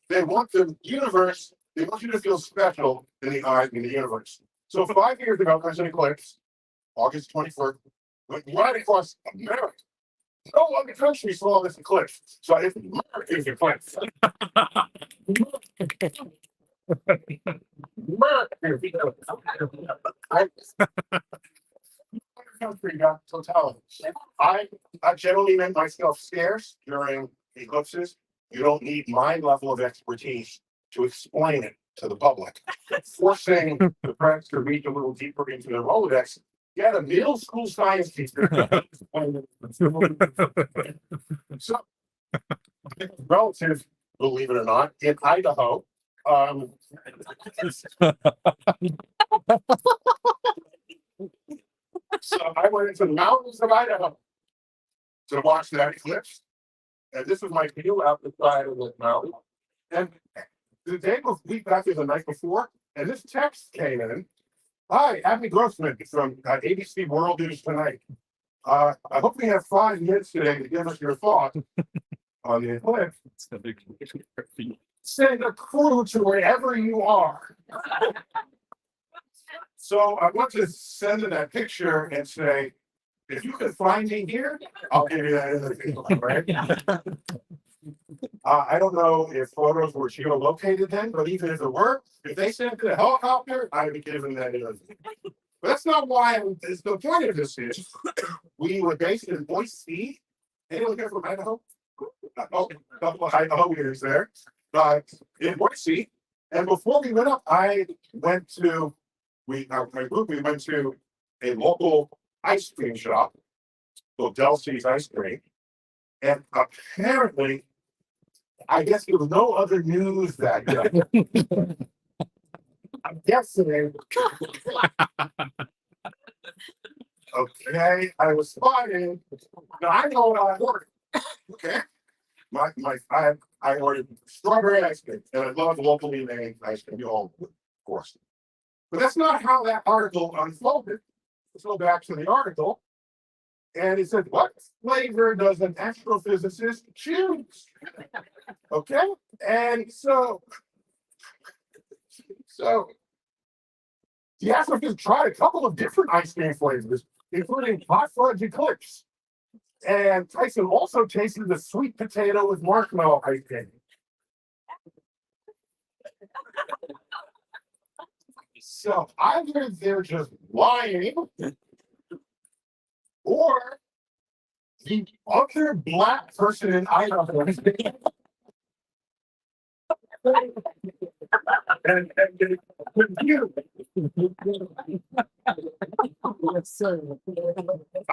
They want the universe, they want you to feel special in the eyes of the universe. So 5 years ago, President eclipse, August 21st, went right across America. No other country saw this eclipse. So it's America's eclipse. Country got totality. I generally make myself scarce during eclipses. You don't need my level of expertise to explain it to the public. Forcing the press to reach a little deeper into the Rolodex, get a middle school science teacher. So, relative, believe it or not, in Idaho. So I went into the mountains of Idaho to watch that eclipse. And this was my view out the side of the mountain. And the week after the night before, and this text came in. Hi, Abby Grossman from ABC World News Tonight. I hope we have 5 minutes today to give us your thoughts on the eclipse. Send a crew to wherever you are. So I want to send in that picture and say, if you can find me here, I'll give you that interview, right? I don't know if photos were geolocated then, but even if it were, if they sent a helicopter, I'd be giving that interview. But that's not why it's the point of this is we were based in Boise. Anyone here from Idaho? Oh, a couple of Idahoans there. But in Boise. And before we went up, I went to my group, we went to a local ice cream shop called Delsey's Ice Cream. And apparently, I guess there was no other news that day. I'm guessing. Okay, I was spotted. Now I know what I ordered. Okay. I ordered strawberry ice cream, and I love locally made ice cream, of course. But that's not how that article unfolded. Let's go back to the article. And it said, what flavor does an astrophysicist choose? Okay. And so the astrophysicist tried a couple of different ice cream flavors, including hot fudge eclipse. And Tyson also tasted the sweet potato with marshmallow ice cream. So either they're just lying, or the other black person in Idaho and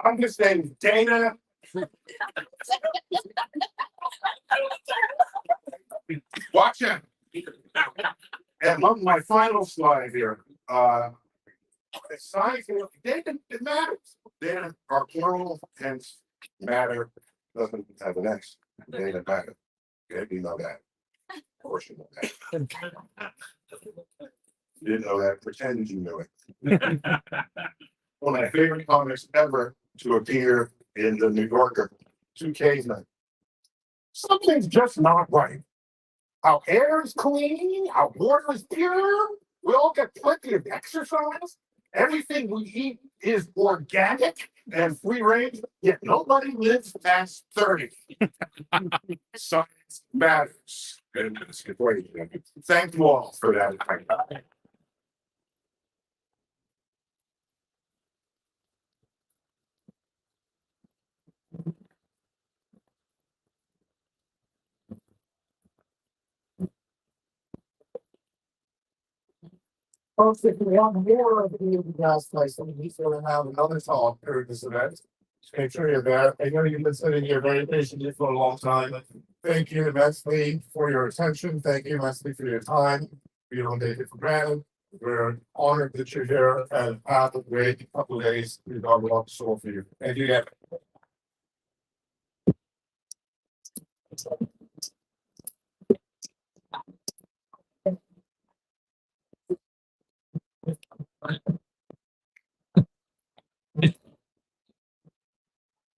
I'm just saying, Dana. Watch it. And on my final slide here, science, data, it matters. Data are plural, hence matter doesn't have an X. Data matter. Okay, you know that. Of course you know that. You didn't know that, pretend you knew it. One of my favorite comics ever to appear in the New Yorker, 2K's night. Something's just not right. Our air is clean, our water is pure, we all get plenty of exercise. Everything we eat is organic and free range, yet nobody lives past 30. Science matters. Goodness, good way. Thank you all for that. Folks, if we want more of the deGrasse Tyson, we will have another talk during this event. Just make sure you're there. I know you've been sitting here very patiently for a long time. Thank you immensely for your attention. Thank you immensely for your time. We don't take it for granted. We're honored that you're here and have a great couple of days. We've got a lot to show for you. Thank you again.